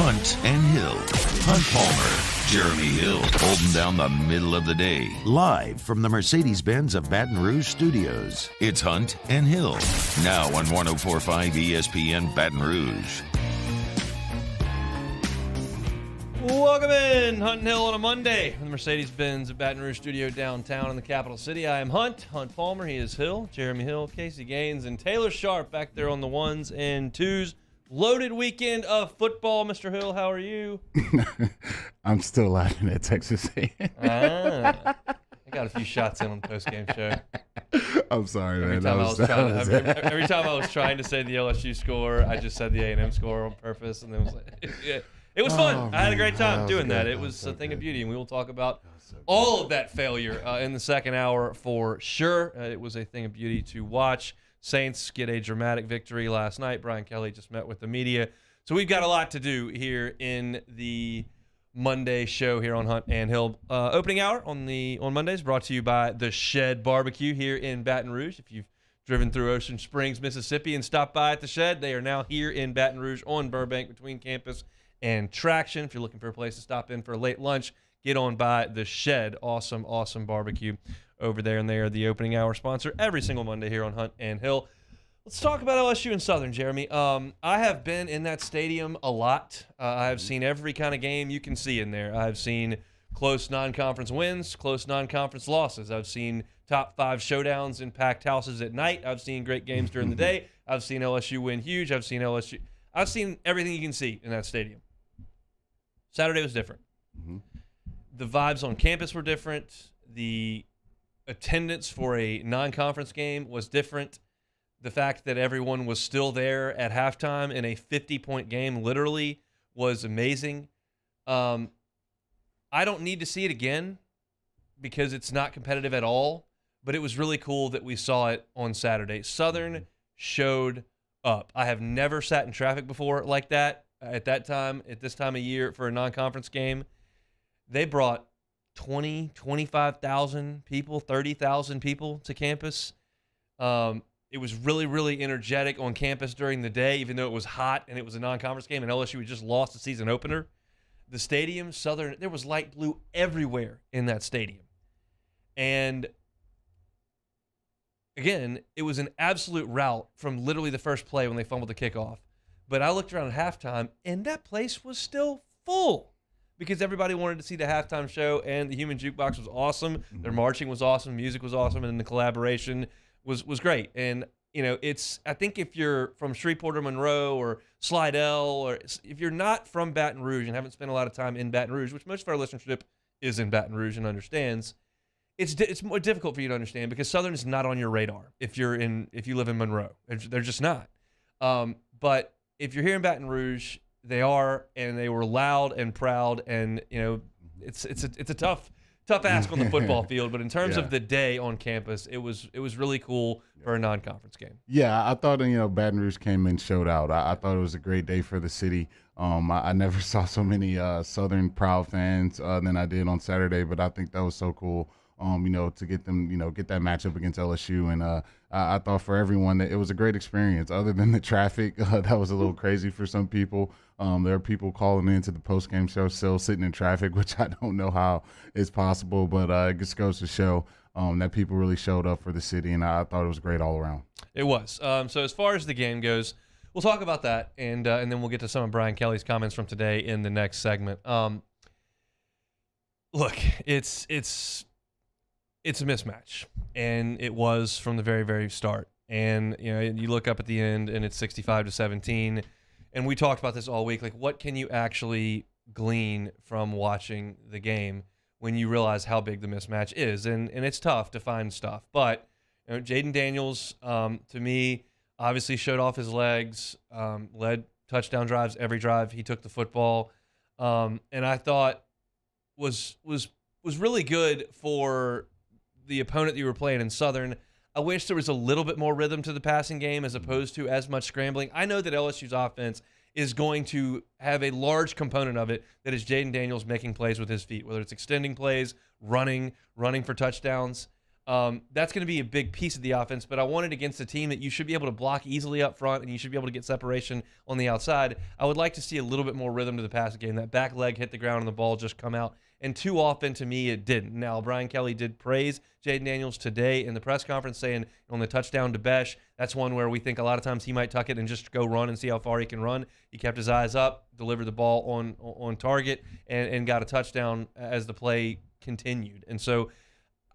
Hunt and Hill. Hunt Palmer, Jeremy Hill, holding down the middle of the day. Live from the Mercedes-Benz of Baton Rouge studios. It's Hunt and Hill. Now on 104.5 ESPN Baton Rouge. Welcome in, Hunt and Hill on a Monday from the Mercedes-Benz of Baton Rouge studio downtown in the capital city. I am Hunt Palmer. He is Hill, Jeremy Hill, Casey Gaines, and Taylor Sharp back there on the ones and twos. Loaded weekend of football. Mr. Hill, how are you? I'm still laughing at Texas A&M. I got a few shots in on the postgame show. I'm sorry, Every man. time I was trying to say the LSU score, I just said the A&M score on purpose, and then was like, yeah. It was fun. I had a great time doing that. It was a thing of beauty, and we will talk about all of that failure in the second hour for sure. It was a thing of beauty to watch. Saints get a dramatic victory last night. Brian Kelly just met with the media. So we've got a lot to do here in the Monday show here on Hunt and Hill. Opening hour on Mondays brought to you by The Shed Barbecue here in Baton Rouge. If you've driven through Ocean Springs, Mississippi, and stopped by at The Shed, they are now here in Baton Rouge on Burbank between campus and Traction. If you're looking for a place to stop in for a late lunch, get on by The Shed. Awesome, awesome barbecue over there, and they are the opening hour sponsor every single Monday here on Hunt and Hill. Let's talk about LSU and Southern, Jeremy. I have been in that stadium a lot. I have seen every kind of game you can see in there. I've seen close non-conference wins, close non-conference losses. I've seen top 5 showdowns in packed houses at night. I've seen great games during the day. I've seen LSU win huge. I've seen everything you can see in that stadium. Saturday was different. Mm-hmm. The vibes on campus were different. The attendance for a non-conference game was different. The fact that everyone was still there at halftime in a 50-point game literally was amazing. I don't need to see it again because it's not competitive at all, but it was really cool that we saw it on Saturday. Southern showed up. I have never sat in traffic before like that at this time of year for a non-conference game. They brought 20, 25,000 people, 30,000 people to campus. It was really, really energetic on campus during the day, even though it was hot and it was a non-conference game and LSU had just lost the season opener. The stadium, Southern, there was light blue everywhere in that stadium. And again, it was an absolute rout from literally the first play when they fumbled the kickoff. But I looked around at halftime, and that place was still full because everybody wanted to see the halftime show, and the Human Jukebox was awesome. Their marching was awesome. Music was awesome, and the collaboration was great. And, you know, I think if you're from Shreveport or Monroe or Slidell, or if you're not from Baton Rouge and haven't spent a lot of time in Baton Rouge, which most of our listenership is in Baton Rouge and understands, it's more difficult for you to understand because Southern is not on your radar if you live in Monroe. They're just not. But if you're here in Baton Rouge, they are, and they were loud and proud, and you know, it's a tough ask on the football field. But in terms of the day on campus, it was really cool for a non-conference game. Yeah, I thought Baton Rouge came and showed out. I thought it was a great day for the city. I never saw so many Southern proud fans than I did on Saturday, but I think that was so cool. To get them, get that matchup against LSU. And I thought for everyone that it was a great experience. Other than the traffic, that was a little crazy for some people. There are people calling into the post-game show still sitting in traffic, which I don't know how it's possible. But it just goes to show that people really showed up for the city, and I thought it was great all around. It was. So as far as the game goes, we'll talk about that, and then we'll get to some of Brian Kelly's comments from today in the next segment. Look, it's a mismatch, and it was from the very, very start. And you look up at the end, and it's 65-17. And we talked about this all week. Like, what can you actually glean from watching the game when you realize how big the mismatch is? And it's tough to find stuff. But Jaden Daniels, to me, obviously showed off his legs, led touchdown drives every drive he took the football, and I thought was really good for the opponent that you were playing in Southern. I wish there was a little bit more rhythm to the passing game as opposed to as much scrambling. I know that LSU's offense is going to have a large component of it that is Jaden Daniels making plays with his feet, whether it's extending plays, running for touchdowns. That's going to be a big piece of the offense, but I wanted against a team that you should be able to block easily up front and you should be able to get separation on the outside. I would like to see a little bit more rhythm to the passing game. That back leg hit the ground and the ball just come out. And too often, to me, it didn't. Now, Brian Kelly did praise Jaden Daniels today in the press conference, saying on the touchdown to Besh, that's one where we think a lot of times he might tuck it and just go run and see how far he can run. He kept his eyes up, delivered the ball on target, and got a touchdown as the play continued. And so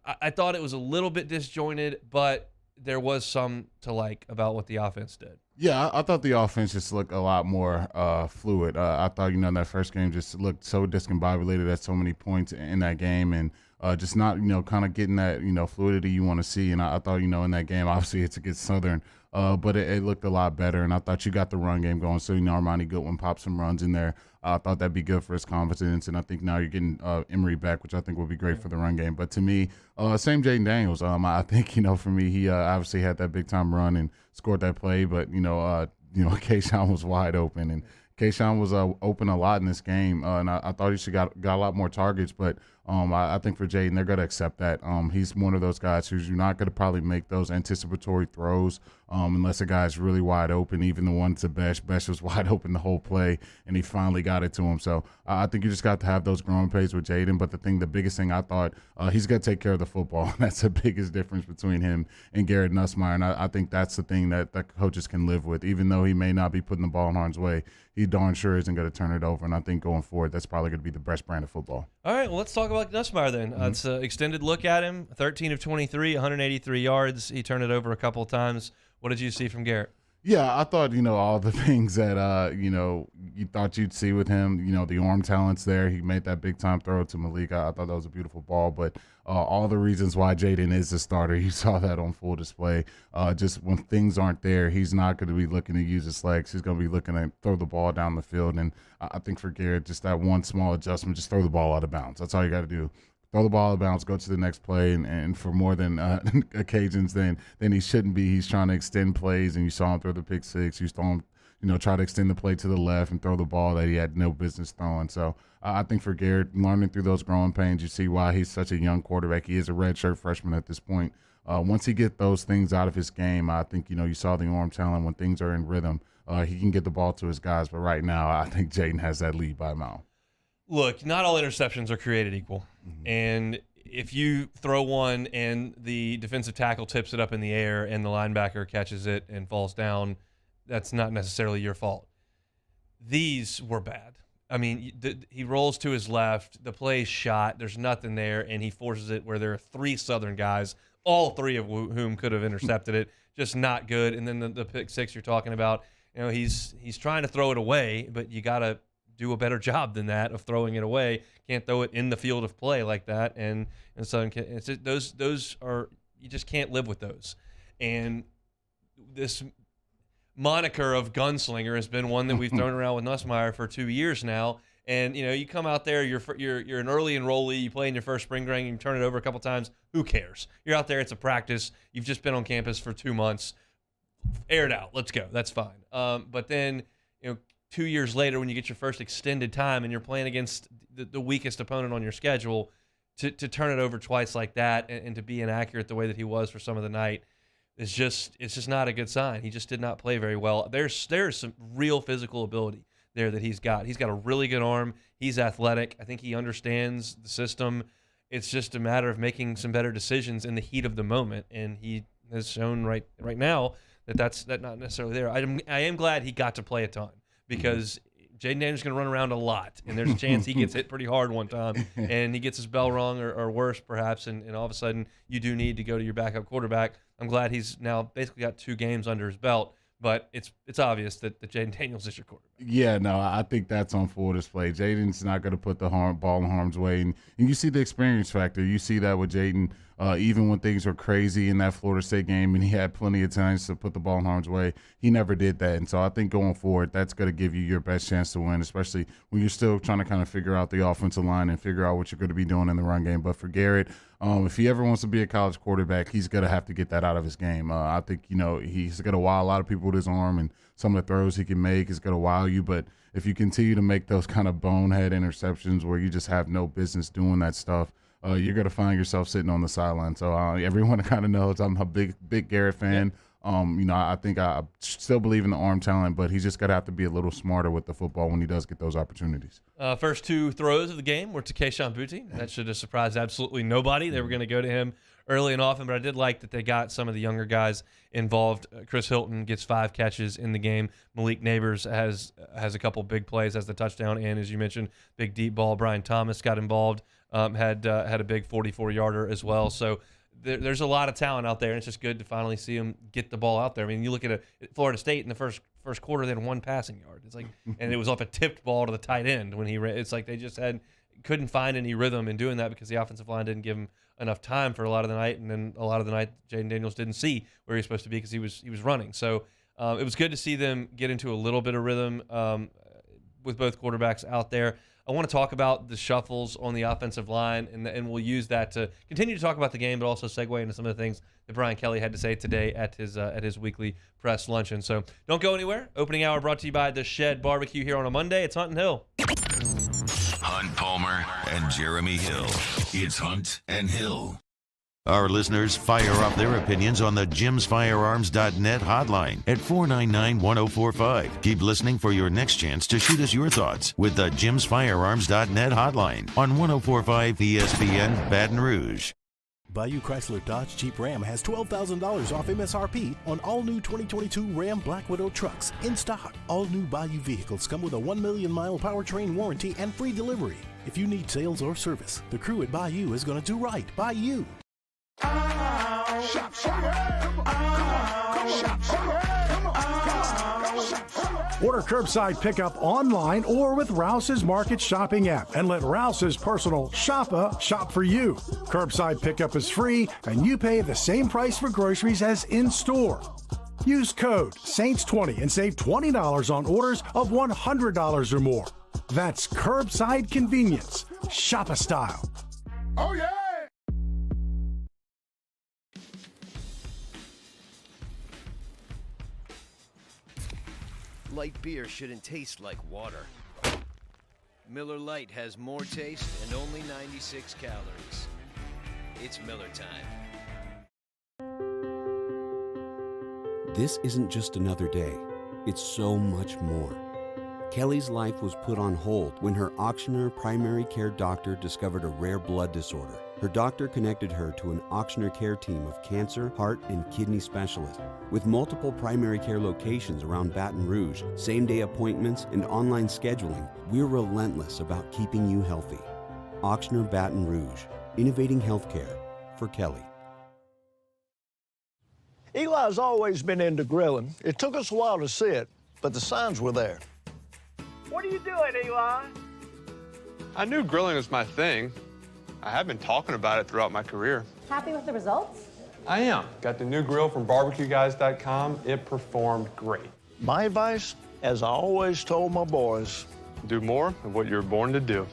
I thought it was a little bit disjointed, but there was some to like about what the offense did. Yeah, I thought the offense just looked a lot more fluid. I thought, that first game just looked so discombobulated at so many points in that game, and just not, kind of getting that, fluidity you want to see. And I thought, in that game, obviously it's against Southern, but it looked a lot better. And I thought you got the run game going. So, Armani Goodwin popped some runs in there. I thought that'd be good for his confidence. And I think now you're getting Emery back, which I think will be great for the run game. But to me, same Jaden Daniels. I think, for me, he obviously had that big time run and scored that play. But, Kayshawn was wide open. And Kayshawn was open a lot in this game. And I thought he should got a lot more targets. But I think for Jaden, they're going to accept that. He's one of those guys who's not going to probably make those anticipatory throws unless a guy's really wide open. Even the one to Besh was wide open the whole play, and he finally got it to him. So I think you just got to have those growing pains with Jaden. But the biggest thing I thought, he's going to take care of the football. That's the biggest difference between him and Garrett Nussmeier. And I think that's the thing that coaches can live with. Even though he may not be putting the ball in harm's way, he darn sure isn't going to turn it over. And I think going forward, that's probably going to be the best brand of football. All right, well, let's talk about Nussmeier then. It's an extended look at him. 13 of 23, 183 yards. He turned it over a couple of times. What did you see from Garrett? Yeah, I thought, all the things that, you thought you'd see with him, the arm talent's there. He made that big-time throw to Malik. I thought that was a beautiful ball. But all the reasons why Jaden is the starter, you saw that on full display. Just when things aren't there, he's not going to be looking to use his legs. He's going to be looking to throw the ball down the field. And I think for Garrett, just that one small adjustment, just throw the ball out of bounds. That's all you got to do. Throw the ball out of bounds, go to the next play, and for more than occasions than he shouldn't be, he's trying to extend plays, and you saw him throw the pick six. You saw him, try to extend the play to the left and throw the ball that he had no business throwing. So I think for Garrett, learning through those growing pains, you see why he's such a young quarterback. He is a redshirt freshman at this point. Once he gets those things out of his game, I think, you saw the arm talent when things are in rhythm. He can get the ball to his guys, but right now I think Jaden has that lead by a mile. Look, not all interceptions are created equal. Mm-hmm. And if you throw one and the defensive tackle tips it up in the air and the linebacker catches it and falls down, that's not necessarily your fault. These were bad. I mean, he rolls to his left, the play's shot, there's nothing there, and he forces it where there are three Southern guys, all three of whom could have intercepted it. Just not good. And then the pick six you're talking about, he's trying to throw it away, but you got to do a better job than that of throwing it away. Can't throw it in the field of play like that. And so it's just, those are, you just can't live with those. And this moniker of gunslinger has been one that we've thrown around with Nussmeier for 2 years now. And you come out there, you're an early enrollee, you play in your first spring game, you turn it over a couple times. Who cares? You're out there, it's a practice. You've just been on campus for 2 months. Air it out. Let's go. That's fine. But then 2 years later, when you get your first extended time and you're playing against the weakest opponent on your schedule, to turn it over twice like that and to be inaccurate the way that he was for some of the night, it's just not a good sign. He just did not play very well. There's some real physical ability there that he's got. He's got a really good arm. He's athletic. I think he understands the system. It's just a matter of making some better decisions in the heat of the moment, and he has shown right now that's not necessarily there. I am glad he got to play a ton, because Jaden Daniels is going to run around a lot, and there's a chance he gets hit pretty hard one time, and he gets his bell rung or worse perhaps, and all of a sudden you do need to go to your backup quarterback. I'm glad he's now basically got 2 games under his belt, but it's obvious that Jaden Daniels is your quarterback. Yeah, no, I think that's on full display. Jaden's not going to put the ball in harm's way, and you see the experience factor. You see that with Jaden, even when things were crazy in that Florida State game and he had plenty of times to put the ball in harm's way, he never did that. And so I think going forward, that's going to give you your best chance to win, especially when you're still trying to kind of figure out the offensive line and figure out what you're going to be doing in the run game. But for Garrett, if he ever wants to be a college quarterback, he's going to have to get that out of his game. I think, he's going to wow a lot of people with his arm, and some of the throws he can make is going to wow you. But if you continue to make those kind of bonehead interceptions where you just have no business doing that stuff, you're going to find yourself sitting on the sideline. So everyone kind of knows I'm a big Garrett fan. I think I still believe in the arm talent, but he's just got to have to be a little smarter with the football when he does get those opportunities. First 2 throws of the game were to Keyshawn Boutte. That should have surprised absolutely nobody. They were going to go to him early and often, but I did like that they got some of the younger guys involved. Chris Hilton gets 5 catches in the game. Malik Neighbors has a couple big plays, has the touchdown, and as you mentioned, big deep ball. Brian Thomas got involved, had a big 44-yarder as well. So there's a lot of talent out there, and it's just good to finally see them get the ball out there. I mean, you look at Florida State in the first quarter, they had 1 passing yard. It's like, and it was off a tipped ball to the tight end when he ran. It's like they just couldn't find any rhythm in doing that because the offensive line didn't give him enough time for a lot of the night, and then a lot of the night Jaden Daniels didn't see where he was supposed to be because he was running. So it was good to see them get into a little bit of rhythm with both quarterbacks out there. I want to talk about the shuffles on the offensive line, and we'll use that to continue to talk about the game, but also segue into some of the things that Brian Kelly had to say today at his weekly press luncheon. So don't go anywhere. Opening hour brought to you by The Shed Barbecue here on a Monday. It's Hunt and Hill. Hunt Palmer and Jeremy Hill. It's Hunt and Hill. Our listeners fire off their opinions on the jimsfirearms.net hotline at 499-1045. Keep listening for your next chance to shoot us your thoughts with the jimsfirearms.net hotline on 1045 ESPN Baton Rouge. Bayou Chrysler Dodge Jeep Ram has $12,000 off MSRP on all new 2022 Ram Black Widow trucks in stock. All new Bayou vehicles come with a 1 million mile powertrain warranty and free delivery. If you need sales or service, the crew at Bayou is going to do right by you. Order curbside pickup online or with Rouse's Market Shopping app and let Rouse's personal shopper shop for you. Curbside pickup is free and you pay the same price for groceries as in-store. Use code SAINTS20 and save $20 on orders of $100 or more. That's curbside convenience. Shopper style. Oh, yeah! Light beer shouldn't taste like water. Miller Lite has more taste and only 96 calories. It's Miller time. This isn't just another day. It's so much more. Kelly's life was put on hold when her auctioneer primary care doctor discovered a rare blood disorder. Her doctor connected her to an auctioneer care team of cancer, heart, and kidney specialists. With multiple primary care locations around Baton Rouge, same-day appointments, and online scheduling, we're relentless about keeping you healthy. Auctioneer Baton Rouge, innovating healthcare for Kelly. Eli's always been into grilling. It took us a while to see it, but the signs were there. What are you doing, Eli? I knew grilling was my thing. I have been talking about it throughout my career. Happy with the results? I am. Got the new grill from barbecueguys.com. It performed great. My advice, as I always told my boys, do more of what you were born to do.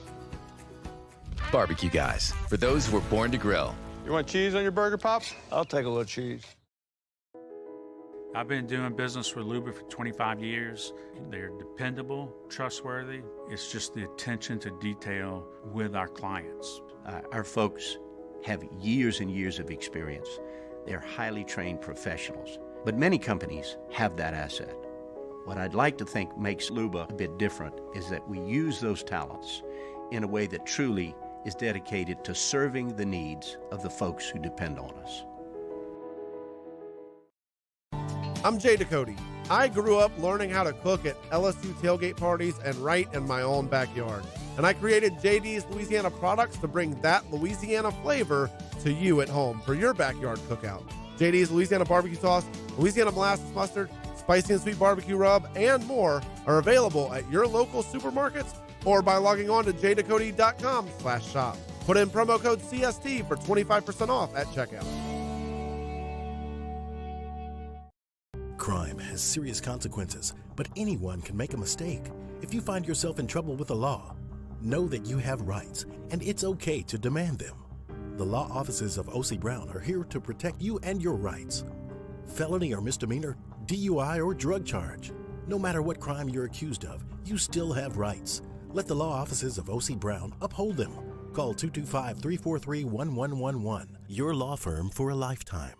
Barbecue Guys, for those who were born to grill. You want cheese on your burger, Pops? I'll take a little cheese. I've been doing business with Luba for 25 years. They're dependable, trustworthy. It's just the attention to detail with our clients. Our folks have years and years of experience. They're highly trained professionals, but many companies have that asset. What I'd like to think makes Luba a bit different is that we use those talents in a way that truly is dedicated to serving the needs of the folks who depend on us. I'm Jay Ducote. I grew up learning how to cook at LSU tailgate parties and right in my own backyard. And I created JD's Louisiana products to bring that Louisiana flavor to you at home for your backyard cookout. JD's Louisiana barbecue sauce, Louisiana molasses mustard, spicy and sweet barbecue rub, and more are available at your local supermarkets or by logging on to jducote.com/shop. Put in promo code CST for 25% off at checkout. Crime has serious consequences, but anyone can make a mistake. If you find yourself in trouble with the law, know that you have rights, and it's okay to demand them. The law offices of O.C. Brown are here to protect you and your rights. Felony or misdemeanor, DUI or drug charge. No matter what crime you're accused of, you still have rights. Let the law offices of O.C. Brown uphold them. Call 225-343-1111. Your law firm for a lifetime.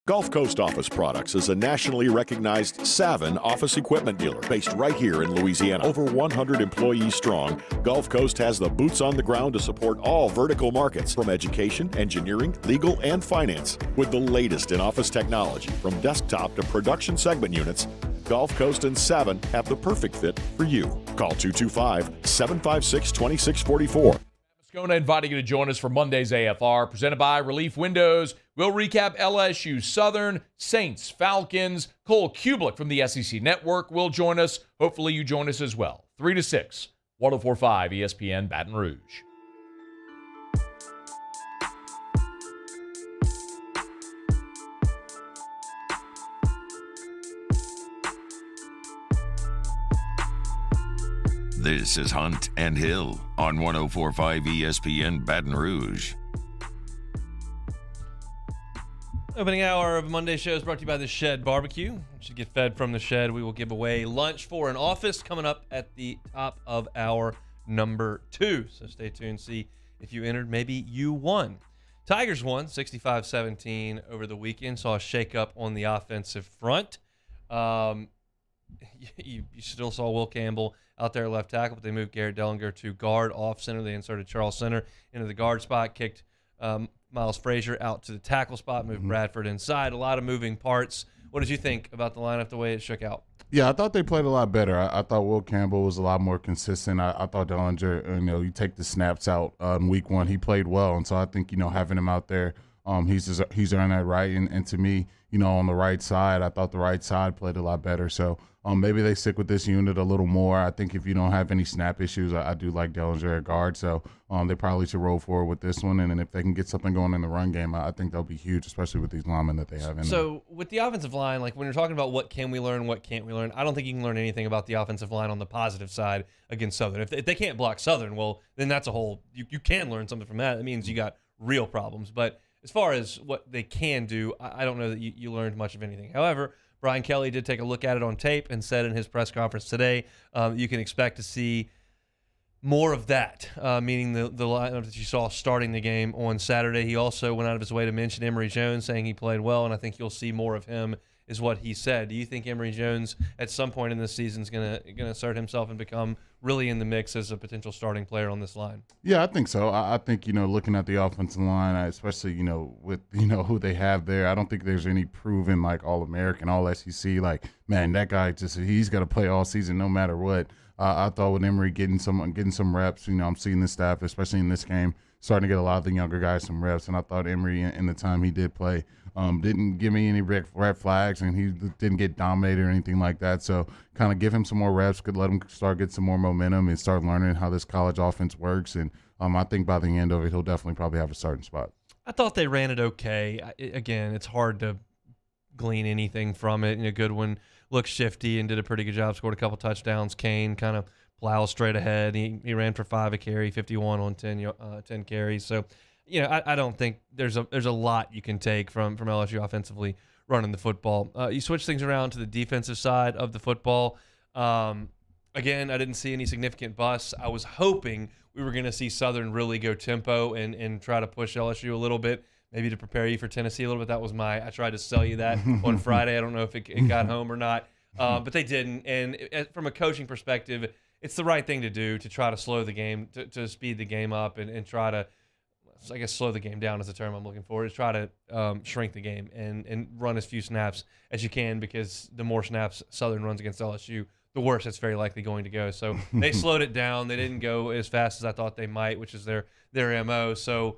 Gulf Coast Office Products is a nationally recognized Savin office equipment dealer based right here in Louisiana. Over 100 employees strong, Gulf Coast has the boots on the ground to support all vertical markets from education, engineering, legal, and finance. With the latest in office technology from desktop to production segment units, Gulf Coast and Savin have the perfect fit for you. Call 225-756-2644. Moscona inviting you to join us for Monday's AFR, presented by Relief Windows. We'll recap LSU Southern, Saints, Falcons. Cole Kubelik from the SEC Network will join us. Hopefully you join us as well. 3 to 6, 104.5 ESPN Baton Rouge. This is Hunt and Hill on 104.5 ESPN Baton Rouge. Opening hour of Monday show is brought to you by The Shed Barbecue. You should get fed from The Shed. We will give away lunch for an office coming up at the top of hour number 2. So stay tuned, see if you entered. Maybe you won. Tigers won 65-17 over the weekend. Saw a shakeup on the offensive front. You still saw Will Campbell out there at left tackle, but they moved Garrett Dellinger to guard off center. They inserted Charles Center into the guard spot, kicked Miles Frazier out to the tackle spot, moved Bradford inside. A lot of moving parts. What did you think about the lineup, the way it shook out? Yeah, I thought they played a lot better. I thought Will Campbell was a lot more consistent. I thought Dellinger, you take the snaps out in week 1, he played well. And so I think, having him out there, he's earned that right. And to me, on the right side, I thought the right side played a lot better. So maybe they stick with this unit a little more. I think if you don't have any snap issues, I do like Dellinger at guard. So they probably should roll forward with this one. And then if they can get something going in the run game, I think they'll be huge, especially with these linemen that they have in there. So with the offensive line, like when you're talking about what can we learn, what can't we learn, I don't think you can learn anything about the offensive line on the positive side against Southern. If they can't block Southern, well, then that's a whole – you can learn something from that. That means you got real problems. But as far as what they can do, I don't know that you learned much of anything. However, Brian Kelly did take a look at it on tape and said in his press conference today you can expect to see more of that, meaning the lineup that you saw starting the game on Saturday. He also went out of his way to mention Emory Jones, saying he played well, and I think you'll see more of him is what he said. Do you think Emory Jones at some point in this season is going to assert himself and become really in the mix as a potential starting player on this line? Yeah, I think so. I think, looking at the offensive line, especially, with, who they have there, I don't think there's any proven, like, All-American, All-SEC, like, man, that guy he's got to play all season no matter what. I thought with Emory getting some reps, I'm seeing the staff, especially in this game, starting to get a lot of the younger guys some reps, and I thought Emory, in the time he did play, didn't give me any red flags, and he didn't get dominated or anything like that. So kind of give him some more reps, could let him start get some more momentum and start learning how this college offense works. And I think by the end of it, he'll definitely probably have a starting spot. I thought they ran it okay. Again, it's hard to glean anything from it. Goodwin looked shifty and did a pretty good job, scored a couple touchdowns. Kane kind of plows straight ahead. He ran for 5 a carry, 51 on 10 carries. So, I don't think there's a lot you can take from LSU offensively running the football. You switch things around to the defensive side of the football. Again, I didn't see any significant busts. I was hoping we were going to see Southern really go tempo and try to push LSU a little bit, maybe to prepare you for Tennessee a little bit. That was I tried to sell you that on Friday. I don't know if it got home or not, but they didn't. And from a coaching perspective, it's the right thing to do to try to slow the game, to speed the game up and try to, I guess slow the game down is the term I'm looking for, is try to shrink the game and run as few snaps as you can, because the more snaps Southern runs against LSU, the worse it's very likely going to go. So they slowed it down. They didn't go as fast as I thought they might, which is their MO. So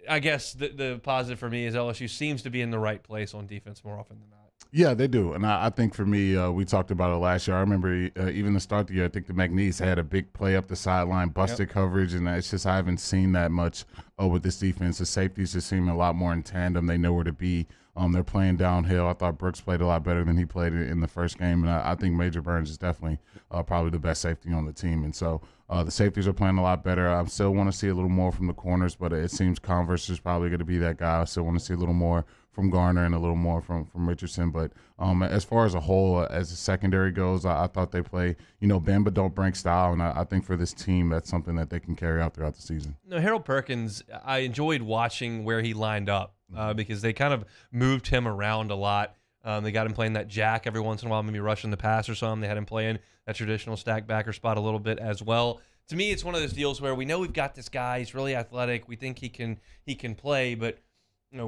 I guess the positive for me is LSU seems to be in the right place on defense more often than not. Yeah, they do. And I think for me, we talked about it last year. I remember even to start the year, I think the McNeese had a big play up the sideline, busted coverage, and it's just I haven't seen that much with this defense. The safeties just seem a lot more in tandem. They know where to be. They're playing downhill. I thought Brooks played a lot better than he played in the first game, and I think Major Burns is definitely probably the best safety on the team. And so the safeties are playing a lot better. I still want to see a little more from the corners, but it seems Converse is probably going to be that guy. I still want to see a little more from Garner and a little more from Richardson. But as far as a whole, as the secondary goes, I thought they play, bend but don't break style. And I think for this team, that's something that they can carry out throughout the season. No, Harold Perkins, I enjoyed watching where he lined up because they kind of moved him around a lot. They got him playing that jack every once in a while, maybe rushing the pass or something. They had him playing that traditional stack backer spot a little bit as well. To me, it's one of those deals where we know we've got this guy. He's really athletic. We think he can play, but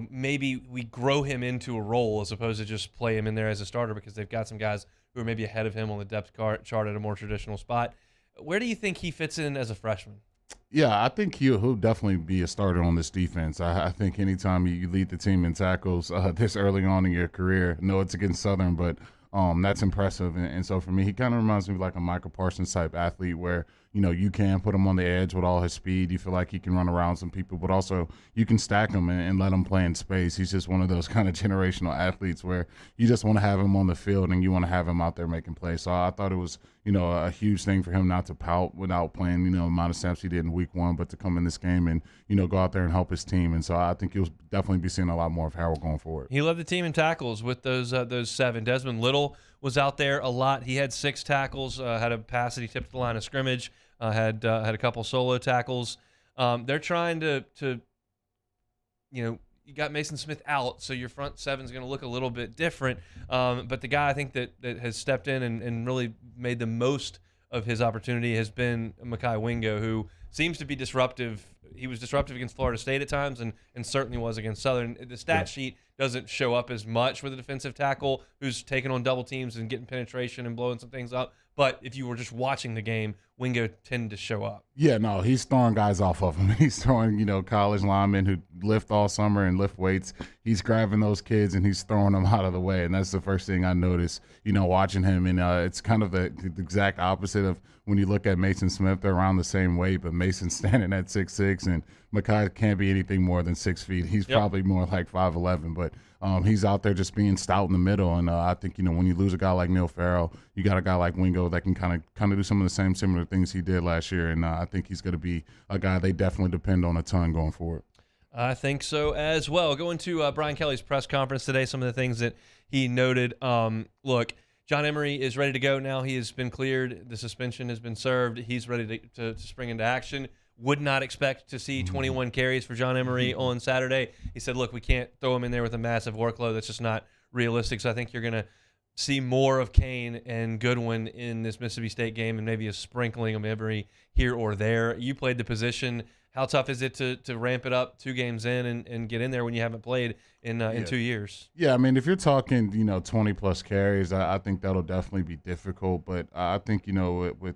maybe we grow him into a role as opposed to just play him in there as a starter because they've got some guys who are maybe ahead of him on the depth chart at a more traditional spot. Where do you think he fits in as a freshman? Yeah, I think he'll definitely be a starter on this defense. I think anytime you lead the team in tackles this early on in your career, no, it's against Southern, but that's impressive. And so for me, he kind of reminds me of like a Michael Parsons type athlete where, you can put him on the edge with all his speed. You feel like he can run around some people, but also you can stack him and let him play in space. He's just one of those kind of generational athletes where you just want to have him on the field and you want to have him out there making plays. So I thought it was, a huge thing for him not to pout without playing, the amount of snaps he did in week 1, but to come in this game and, go out there and help his team. And so I think you'll definitely be seeing a lot more of Harold going forward. He led the team in tackles with those 7. Desmond Little was out there a lot. He had 6 tackles, had a pass that he tipped the line of scrimmage, had a couple solo tackles. They're trying to you got Mason Smith out, so your front 7 is going to look a little bit different. But the guy I think that has stepped in and really made the most of his opportunity has been Mekhi Wingo, who seems to be disruptive. He was disruptive against Florida State at times and certainly was against Southern. The stat sheet doesn't show up as much with a defensive tackle who's taking on double teams and getting penetration and blowing some things up. But if you were just watching the game, Wingo tended to show up. Yeah, no, he's throwing guys off of him. He's throwing, college linemen who lift all summer and lift weights. He's grabbing those kids and he's throwing them out of the way. And that's the first thing I noticed, watching him. And it's kind of the exact opposite of when you look at Mason Smith. They're around the same weight, but Mason's standing at 6'6", and Mekhi can't be anything more than 6 feet. He's probably more like 5'11", but he's out there just being stout in the middle. And I think, when you lose a guy like Neil Farrell, you got a guy like Wingo that can kind of do some of the similar things he did last year. And I think he's going to be a guy they definitely depend on a ton going forward. I think so as well. Going to Brian Kelly's press conference today, some of the things that he noted. Look, John Emery is ready to go now. He has been cleared. The suspension has been served. He's ready to spring into action. Would not expect to see 21 carries for John Emery on Saturday. He said, look, we can't throw him in there with a massive workload. That's just not realistic. So I think you're going to see more of Kane and Goodwin in this Mississippi State game and maybe a sprinkling of Emery here or there. You played the position. How tough is it to ramp it up 2 games in and get in there when you haven't played in 2 years? Yeah, I mean, if you're talking, 20-plus carries, I think that'll definitely be difficult. But I think, with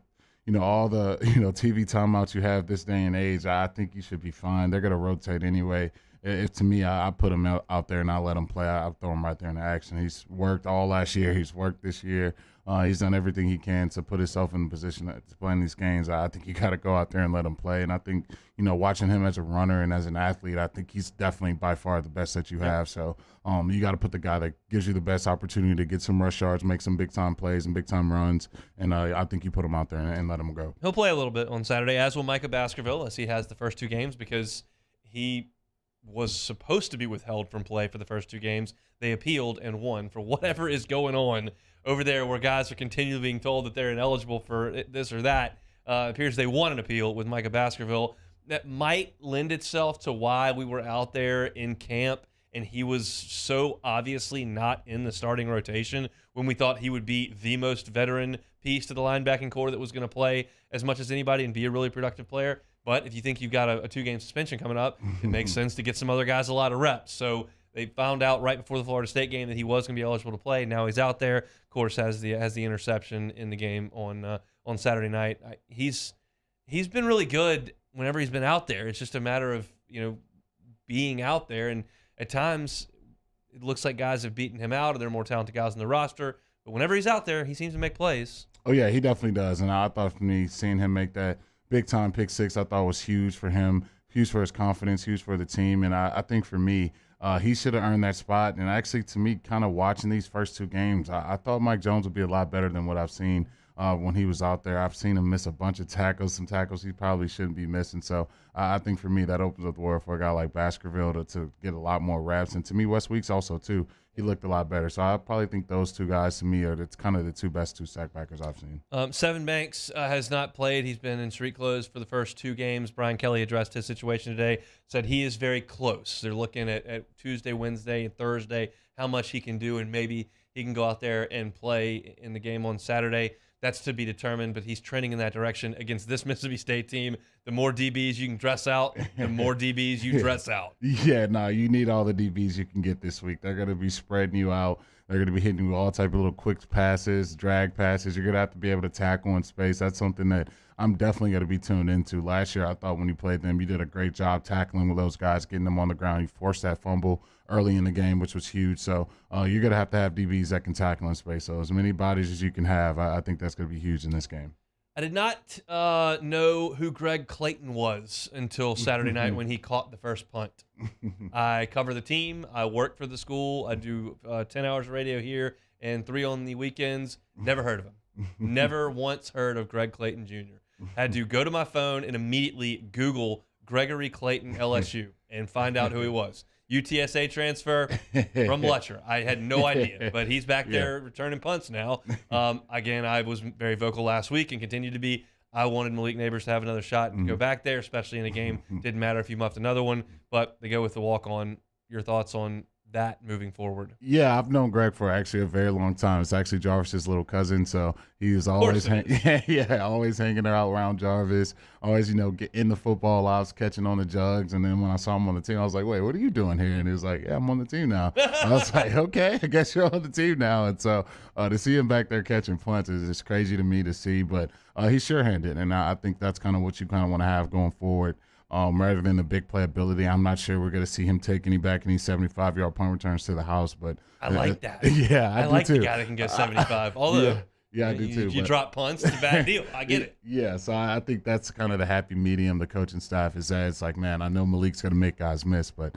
all the, TV timeouts you have this day and age, I think you should be fine. They're going to rotate anyway. To me, I put him out there and I let him play. I throw him right there in action. He's worked all last year. He's worked this year. He's done everything he can to put himself in a position to play in these games. I think you got to go out there and let him play. And I think, watching him as a runner and as an athlete, I think he's definitely by far the best that you have. So you got to put the guy that gives you the best opportunity to get some rush yards, make some big-time plays and big-time runs. And I think you put him out there and let him go. He'll play a little bit on Saturday, as will Micah Baskerville, as he has the first 2 games because he was supposed to be withheld from play for the first 2 games. They appealed and won for whatever is going on over there where guys are continually being told that they're ineligible for this or that. It appears they won an appeal with Micah Baskerville. That might lend itself to why we were out there in camp and he was so obviously not in the starting rotation when we thought he would be the most veteran piece to the linebacking core that was going to play as much as anybody and be a really productive player. But if you think you've got a 2-game suspension coming up, it makes sense to get some other guys a lot of reps. So they found out right before the Florida State game that he was going to be eligible to play. Now he's out there. Of course, has the interception in the game on Saturday night. He's been really good whenever he's been out there. It's just a matter of being out there. And at times it looks like guys have beaten him out, or there are more talented guys on the roster. But whenever he's out there, he seems to make plays. Oh yeah, he definitely does. And I thought for me, seeing him make that big-time pick 6, I thought was huge for him, huge for his confidence, huge for the team. And I think for me, he should have earned that spot. And actually, to me, kind of watching these first 2 games, I thought Mike Jones would be a lot better than what I've seen when he was out there. I've seen him miss a bunch of tackles, some tackles he probably shouldn't be missing. So I think for me that opens up the door for a guy like Baskerville to get a lot more reps. And to me, Wes Weeks also too. He looked a lot better. So I probably think those two guys to me are kind of the two best two sack backers I've seen. Seven Banks has not played. He's been in street clothes for the first 2 games. Brian Kelly addressed his situation today, said he is very close. They're looking at Tuesday, Wednesday, and Thursday, how much he can do, and maybe he can go out there and play in the game on Saturday. That's to be determined, but he's trending in that direction against this Mississippi State team. The more DBs you can dress out, the more DBs you dress out. Yeah, no, you need all the DBs you can get this week. They're going to be spreading you out. They're going to be hitting you with all type of little quick passes, drag passes. You're going to have to be able to tackle in space. That's something that I'm definitely going to be tuned into. Last year, I thought when you played them, you did a great job tackling with those guys, getting them on the ground. You forced that fumble early in the game, which was huge. So you're going to have DBs that can tackle in space. So as many bodies as you can have, I think that's going to be huge in this game. I did not know who Greg Clayton was until Saturday night when he caught the first punt. I cover the team. I work for the school. I do 10 hours of radio here and 3 on the weekends. Never heard of him. Never once heard of Greg Clayton Jr. Had to go to my phone and immediately Google Gregory Clayton LSU and find out who he was. UTSA transfer from Letcher. I had no idea, but he's back there returning punts now. Again, I was very vocal last week and continue to be. I wanted Malik Neighbors to have another shot and go back there, especially in a game. Didn't matter if you muffed another one, but they go with the walk-on. Your thoughts on that moving forward? Yeah, I've known Greg for actually a very long time. It's actually Jarvis's little cousin, so he was always always hanging out around Jarvis. Always, get in the football. I was catching on the jugs, and then when I saw him on the team, I was like, "Wait, what are you doing here?" And he was like, "Yeah, I'm on the team now." I was like, "Okay, I guess you're on the team now." And so to see him back there catching punts is just crazy to me to see. But he's sure-handed, and I think that's kind of what you kind of want to have going forward. Rather than the big playability, I'm not sure we're going to see him take any 75-yard punt returns to the house. But I like that. Yeah, I like the guy that can get 75. Although, yeah, I do too. You drop punts, it's a bad deal. I get it. Yeah, so I think that's kind of the happy medium. The coaching staff is that it's like, man, I know Malik's going to make guys miss, but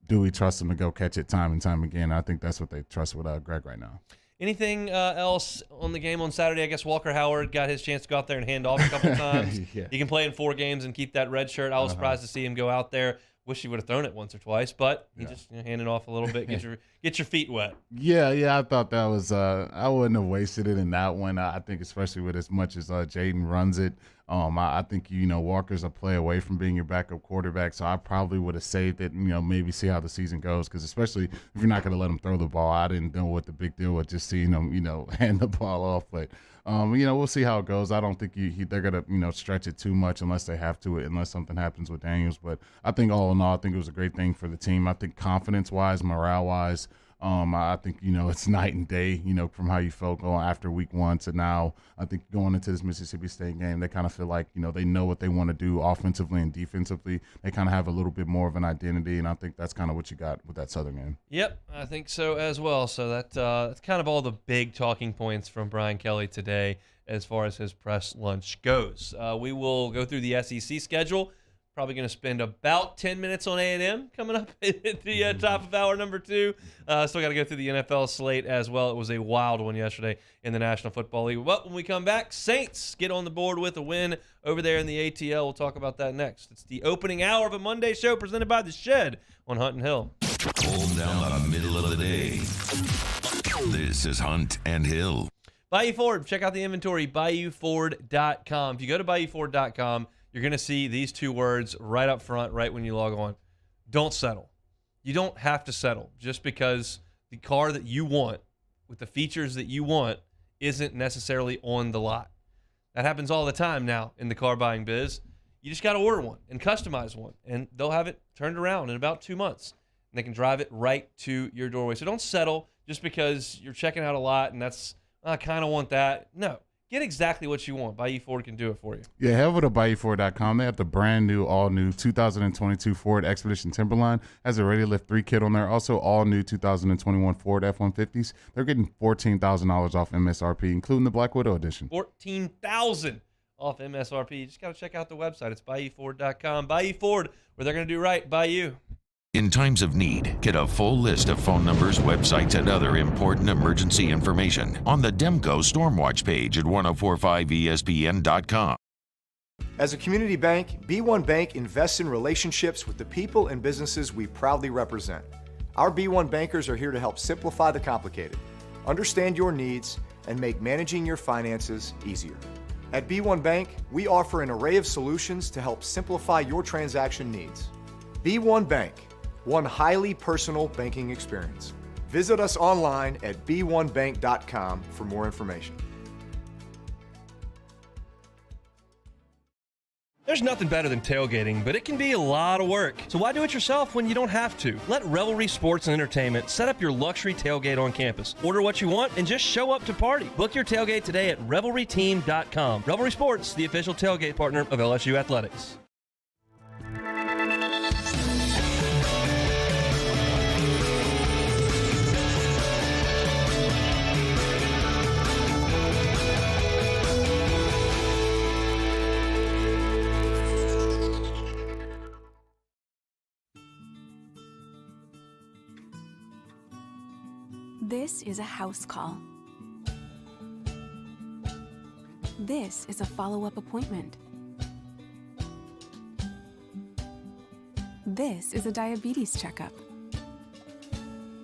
do we trust him to go catch it time and time again? I think that's what they trust with Greg right now. Anything else on the game on Saturday? I guess Walker Howard got his chance to go out there and hand off a couple times. He can play in 4 games and keep that red shirt. I was surprised to see him go out there. Wish he would have thrown it once or twice, but he just handed off a little bit, get your feet wet. Yeah, I thought that was I wouldn't have wasted it in that one. I think especially with as much as Jaden runs it, I think Walker's a play away from being your backup quarterback, so I probably would have saved it and maybe see how the season goes, because especially if you're not going to let him throw the ball. I didn't know what the big deal was just seeing him hand the ball off, but we'll see how it goes. I don't think they're gonna stretch it too much unless they have to, unless something happens with Daniels. But I think all in all, I think it was a great thing for the team. I think confidence-wise, morale-wise, I think it's night and day. From how you felt going after week 1 to now. I think going into this Mississippi State game, they kind of feel like they know what they want to do offensively and defensively. They kind of have a little bit more of an identity, and I think that's kind of what you got with that Southern game. Yep, I think so as well. So that's kind of all the big talking points from Brian Kelly today as far as his press lunch goes. We will go through the SEC schedule. Probably going to spend about 10 minutes on A&M coming up at the top of hour number 2. Still got to go through the NFL slate as well. It was a wild one yesterday in the National Football League. But when we come back, Saints get on the board with a win over there in the ATL. We'll talk about that next. It's the opening hour of a Monday show presented by The Shed on Hunt and Hill. Hold down the middle of the day. This is Hunt and Hill. Bayou Ford. Check out the inventory, BayouFord.com. If you go to BayouFord.com, you're going to see these 2 words right up front, right when you log on. Don't settle. You don't have to settle just because the car that you want with the features that you want isn't necessarily on the lot. That happens all the time now in the car buying biz. You just got to order one and customize one, and they'll have it turned around in about 2 months, and they can drive it right to your doorway. So don't settle just because you're checking out a lot and I kind of want that. No. Get exactly what you want. Bayou Ford can do it for you. Yeah, head over to BayouFord.com. They have the brand new, all new 2022 Ford Expedition Timberline. Has a Ready Lift 3 kit on there. Also, all new 2021 Ford F-150s. They're getting $14,000 off MSRP, including the Black Widow edition. $14,000 off MSRP. You just got to check out the website. It's BayouFord.com. Bayou Ford, where they're going to do right by you. In times of need, get a full list of phone numbers, websites, and other important emergency information on the Demco Stormwatch page at 1045ESPN.com. As a community bank, B1 Bank invests in relationships with the people and businesses we proudly represent. Our B1 bankers are here to help simplify the complicated, understand your needs, and make managing your finances easier. At B1 Bank, we offer an array of solutions to help simplify your transaction needs. B1 Bank, one highly personal banking experience. Visit us online at b1bank.com for more information. There's nothing better than tailgating, but it can be a lot of work. So why do it yourself when you don't have to? Let Revelry Sports and Entertainment set up your luxury tailgate on campus. Order what you want and just show up to party. Book your tailgate today at revelryteam.com. Revelry Sports, the official tailgate partner of LSU Athletics. This is a house call. This is a follow-up appointment. This is a diabetes checkup.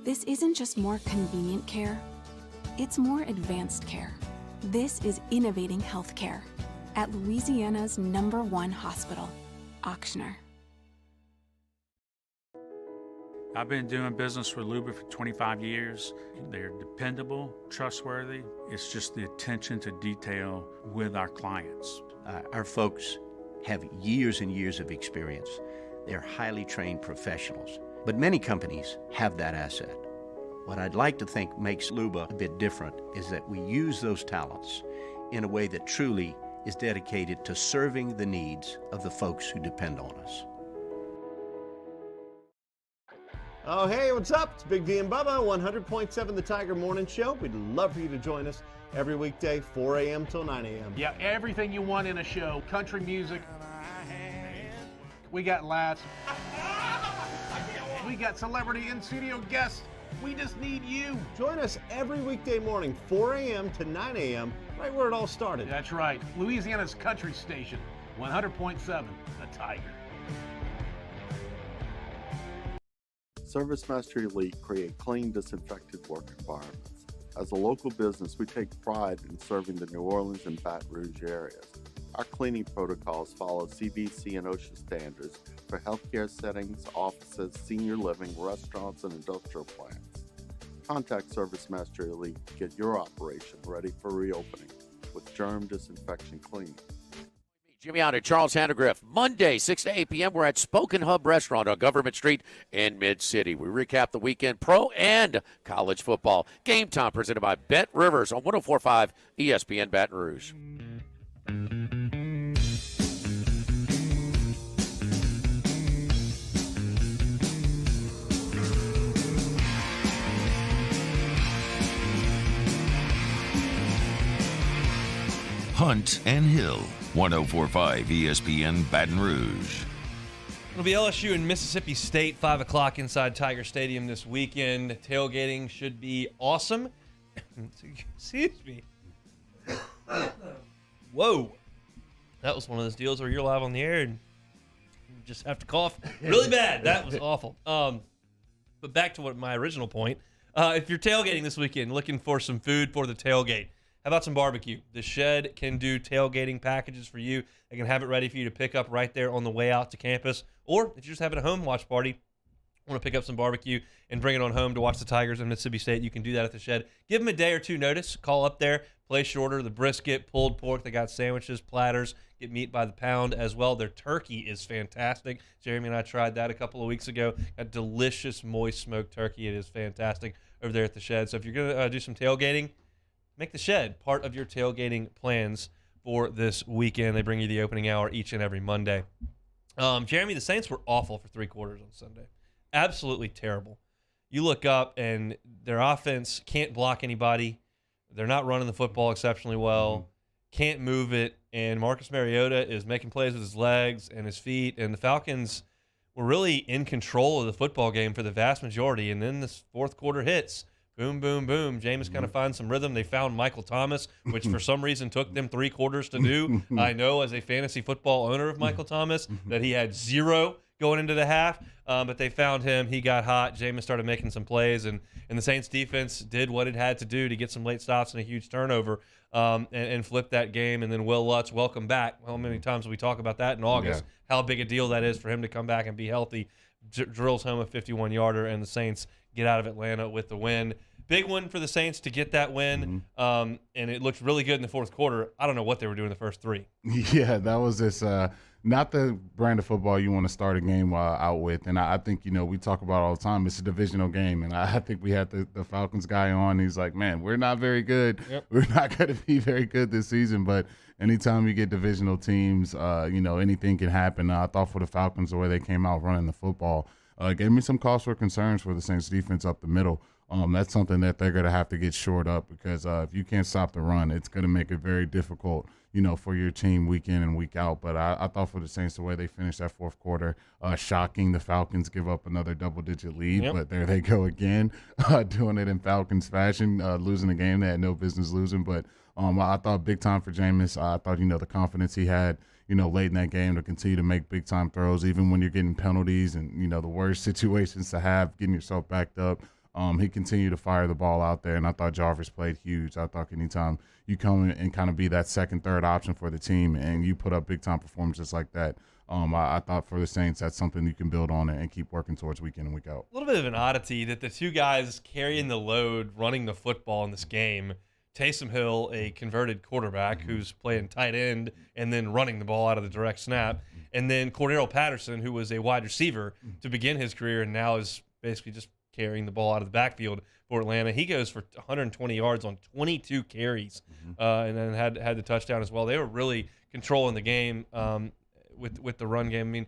This isn't just more convenient care, it's more advanced care. This is innovating healthcare at Louisiana's #1 hospital, Ochsner. I've been doing business with Luba for 25 years. They're dependable, trustworthy. It's just the attention to detail with our clients. Our folks have years and years of experience. They're highly trained professionals. But many companies have that asset. What I'd like to think makes Luba a bit different is that we use those talents in a way that truly is dedicated to serving the needs of the folks who depend on us. Oh, hey, what's up? It's Big D and Bubba, 100.7 The Tiger Morning Show. We'd love for you to join us every weekday, 4 a.m. till 9 a.m. Yeah, everything you want in a show. Country music. We got laughs. We got celebrity in-studio guests. We just need you. Join us every weekday morning, 4 a.m. to 9 a.m., right where it all started. That's right. Louisiana's country station, 100.7 The Tiger. ServiceMaster Elite create clean, disinfected work environments. As a local business, we take pride in serving the New Orleans and Baton Rouge areas. Our cleaning protocols follow CDC and OSHA standards for healthcare settings, offices, senior living, restaurants, and industrial plants. Contact ServiceMaster Elite to get your operation ready for reopening with germ disinfection cleaning. Jimmy out at Charles Handegriff. Monday, 6 to 8 p.m., we're at Spoken Hub Restaurant on Government Street in Mid-City. We recap the weekend pro and college football. Game time presented by Bet Rivers on 104.5 ESPN Baton Rouge. Hunt and Hill. 104.5 ESPN Baton Rouge. It'll be LSU and Mississippi State, 5 o'clock inside Tiger Stadium this weekend. Tailgating should be awesome. Excuse me. Whoa. That was one of those deals where you're live on the air and you just have to cough really bad. That was awful. But back to my original point. If you're tailgating this weekend, looking for some food for the tailgate, how about some barbecue? The Shed can do tailgating packages for you. They can have it ready for you to pick up right there on the way out to campus. Or if you're just having a home watch party, want to pick up some barbecue and bring it on home to watch the Tigers and Mississippi State, you can do that at the Shed. Give them a day or two notice. Call up there, place your order. The brisket, pulled pork. They got sandwiches, platters, get meat by the pound as well. Their turkey is fantastic. Jeremy and I tried that a couple of weeks ago. Got delicious, moist smoked turkey. It is fantastic over there at the Shed. So if you're going to do some tailgating, make the Shed part of your tailgating plans for this weekend. They bring you the opening hour each and every Monday. Jeremy, the Saints were awful for 3 quarters on Sunday. Absolutely terrible. You look up, and their offense can't block anybody. They're not running the football exceptionally well. Can't move it. And Marcus Mariota is making plays with his legs and his feet. And the Falcons were really in control of the football game for the vast majority. And then this fourth quarter hits. Boom, boom, boom. Jameis kind of finds some rhythm. They found Michael Thomas, which for some reason took them 3 quarters to do. I know as a fantasy football owner of Michael Thomas that he had 0 going into the half, but they found him. He got hot. Jameis started making some plays, and the Saints defense did what it had to do to get some late stops and a huge turnover and flip that game. And then Will Lutz, welcome back. How many times will we talk about that in August? Yeah. How big a deal that is for him to come back and be healthy. Drills home a 51-yarder, and the Saints get out of Atlanta with the win. Big one for the Saints to get that win, and it looked really good in the fourth quarter. I don't know what they were doing the first 3. Yeah, that was this not the brand of football you want to start a game out with. And I think, we talk about all the time, it's a divisional game. And I think we had the Falcons guy on. He's like, man, we're not very good. Yep. We're not going to be very good this season. But anytime you get divisional teams, anything can happen. I thought for the Falcons, the way they came out running the football, gave me some cause for concerns for the Saints defense up the middle. That's something that they're going to have to get shored up because if you can't stop the run, it's going to make it very difficult, for your team week in and week out. But I thought for the Saints, the way they finished that fourth quarter, shocking. The Falcons give up another double-digit lead, but there they go again, doing it in Falcons fashion, losing a game they had no business losing. But I thought big time for Jameis. I thought, the confidence he had, late in that game to continue to make big-time throws, even when you're getting penalties and, the worst situations to have, getting yourself backed up. He continued to fire the ball out there, and I thought Jarvis played huge. I thought anytime you come in and kind of be that second, third option for the team and you put up big-time performances like that, I thought for the Saints that's something you can build on and keep working towards week in and week out. A little bit of an oddity that the 2 guys carrying the load running the football in this game, Taysom Hill, a converted quarterback who's playing tight end and then running the ball out of the direct snap, and then Cordero Patterson, who was a wide receiver to begin his career and now is basically just carrying the ball out of the backfield for Atlanta. He goes for 120 yards on 22 carries, and then had the touchdown as well. They were really controlling the game with the run game. I mean,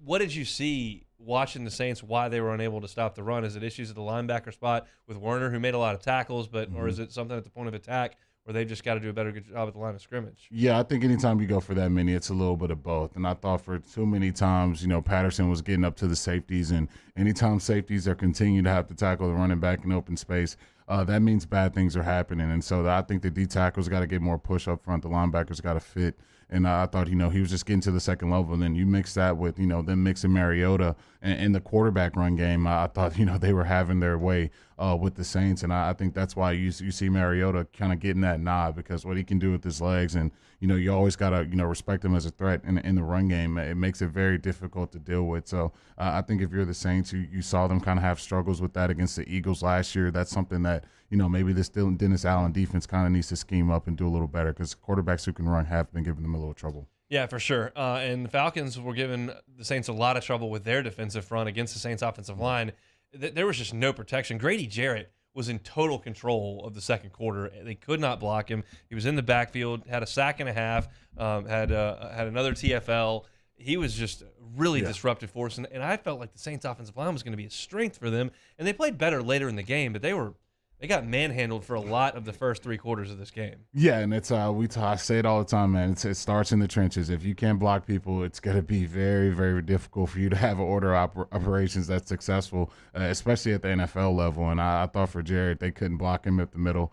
what did you see watching the Saints, why they were unable to stop the run? Is it issues at the linebacker spot with Werner, who made a lot of tackles, or is it something at the point of attack where they've just got to do a better job at the line of scrimmage? Yeah, I think anytime you go for that many, it's a little bit of both. And I thought for too many times, Patterson was getting up to the safeties, and anytime safeties are continuing to have to tackle the running back in open space, that means bad things are happening. And so I think the D tackles got to get more push up front. The linebackers got to fit. And I thought, he was just getting to the second level. And then you mix that with, them mixing Mariota and the quarterback run game. I thought, they were having their way with the Saints. And I think that's why you see Mariota kind of getting that nod, because what he can do with his legs. And, you always got to, respect him as a threat in the run game. It makes it very difficult to deal with. So I think if you're the Saints, you saw them kind of have struggles with that against the Eagles last year. That's something that, maybe this Dennis Allen defense kind of needs to scheme up and do a little better, because quarterbacks who can run have been giving them a little trouble. Yeah, for sure. And the Falcons were giving the Saints a lot of trouble with their defensive front against the Saints offensive line. There was just no protection. Grady Jarrett was in total control of the second quarter. They could not block him. He was in the backfield, had a sack and a half, had another TFL. He was just really disruptive force. And I felt like the Saints offensive line was going to be a strength for them. And they played better later in the game, but they got manhandled for a lot of the first 3 quarters of this game. Yeah, and it's I say it all the time, man. It starts in the trenches. If you can't block people, it's going to be very, very difficult for you to have an order of operations that's successful, especially at the NFL level. And I thought for Jared, they couldn't block him at the middle.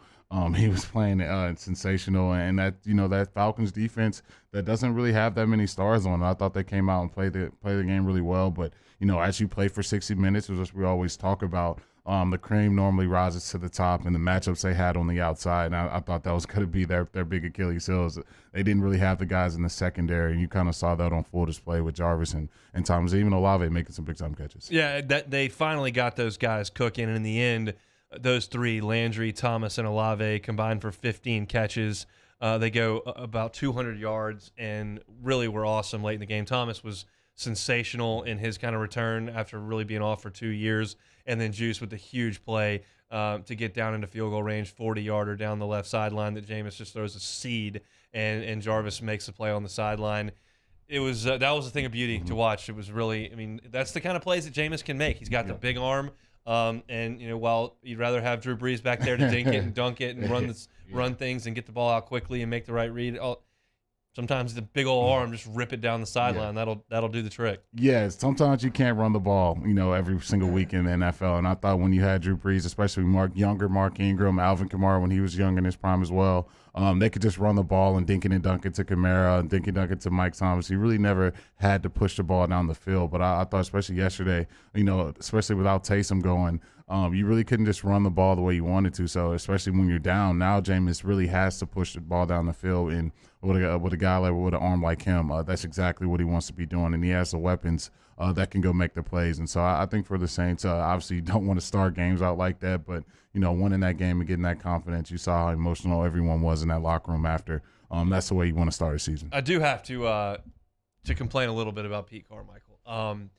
He was playing sensational, and that Falcons defense that doesn't really have that many stars on it. I thought they came out and played the game really well, but as you play for 60 minutes, which we always talk about, the cream normally rises to the top, and the matchups they had on the outside, and I thought that was going to be their big Achilles heels. They didn't really have the guys in the secondary, and you kind of saw that on full display with Jarvis and Thomas, even Olave making some big-time catches. Yeah, that they finally got those guys cooking, and in the end, those 3, Landry, Thomas, and Olave, combined for 15 catches. They go about 200 yards and really were awesome late in the game. Thomas was sensational in his kind of return after really being off for 2 years. And then Juice with the huge play to get down into field goal range, 40-yarder down the left sideline that Jameis just throws a seed, and Jarvis makes the play on the sideline. It was that was a thing of beauty to watch. It was really, that's the kind of plays that Jameis can make. He's got the big arm, and while you'd rather have Drew Brees back there to dink it and dunk it and run things and get the ball out quickly and make the right read, Sometimes the big old arm just rip it down the sideline. That'll do the trick. Yeah, sometimes you can't run the ball, every single week in the NFL. And I thought when you had Drew Brees, especially Mark Ingram, Alvin Kamara when he was young in his prime as well, they could just run the ball and dink it and dunk it to Kamara and dink and dunk it to Mike Thomas. He really never had to push the ball down the field. But I thought especially yesterday, especially without Taysom going, you really couldn't just run the ball the way you wanted to. So especially when you're down, now Jameis really has to push the ball down the field. And with a guy with an arm like him, that's exactly what he wants to be doing. And he has the weapons that can go make the plays. And so I think for the Saints, obviously you don't want to start games out like that. But, winning that game and getting that confidence, you saw how emotional everyone was in that locker room after. That's the way you want to start a season. I do have to complain a little bit about Pete Carmichael.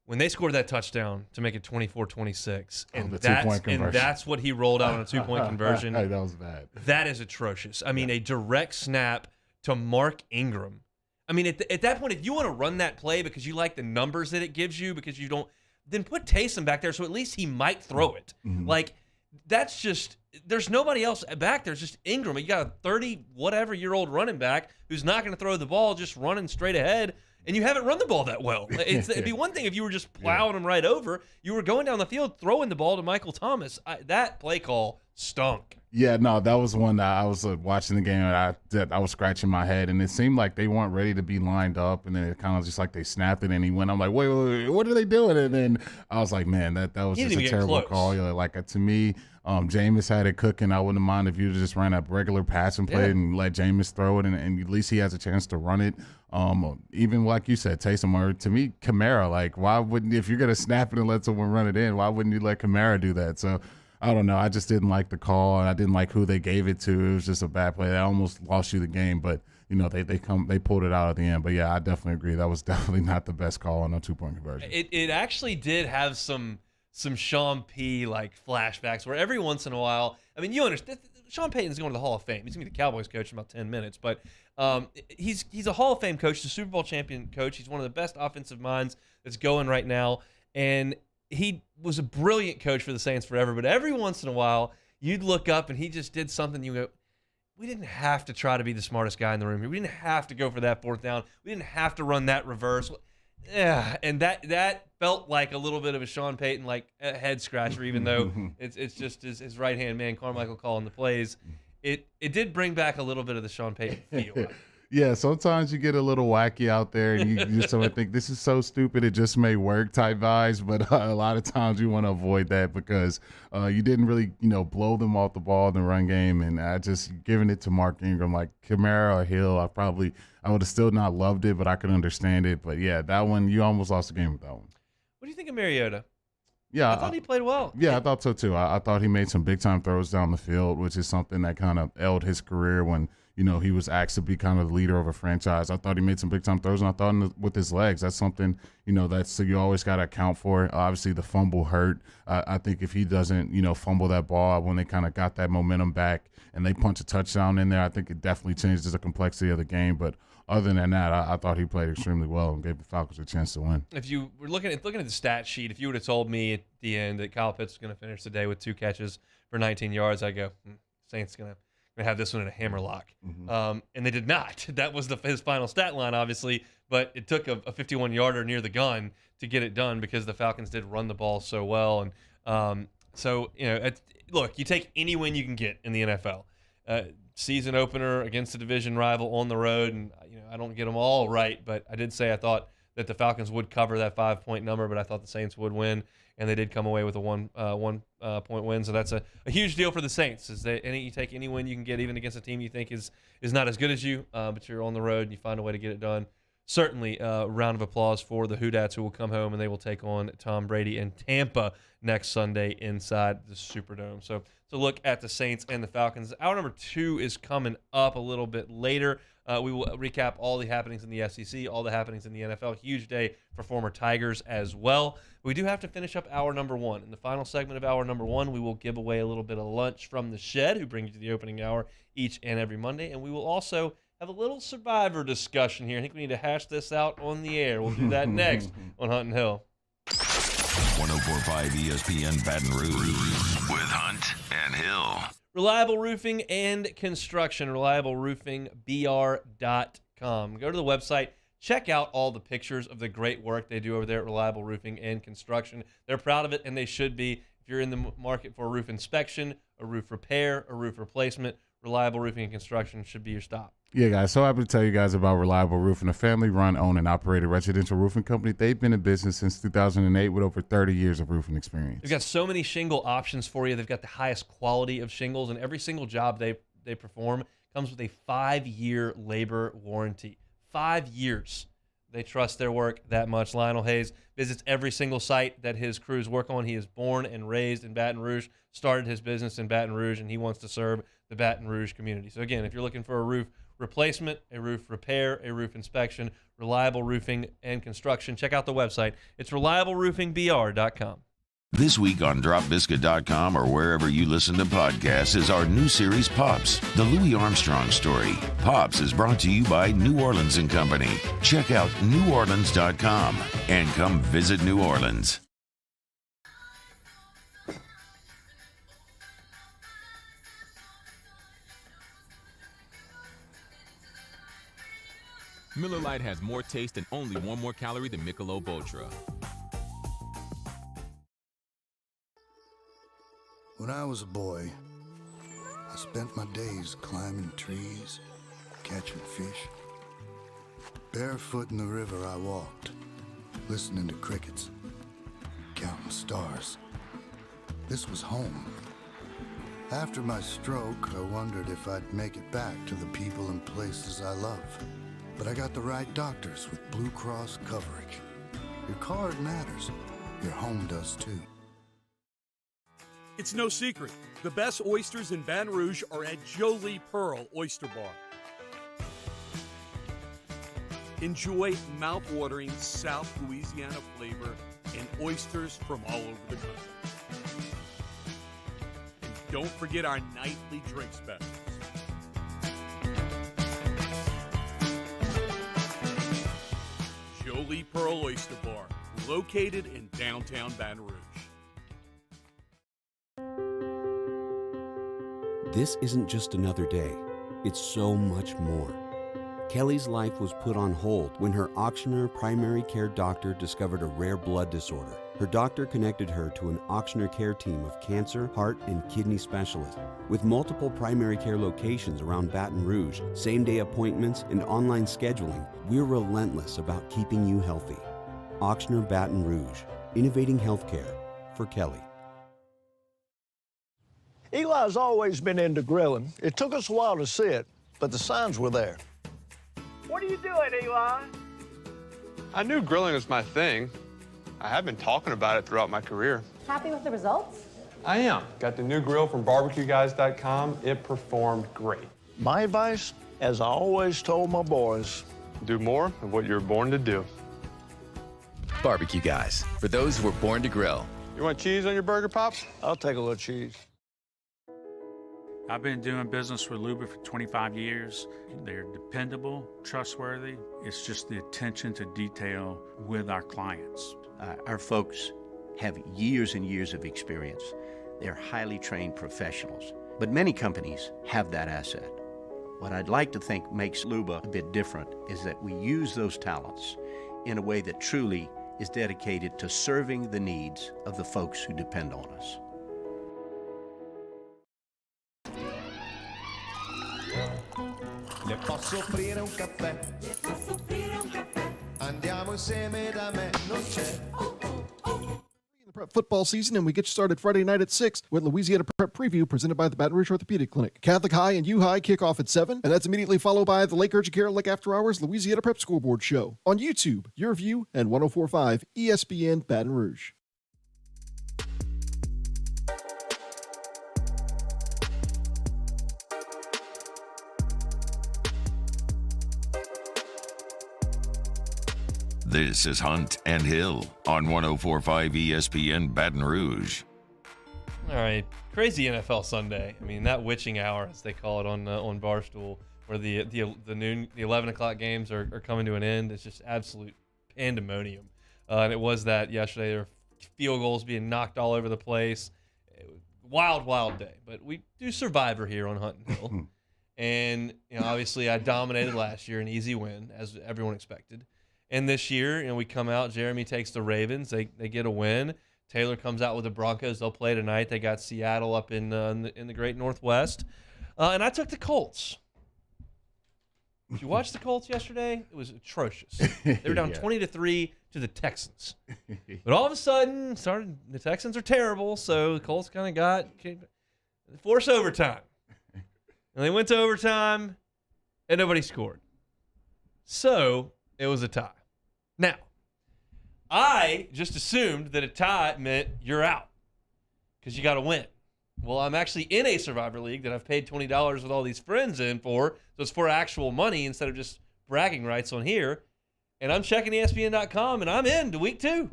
When they scored that touchdown to make it 24-26, and that's what he rolled out on a 2-point conversion. Hey, that was bad. That is atrocious. I mean, a direct snap to Mark Ingram. I mean, at that point, if you want to run that play because you like the numbers that it gives you, because you don't, then put Taysom back there so at least he might throw it. Mm-hmm. Like, that's just, there's nobody else back there. It's just Ingram. You got a 30-whatever-year-old running back who's not going to throw the ball, just running straight ahead. And you haven't run the ball that well. It'd be one thing if you were just plowing him right over. You were going down the field, throwing the ball to Michael Thomas. That play call stunk. Yeah, no, that was one that I was watching the game and I was scratching my head, and it seemed like they weren't ready to be lined up, and then it kind of just like they snapped it and he went. I'm like, wait, what are they doing? And then I was like, man, that was just a terrible call. To me, Jameis had it cooking. I wouldn't mind if you just ran a regular passing play and let Jameis throw it, and at least he has a chance to run it. Even like you said, Taysom, or to me, Kamara, like, why wouldn't, if you're going to snap it and let someone run it in, why wouldn't you let Kamara do that? So I don't know. I just didn't like the call, and I didn't like who they gave it to. It was just a bad play. That almost lost you the game, but they pulled it out at the end. But yeah, I definitely agree. That was definitely not the best call on a 2-point conversion. It actually did have some Sean P. like flashbacks where every once in a while, I mean, you understand, Sean Payton's going to the Hall of Fame. He's going to be the Cowboys coach in about 10 minutes, but he's a Hall of Fame coach, the Super Bowl champion coach. He's one of the best offensive minds that's going right now, and he was a brilliant coach for the Saints forever. But every once in a while, you'd look up and he just did something. You go, we didn't have to try to be the smartest guy in the room here. We didn't have to go for that 4th down. We didn't have to run that reverse. Yeah, and that felt like a little bit of a Sean Payton like head scratcher, even though it's just his right hand man Carmichael calling the plays. It did bring back a little bit of the Sean Payton feel. Yeah, sometimes you get a little wacky out there, and you just sort of think this is so stupid it just may work type vibes. But a lot of times you want to avoid that because you didn't really blow them off the ball in the run game, and I just giving it to Mark Ingram, like Kamara or Hill, I would have still not loved it, but I could understand it. But yeah, that one, you almost lost the game with that one. What do you think of Mariota? Yeah, I thought he played well. Yeah, I thought so too. I thought he made some big time throws down the field, which is something that kind of ailed his career when he was asked to be kind of the leader of a franchise. I thought he made some big time throws, and I thought with his legs, that's something that's you always got to account for. Obviously, the fumble hurt. I think if he doesn't fumble that ball when they kind of got that momentum back and they punch a touchdown in there, I think it definitely changes the complexity of the game. But other than that, I thought he played extremely well and gave the Falcons a chance to win. If you were looking at the stat sheet, if you would have told me at the end that Kyle Pitts was going to finish the day with 2 catches for 19 yards, I go, Saints going to have this one in a hammerlock. Mm-hmm. And they did not. That was his final stat line, obviously, but it took a 51-yarder near the gun to get it done because the Falcons did run the ball so well. And look, you take any win you can get in the NFL. Season opener against a division rival on the road, and I don't get them all right, but I did say I thought that the Falcons would cover that 5-point number, but I thought the Saints would win, and they did come away with a one point win. So that's a huge deal for the Saints. You take any win you can get, even against a team you think is not as good as you, but you're on the road and you find a way to get it done. Certainly a round of applause for the Houdats, who will come home and they will take on Tom Brady in Tampa next Sunday inside the Superdome. So to look at the Saints and the Falcons. Hour number 2 is coming up a little bit later. We will recap all the happenings in the SEC, all the happenings in the NFL. Huge day for former Tigers as well. We do have to finish up hour number 1. In the final segment of hour number 1, we will give away a little bit of lunch from the Shed, who brings you the opening hour each and every Monday. And we will also have a little Survivor discussion here. I think we need to hash this out on the air. We'll do that next on Hunt and Hill. 104.5 ESPN Baton Rouge with Hunt and Hill. Reliable Roofing and Construction, reliableroofing.br.com. reliableroofing.com. Go to the website. Check out all the pictures of the great work they do over there at Reliable Roofing and Construction. They're proud of it, and they should be. If you're in the market for a roof inspection, a roof repair, a roof replacement, Reliable Roofing and Construction should be your stop. Yeah, guys, so happy to tell you guys about Reliable Roofing, a family-run, owned, and operated residential roofing company. They've been in business since 2008 with over 30 years of roofing experience. They've got so many shingle options for you. They've got the highest quality of shingles, and every single job they perform comes with a 5-year labor warranty. 5 years. They trust their work that much. Lionel Hayes visits every single site that his crews work on. He is born and raised in Baton Rouge, started his business in Baton Rouge, and he wants to serve the Baton Rouge community. So again, if you're looking for a roof replacement, a roof repair, a roof inspection, Reliable Roofing and Construction, check out the website. It's reliableroofingbr.com. This week on DropBiscuit.com or wherever you listen to podcasts is our new series, Pops, the Louis Armstrong story. Pops is brought to you by New Orleans & Company. Check out NewOrleans.com and come visit New Orleans. Miller Lite has more taste and only 1 more calorie than Michelob Ultra. When I was a boy, I spent my days climbing trees, catching fish. Barefoot in the river I walked, listening to crickets, counting stars. This was home. After my stroke, I wondered if I'd make it back to the people and places I love. But I got the right doctors with Blue Cross coverage. Your card matters. Your home does too. It's no secret. The best oysters in Baton Rouge are at Jolie Pearl Oyster Bar. Enjoy mouth-watering South Louisiana flavor and oysters from all over the country. And don't forget our nightly drink specials. Jolie Pearl Oyster Bar, located in downtown Baton Rouge. This isn't just another day. It's so much more. Kelly's life was put on hold when her auctioneer primary care doctor discovered a rare blood disorder. Her doctor connected her to an auctioneer care team of cancer, heart, and kidney specialists. With multiple primary care locations around Baton Rouge, same-day appointments, and online scheduling, we're relentless about keeping you healthy. Auctioneer Baton Rouge, innovating healthcare for Kelly. Eli's always been into grilling. It took us a while to see it, but the signs were there. What are you doing, Eli? I knew grilling was my thing. I have been talking about it throughout my career. Happy with the results? I am. Got the new grill from barbecueguys.com. It performed great. My advice, as I always told my boys, do more of what you're born to do. Barbecue Guys, for those who were born to grill. You want cheese on your burger, Pops? I'll take a little cheese. I've been doing business with Luba for 25 years. They're dependable, trustworthy. It's just the attention to detail with our clients. Our folks have years and years of experience. They're highly trained professionals, but many companies have that asset. What I'd like to think makes Luba a bit different is that we use those talents in a way that truly is dedicated to serving the needs of the folks who depend on us. Le posso offrire un caffè? Le posso offrire un caffè? Andiamo insieme da me, non c'è. The prep football season, and we get you started Friday night at 6 with Louisiana Prep Preview presented by the Baton Rouge Orthopedic Clinic. Catholic High and U High kick off at 7, and that's immediately followed by the Lake Urgent Care Lake After Hours Louisiana Prep Scoreboard Show on YouTube, Your View, and 104.5 ESPN Baton Rouge. This is Hunt and Hill on 104.5 ESPN Baton Rouge. All right, crazy NFL Sunday. I mean, that witching hour, as they call it on Barstool, where the 11 o'clock games are coming to an end. It's just absolute pandemonium. And it was that yesterday. There were field goals being knocked all over the place. Wild, wild day. But we do Survivor here on Hunt and Hill. And obviously I dominated last year, an easy win, as everyone expected. And this year, we come out. Jeremy takes the Ravens. They get a win. Taylor comes out with the Broncos. They'll play tonight. They got Seattle up in the Great Northwest. And I took the Colts. Did you watch the Colts yesterday? It was atrocious. They were down 20-3 to the Texans. But all of a sudden, the Texans are terrible, so the Colts kind of forced overtime. And they went to overtime, and nobody scored. So it was a tie. Now, I just assumed that a tie meant you're out because you got to win. Well, I'm actually in a Survivor League that I've paid $20 with all these friends in for, so it's for actual money instead of just bragging rights on here. And I'm checking ESPN.com, and I'm in to week 2.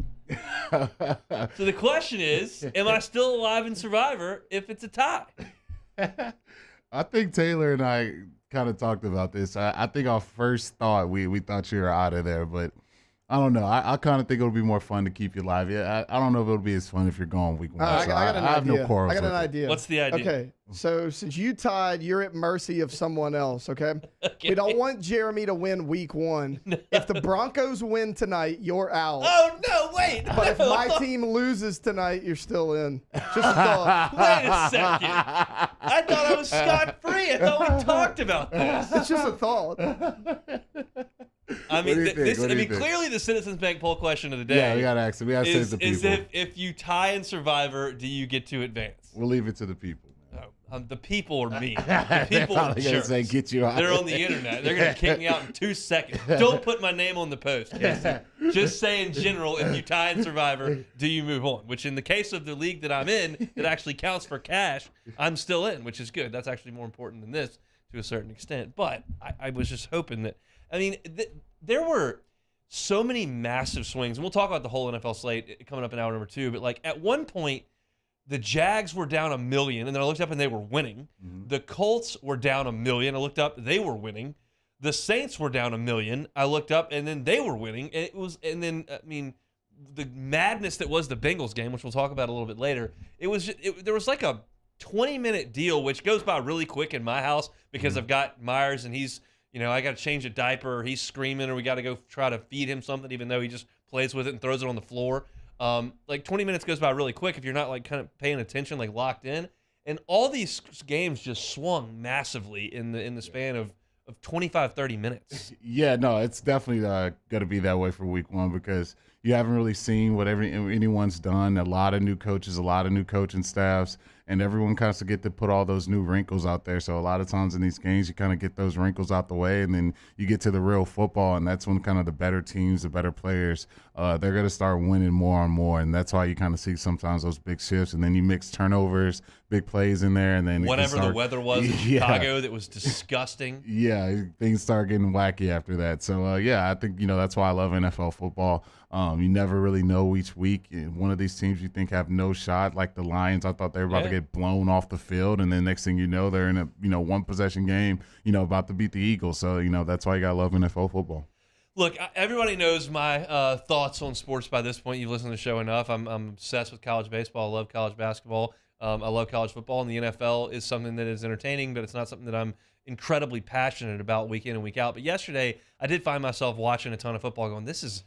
So the question is, am I still alive in Survivor if it's a tie? I think Taylor and I kind of talked about this. I think our first thought, we thought you were out of there, but I don't know. I kind of think it'll be more fun to keep you live. Yeah, I don't know if it'll be as fun if you're going week 1. I have no quarrels. I got an with it. idea. What's the idea? Okay, so since you tied, you're at mercy of someone else, okay? We don't want Jeremy to win week 1. No. If the Broncos win tonight, you're out. Oh, no, wait. But if my team loses tonight, you're still in. Just a thought. Wait a second. I thought I was scot-free. I thought we talked about this. It's just a thought. I mean, clearly the Citizens Bank poll question of the day. Yeah, we got to ask it. We got to say the people. Is if you tie in Survivor, do you get to advance? We'll leave it to the people. The people are mean. The people are jerks. Say, get you out. They're on the internet. They're going to kick me out in 2 seconds. Don't put my name on the post, Casey. Just say in general, if you tie in Survivor, do you move on? Which in the case of the league that I'm in, that actually counts for cash, I'm still in, which is good. That's actually more important than this to a certain extent. But I was just hoping that, there were so many massive swings, and we'll talk about the whole NFL slate coming up in hour number 2, but at one point, the Jags were down 1 million, and then I looked up and they were winning. Mm-hmm. The Colts were down 1 million. I looked up, they were winning. The Saints were down 1 million. I looked up, and then they were winning. The madness that was the Bengals game, which we'll talk about a little bit later. There was like a 20-minute deal, which goes by really quick in my house because I've got Myers, and he's, I got to change a diaper, or he's screaming, or we got to go try to feed him something, even though he just plays with it and throws it on the floor. 20 minutes goes by really quick if you're not kind of paying attention, locked in. And all these games just swung massively in the span of 25, 30 minutes. Yeah, no, it's definitely going to be that way for week 1 because you haven't really seen what anyone's done. A lot of new coaches, a lot of new coaching staffs, and everyone kind of get to put all those new wrinkles out there. So a lot of times in these games, you kind of get those wrinkles out the way, and then you get to the real football, and that's when kind of the better teams, the better players, they're going to start winning more and more, and that's why you kind of see sometimes those big shifts, and then you mix turnovers, big plays in there, and then whatever the weather was in Chicago that was disgusting. Yeah, things start getting wacky after that. So, I think, that's why I love NFL football. You never really know each week. One of these teams you think have no shot, like the Lions. I thought they were about to get blown off the field, and then next thing you know, they're in a one possession game, about to beat the Eagles. So that's why you gotta love NFL football. Look, everybody knows my thoughts on sports by this point. You've listened to the show enough. I'm obsessed with college baseball. I love college basketball. I love college football, and the NFL is something that is entertaining, but it's not something that I'm incredibly passionate about week in and week out. But yesterday, I did find myself watching a ton of football going, this is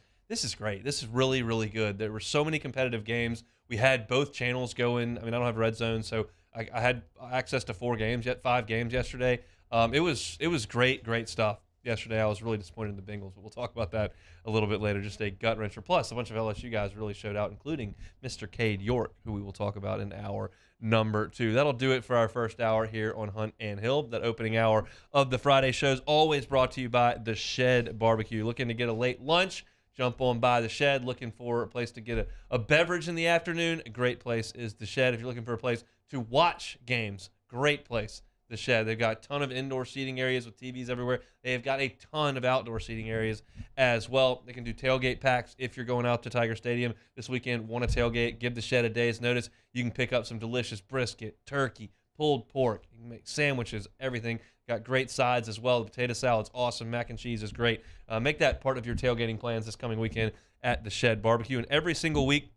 great. This is really, really good. There were so many competitive games. We had both channels going. I don't have Red Zone, so I had access to 5 games yesterday. It was great stuff yesterday. I was really disappointed in the Bengals, but we'll talk about that a little bit later. Just a gut wrencher. Plus, a bunch of LSU guys really showed out, including Mr. Cade York, who we will talk about in hour number 2. That'll do it for our first hour here on Hunt and Hill. That opening hour of the Friday shows, always brought to you by The Shed Barbecue. Looking to get a late lunch? Jump on by The Shed. Looking for a place to get a beverage in the afternoon? A great place is The Shed. If you're looking for a place to watch games, great place, The Shed. They've got a ton of indoor seating areas with TVs everywhere. They've got a ton of outdoor seating areas as well. They can do tailgate packs if you're going out to Tiger Stadium this weekend, want to tailgate, give The Shed a day's notice. You can pick up some delicious brisket, turkey, pulled pork. You can make sandwiches, everything. Got great sides as well. The potato salad's awesome. Mac and cheese is great. Make that part of your tailgating plans this coming weekend at The Shed Barbecue. And every single week,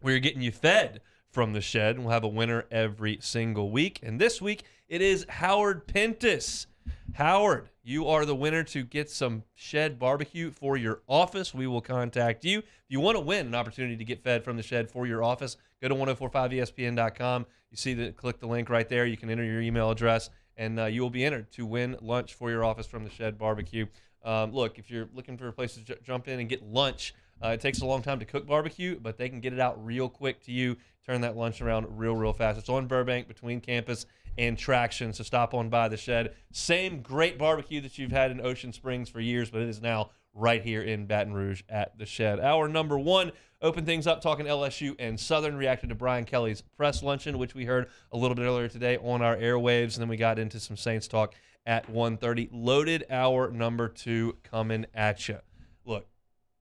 we're getting you fed from The Shed. We'll have a winner every single week. And this week, it is Howard Pentis. Howard, you are the winner to get some Shed barbecue for your office. We will contact you. If you want to win an opportunity to get fed from the Shed for your office, go to 1045ESPN.com. You see click the link right there. You can enter your email address, and you will be entered to win lunch for your office from the Shed barbecue. Look, if you're looking for a place to jump in and get lunch, it takes a long time to cook barbecue, but they can get it out real quick to you, turn that lunch around real fast. It's on Burbank between campus and Traction, so stop on by the Shed. Same great barbecue that you've had in Ocean Springs for years, but it is now right here in Baton Rouge at the Shed. Hour number 1, open things up talking LSU and Southern, reacted to Brian Kelly's press luncheon, which we heard a little bit earlier today on our airwaves, and then we got into some Saints talk at 1:30. Loaded hour number 2 coming at you. Look,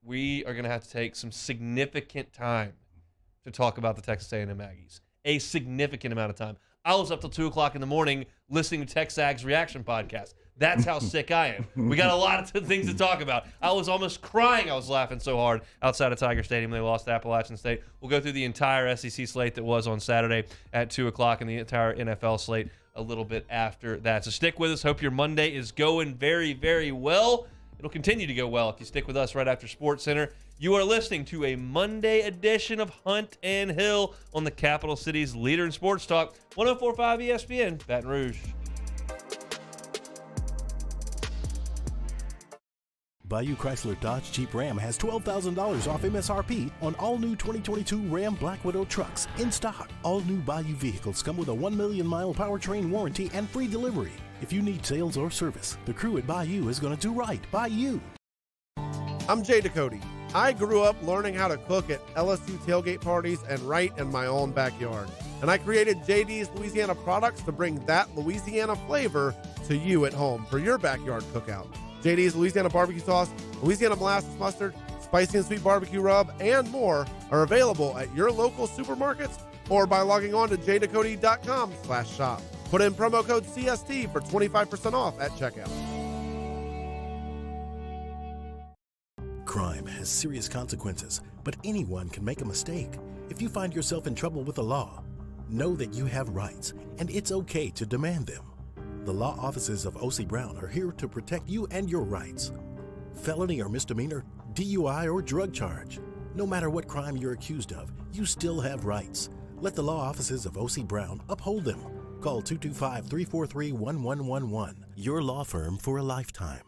we are going to have to take some significant time to talk about the Texas A&M Aggies. A significant amount of time. I was up till 2 o'clock in the morning listening to Texags Reaction Podcast. That's how sick I am. We got a lot of things to talk about. I was almost crying. I was laughing so hard outside of Tiger Stadium. They lost to Appalachian State. We'll go through the entire SEC slate that was on Saturday at 2 o'clock and the entire NFL slate a little bit after that. So stick with us. Hope your Monday is going very, very well. It'll continue to go well if you stick with us right after Sports Center. You are listening to a Monday edition of Hunt and Hill on the Capital City's leader in sports talk, 1045 ESPN, Baton Rouge. Bayou Chrysler Dodge Jeep Ram has $12,000 off MSRP on all new 2022 Ram Black Widow trucks in stock. All new Bayou vehicles come with a 1 million mile powertrain warranty and free delivery. If you need sales or service, the crew at Bayou is going to do right by you. I'm Jay Ducote. I grew up learning how to cook at LSU tailgate parties and right in my own backyard. And I created JD's Louisiana products to bring that Louisiana flavor to you at home for your backyard cookout. JD's Louisiana barbecue sauce, Louisiana molasses mustard, spicy and sweet barbecue rub, and more are available at your local supermarkets or by logging on to jducote.com/shop. Put in promo code CST for 25% off at checkout. Crime has serious consequences, but anyone can make a mistake. If you find yourself in trouble with the law, know that you have rights, and it's okay to demand them. The law offices of O.C. Brown are here to protect you and your rights. Felony or misdemeanor, DUI or drug charge. No matter what crime you're accused of, you still have rights. Let the law offices of O.C. Brown uphold them. Call 225-343-1111. Your law firm for a lifetime.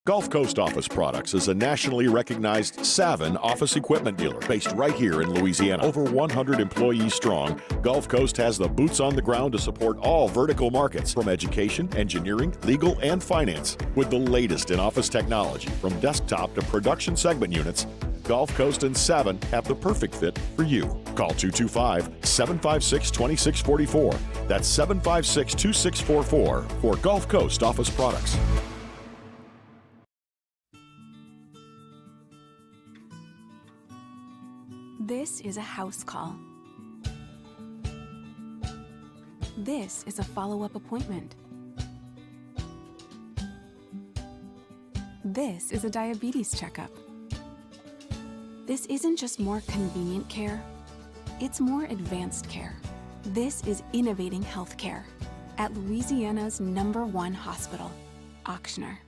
Gulf Coast Office Products is a nationally recognized Savin office equipment dealer based right here in Louisiana. Over 100 employees strong, Gulf Coast has the boots on the ground to support all vertical markets, from education, engineering, legal, and finance. With the latest in office technology, from desktop to production segment units, Gulf Coast and Savin have the perfect fit for you. Call 225-756-2644. That's 756-2644 for Gulf Coast Office Products. This is a house call. This is a follow-up appointment. This is a diabetes checkup. This isn't just more convenient care, it's more advanced care. This is innovating healthcare at Louisiana's #1 hospital, Ochsner.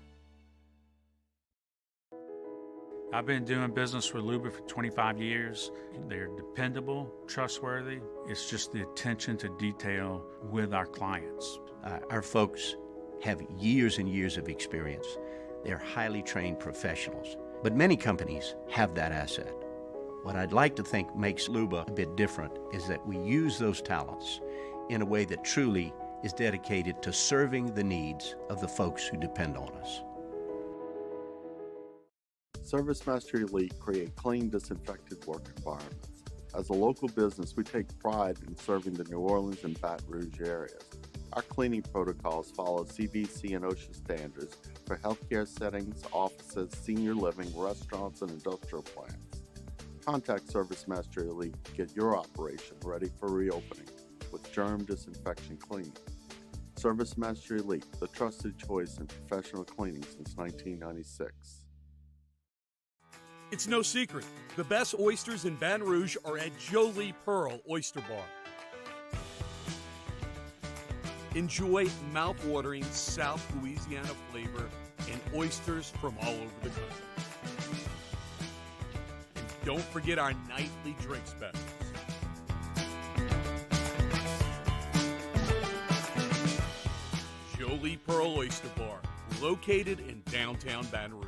I've been doing business with Luba for 25 years. They're dependable, trustworthy. It's just the attention to detail with our clients. Our folks have years and years of experience. They're highly trained professionals, but many companies have that asset. What I'd like to think makes Luba a bit different is that we use those talents in a way that truly is dedicated to serving the needs of the folks who depend on us. ServiceMaster Elite create clean, disinfected work environments. As a local business, we take pride in serving the New Orleans and Baton Rouge areas. Our cleaning protocols follow CDC and OSHA standards for healthcare settings, offices, senior living, restaurants, and industrial plants. Contact ServiceMaster Elite to get your operation ready for reopening with germ disinfection cleaning. ServiceMaster Elite, the trusted choice in professional cleaning since 1996. It's no secret, the best oysters in Baton Rouge are at Jolie Pearl Oyster Bar. Enjoy mouth-watering South Louisiana flavor and oysters from all over the country. And don't forget our nightly drink specials. Jolie Pearl Oyster Bar, located in downtown Baton Rouge.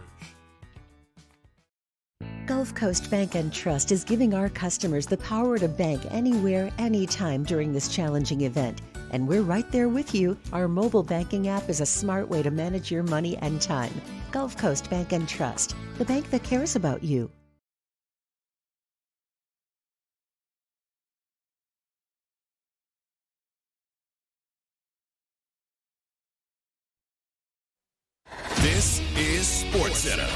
Gulf Coast Bank and Trust is giving our customers the power to bank anywhere, anytime during this challenging event. And we're right there with you. Our mobile banking app is a smart way to manage your money and time. Gulf Coast Bank and Trust, the bank that cares about you. This is SportsCenter.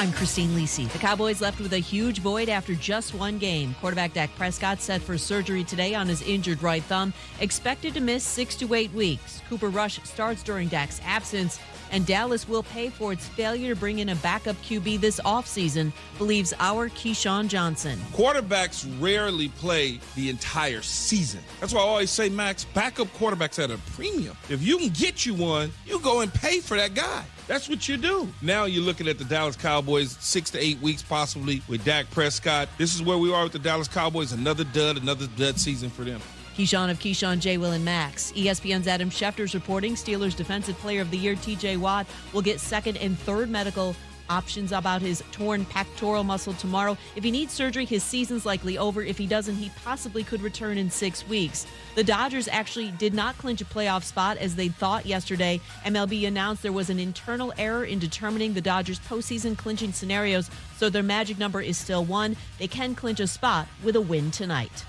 I'm Christine Lisi. The Cowboys left with a huge void after just one game. Quarterback Dak Prescott set for surgery today on his injured right thumb, expected to miss 6 to 8 weeks. Cooper Rush starts during Dak's absence, and Dallas will pay for its failure to bring in a backup QB this offseason, believes our Keyshawn Johnson. Quarterbacks rarely play the entire season. That's why I always say, Max, backup quarterbacks at a premium. If you can get you one, you go and pay for that guy. That's what you do. Now you're looking at the Dallas Cowboys 6 to 8 weeks possibly with Dak Prescott. This is where we are with the Dallas Cowboys. Another dud season for them. Keyshawn of Keyshawn, J. Will, and Max. ESPN's Adam Schefter's reporting Steelers Defensive Player of the Year T.J. Watt will get second and third medical options about his torn pectoral muscle tomorrow. If he needs surgery, his season's likely over. If he doesn't, he possibly could return in 6 weeks. The Dodgers actually did not clinch a playoff spot as they thought yesterday. MLB announced there was an internal error in determining the Dodgers' postseason clinching scenarios, so their magic number is still 1. They can clinch a spot with a win tonight.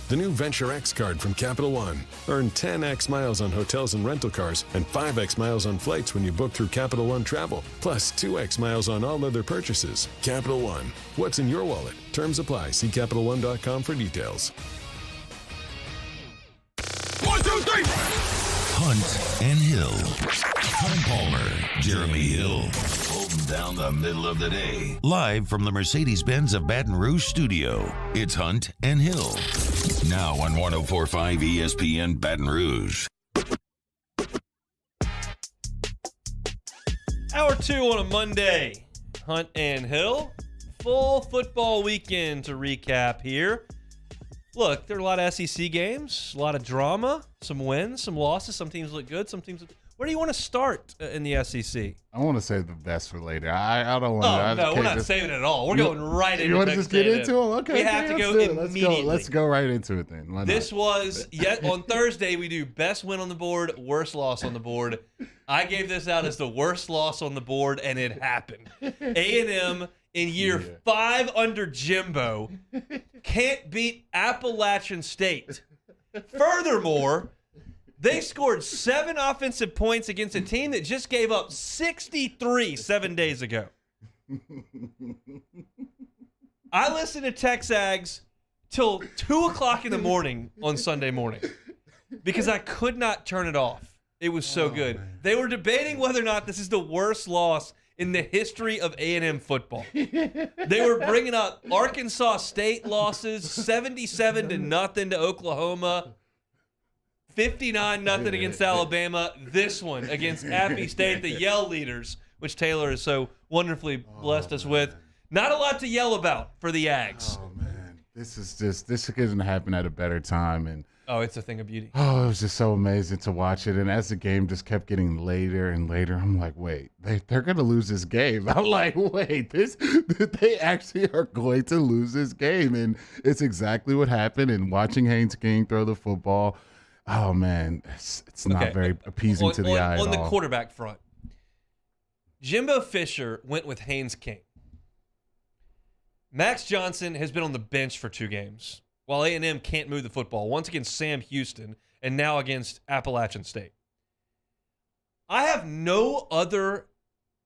The new Venture X card from Capital One. Earn 10x miles on hotels and rental cars and 5x miles on flights when you book through Capital One Travel, plus 2x miles on all other purchases. Capital One. What's in your wallet? Terms apply. See CapitalOne.com for details. 1, 2, 3. Hunt and Hill. Tom Palmer, Jeremy Hill, holding down the middle of the day. Live from the Mercedes-Benz of Baton Rouge studio, it's Hunt and Hill. Now on 104.5 ESPN Baton Rouge. Hour 2 on a Monday. Hunt and Hill. Full football weekend to recap here. Look, there are a lot of SEC games, a lot of drama, some wins, some losses. Some teams look good, some teams look good. Where do you want to start in the SEC? I want to save the best for later. I don't want to. Oh, no, we're not saving it at all. We're going right into it. You want to just get into them? Okay. We have to go immediately. Let's go right into it then. This was, on Thursday, we do best win on the board, worst loss on the board. I gave this out as the worst loss on the board, and it happened. A&M in year 5 under Jimbo can't beat Appalachian State. Furthermore, they scored 7 offensive points against a team that just gave up 63 7 days ago. I listened to Texags till 2 o'clock in the morning on Sunday morning because I could not turn it off. It was so good. Man. They were debating whether or not this is the worst loss in the history of A&M football. They were bringing up Arkansas State losses, 77-0 to Oklahoma. 59-0 against Alabama. This one against Appy State, the yell leaders, which Taylor has so wonderfully blessed us with. Not a lot to yell about for the Ags. Oh, man. This couldn't happen at a better time. And it's a thing of beauty. Oh, it was just so amazing to watch it. And as the game just kept getting later and later, I'm like, wait, they're going to lose this game. I'm like, wait, they actually are going to lose this game. And it's exactly what happened. And watching Haynes King throw the football, oh, man, it's not very appeasing to the eye at all. On the quarterback front, Jimbo Fisher went with Haynes King. Max Johnson has been on the bench for 2 games, while A&M can't move the football, once against Sam Houston and now against Appalachian State. I have no other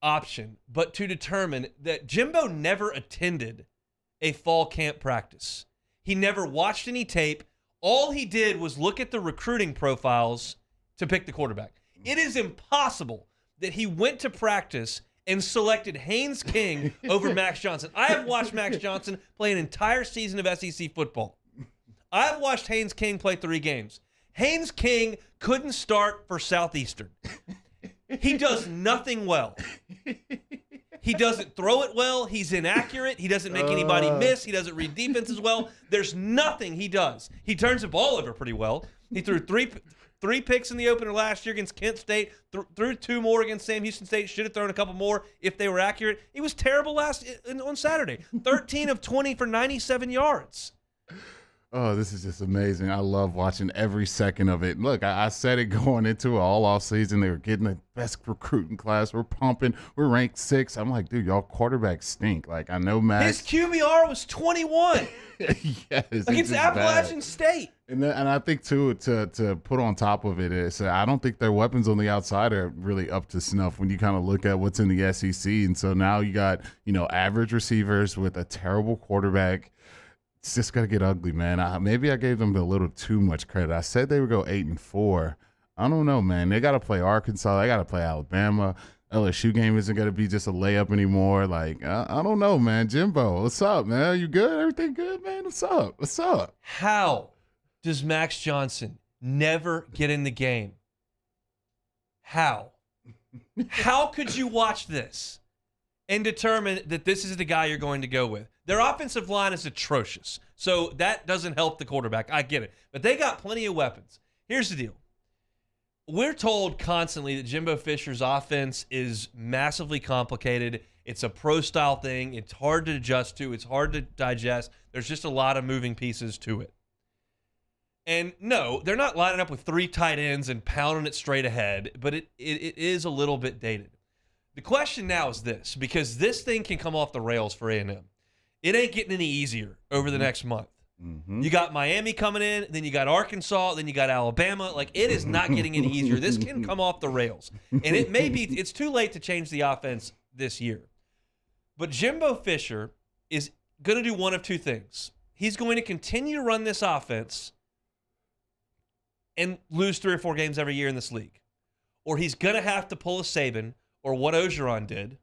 option but to determine that Jimbo never attended a fall camp practice. He never watched any tape. All he did was look at the recruiting profiles to pick the quarterback. It is impossible that he went to practice and selected Haynes King over Max Johnson. I have watched Max Johnson play an entire season of SEC football. I've watched Haynes King play 3 games. Haynes King couldn't start for Southeastern. He does nothing well. He doesn't throw it well. He's inaccurate. He doesn't make anybody miss. He doesn't read defenses well. There's nothing he does. He turns the ball over pretty well. He threw three picks in the opener last year against Kent State, threw 2 more against Sam Houston State, should have thrown a couple more if they were accurate. He was terrible on Saturday. 13 of 20 for 97 yards. Oh, this is just amazing. I love watching every second of it. Look, I said it going into it all off season. They were getting the best recruiting class. We're pumping. We're ranked 6. I'm like, dude, y'all quarterbacks stink. Like, I know Max. His QBR was 21. Yes, against Appalachian State. And I think, too, to put on top of it is I don't think their weapons on the outside are really up to snuff when you kind of look at what's in the SEC. And so now you got, average receivers with a terrible quarterback. It's just going to get ugly, man. Maybe I gave them a little too much credit. I said they would go 8-4. I don't know, man. They got to play Arkansas. They got to play Alabama. LSU game isn't going to be just a layup anymore. Like, I don't know, man. Jimbo, what's up, man? You good? Everything good, man? What's up? What's up? How does Max Johnson never get in the game? How? How could you watch this and determine that this is the guy you're going to go with? Their offensive line is atrocious, so that doesn't help the quarterback. I get it. But they got plenty of weapons. Here's the deal. We're told constantly that Jimbo Fisher's offense is massively complicated. It's a pro-style thing. It's hard to adjust to. It's hard to digest. There's just a lot of moving pieces to it. And no, they're not lining up with 3 tight ends and pounding it straight ahead, but it is a little bit dated. The question now is this, because this thing can come off the rails for A&M. It ain't getting any easier over the next month. Mm-hmm. You got Miami coming in, then you got Arkansas, then you got Alabama. Like, it is not getting any easier. This can come off the rails. And it's too late to change the offense this year. But Jimbo Fisher is going to do one of 2 things. He's going to continue to run this offense and lose 3 or 4 games every year in this league. Or he's going to have to pull a Saban, or what Ogeron did,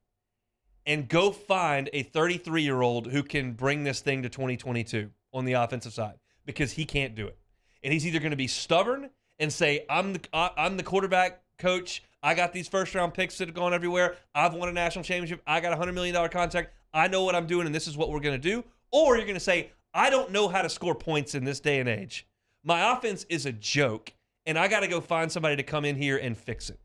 and go find a 33-year-old who can bring this thing to 2022 on the offensive side, because he can't do it. And he's either going to be stubborn and say, I'm the quarterback coach. I got these first-round picks that have gone everywhere. I've won a national championship. I got a $100 million contract. I know what I'm doing, and this is what we're going to do. Or you're going to say, I don't know how to score points in this day and age. My offense is a joke, and I got to go find somebody to come in here and fix it.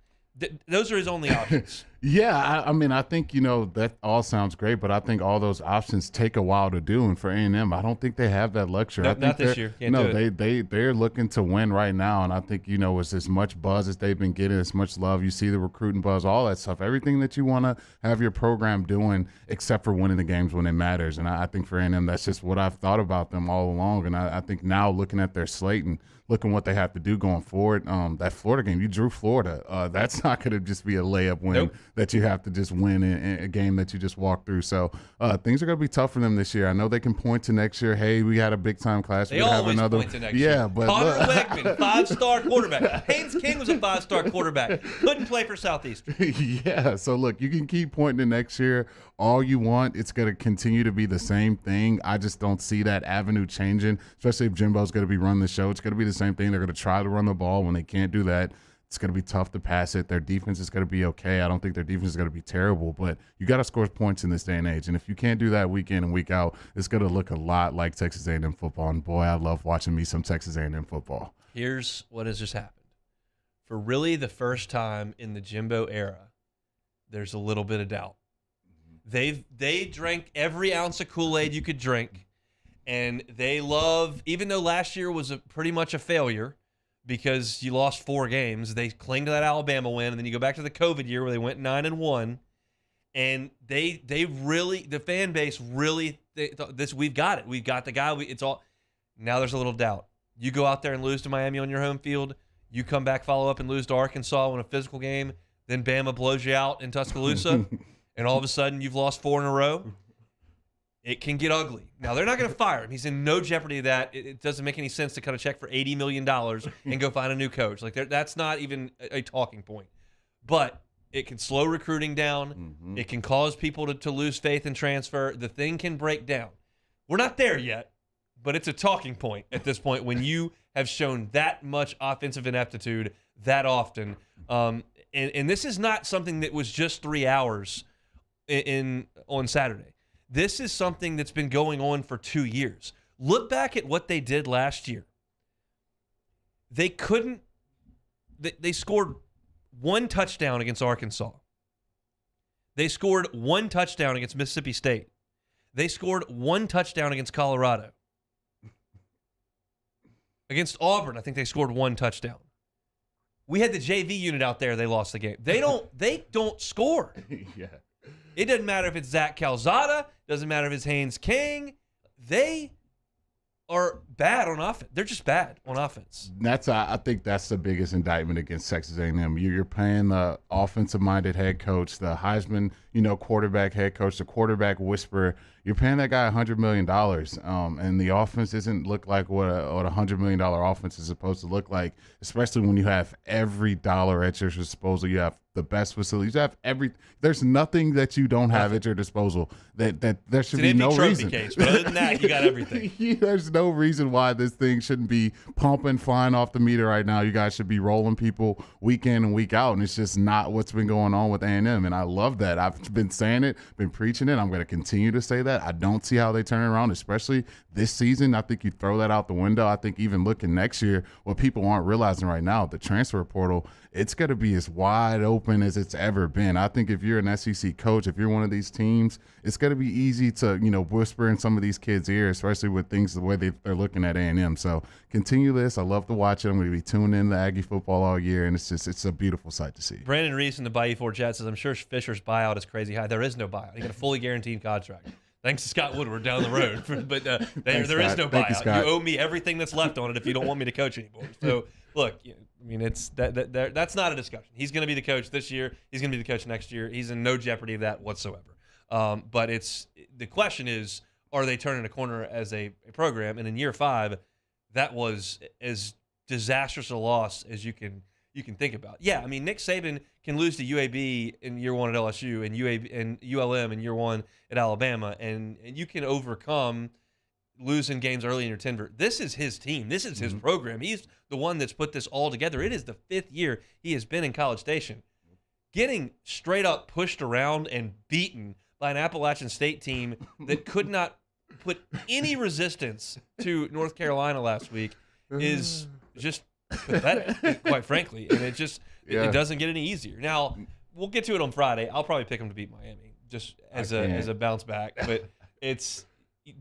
Those are his only options. Yeah, I mean, I think, that all sounds great, but I think all those options take a while to do. And for A&M, I don't think they have that luxury. No, not this year. They're looking to win right now. And I think, it's as much buzz as they've been getting, as much love. You see the recruiting buzz, all that stuff, everything that you want to have your program doing, except for winning the games when it matters. And I think for A&M, that's just what I've thought about them all along. And I think now looking at their slate and looking what they have to do going forward, that Florida game, you drew Florida. That's not going to just be a layup win that you have to just win in a game that you just walk through. So things are going to be tough for them this year. I know they can point to next year. Hey, we had a big time class. They always point to next year. But Connor Wegman, 5-star quarterback. Haynes King was a 5-star quarterback. Couldn't play for Southeastern. Yeah. So look, you can keep pointing to next year all you want. It's going to continue to be the same thing. I just don't see that avenue changing, especially if Jimbo's going to be running the show. It's going to be the same thing. They're going to try to run the ball. When they can't do that, it's going to be tough to pass it. Their defense is going to be okay. I don't think their defense is going to be terrible, but you got to score points in this day and age. And if you can't do that week in and week out, it's going to look a lot like Texas A&M football. And boy, I love watching me some Texas A&M football. Here's what has just happened. For really the first time in the Jimbo era, there's a little bit of doubt. They drank every ounce of Kool-Aid you could drink, and they love, even though last year was pretty much a failure, because you lost 4 games. They cling to that Alabama win, and then you go back to the COVID year where they went 9-1, and they really, the fan base really, we've got it. We've got the guy. It's all. Now there's a little doubt. You go out there and lose to Miami on your home field. You come back, follow up, and lose to Arkansas in a physical game. Then Bama blows you out in Tuscaloosa, and all of a sudden you've lost 4 in a row. It can get ugly. Now, they're not going to fire him. He's in no jeopardy of that. It doesn't make any sense to cut a check for $80 million and go find a new coach. Like, that's not even a talking point. But it can slow recruiting down. Mm-hmm. It can cause people to lose faith and transfer. The thing can break down. We're not there yet, but it's a talking point at this point when you have shown that much offensive ineptitude that often. And this is not something that was just 3 hours on Saturday. This is something that's been going on for 2 years. Look back at what they did last year. They scored 1 touchdown against Arkansas. They scored 1 touchdown against Mississippi State. They scored 1 touchdown against Colorado. Against Auburn, I think they scored 1 touchdown. We had the JV unit out there. They lost the game. They don't score. Yeah. It doesn't matter if it's Zach Calzada. Doesn't matter if it's Haynes King. They are bad on offense. They're just bad on offense. I think that's the biggest indictment against Texas A&M. You're paying the offensive-minded head coach, the Heisman, quarterback head coach, the quarterback whisperer. You're paying that guy $100 million, and the offense doesn't look like what a $100 million offense is supposed to look like, especially when you have every dollar at your disposal. You have the best facilities. You have there's nothing that you don't have at your disposal. That there should be no reason. Case, but other than that, you got everything. There's no reason why this thing shouldn't be pumping, flying off the meter right now. You guys should be rolling people week in and week out, and it's just not what's been going on with A&M. And I love that. I've been saying it, been preaching it. I'm going to continue to say that. I don't see how they turn it around, especially this season. I think you throw that out the window. I think even looking next year, what people aren't realizing right now, the transfer portal, it's going to be as wide open as it's ever been. I think if you're an SEC coach, if you're one of these teams, it's going to be easy to, whisper in some of these kids' ears, especially with things the way they're looking at A&M. So continue this. I love to watch it. I'm going to be tuning in to Aggie football all year, and it's a beautiful sight to see. Brandon Reese in the Bayou 4 Chat says, I'm sure Fisher's buyout is crazy high. There is no buyout. He got a fully guaranteed contract. Thanks to Scott Woodward down the road. But there is no buyout. You owe me everything that's left on it if you don't want me to coach anymore. So, look, it's that's not a discussion. He's going to be the coach this year. He's going to be the coach next year. He's in no jeopardy of that whatsoever. But the question is, are they turning a corner as a program? And in year 5, that was as disastrous a loss as you can think about. Yeah, Nick Saban can lose to UAB in year 1 at LSU and ULM in year 1 at Alabama, and you can overcome losing games early in your tenure. This is his team. This is his program. He's the one that's put this all together. It is the 5th year he has been in College Station. Getting straight up pushed around and beaten by an Appalachian State team that could not put any resistance to North Carolina last week is just pathetic, quite frankly. And it doesn't get any easier. Now, we'll get to it on Friday. I'll probably pick them to beat Miami just as a bounce back. But it's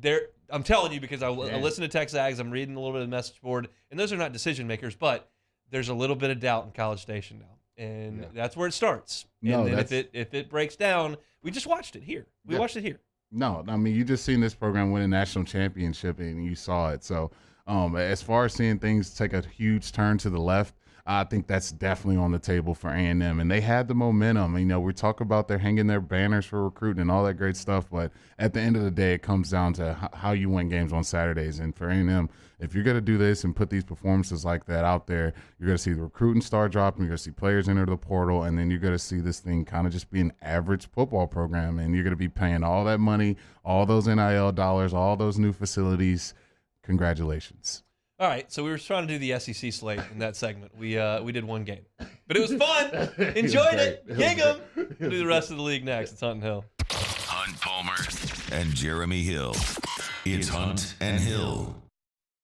there. I'm telling you, because I listen to Tech Zags, I'm reading a little bit of the message board, and those are not decision makers, but there's a little bit of doubt in College Station now. And that's where it starts. And then if it breaks down, we just watched it here. We watched it here. No, you just seen this program win a national championship, and you saw it. So as far as seeing things take a huge turn to the left, I think that's definitely on the table for A&M. And they had the momentum. We talk about they're hanging their banners for recruiting and all that great stuff, but at the end of the day, it comes down to how you win games on Saturdays. And for A&M, if you're going to do this and put these performances like that out there, you're going to see the recruiting start dropping, you're going to see players enter the portal, and then you're going to see this thing kind of just be an average football program, and you're going to be paying all that money, all those NIL dollars, all those new facilities. Congratulations. All right, so we were trying to do the SEC slate in that segment. We did one game, but it was fun. Enjoyed it. Gig 'em. We'll do the rest of the league next. It's Hunt and Hill. Hunt Palmer and Jeremy Hill. It's Hunt and Hill.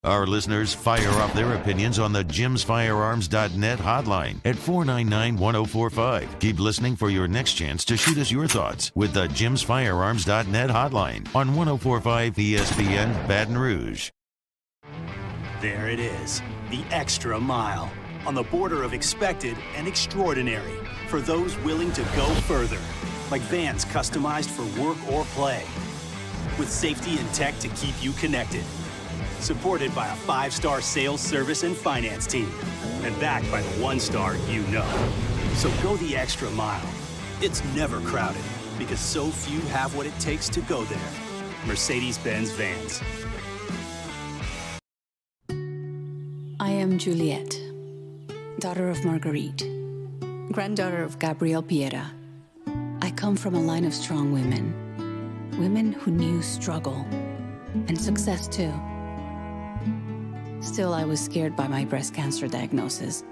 Our listeners fire off their opinions on the jimsfirearms.net hotline at 499-1045. Keep listening for your next chance to shoot us your thoughts with the jimsfirearms.net hotline on 1045 ESPN Baton Rouge. There it is, the extra mile, on the border of expected and extraordinary for those willing to go further, like vans customized for work or play, with safety and tech to keep you connected, supported by a 5-star sales, service, and finance team, and backed by the 1-star you know. So go the extra mile. It's never crowded, because so few have what it takes to go there. Mercedes-Benz Vans. I am Juliet, daughter of Marguerite, granddaughter of Gabriel Piera. I come from a line of strong women who knew struggle and success too. Still, I was scared by my breast cancer diagnosis.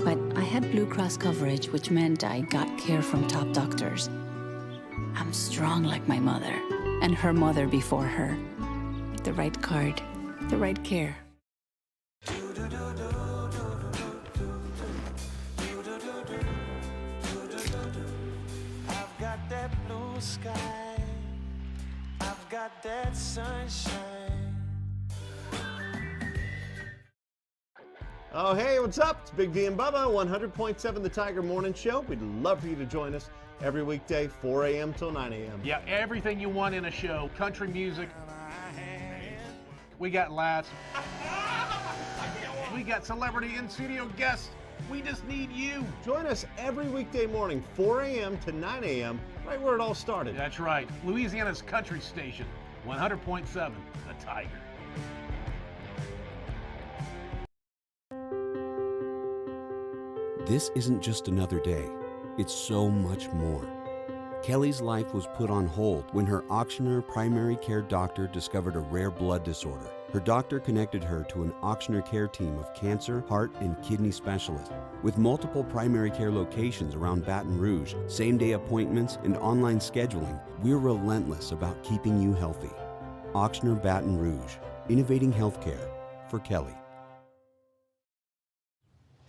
But I had Blue Cross coverage, which meant I got care from top doctors. I'm strong like my mother, and her mother before her. The right card, the right care. I've got that blue sky. I've got that sunshine. Oh, hey, what's up? It's Big D and Bubba, 100.7 The Tiger Morning Show. We'd love for you to join us every weekday, 4 a.m. till 9 a.m. Yeah, everything you want in a show. Country music. We got laughs. We got celebrity in-studio guests. We just need you. Join us every weekday morning, 4 a.m. to 9 a.m., right where it all started. That's right. Louisiana's country station, 100.7 The Tiger. This isn't just another day. It's so much more. Kelly's life was put on hold when her auctioneer primary care doctor discovered a rare blood disorder. Her doctor connected her to an auctioneer care team of cancer, heart, and kidney specialists. With multiple primary care locations around Baton Rouge, same-day appointments, and online scheduling, we're relentless about keeping you healthy. Auctioneer Baton Rouge, innovating healthcare for Kelly.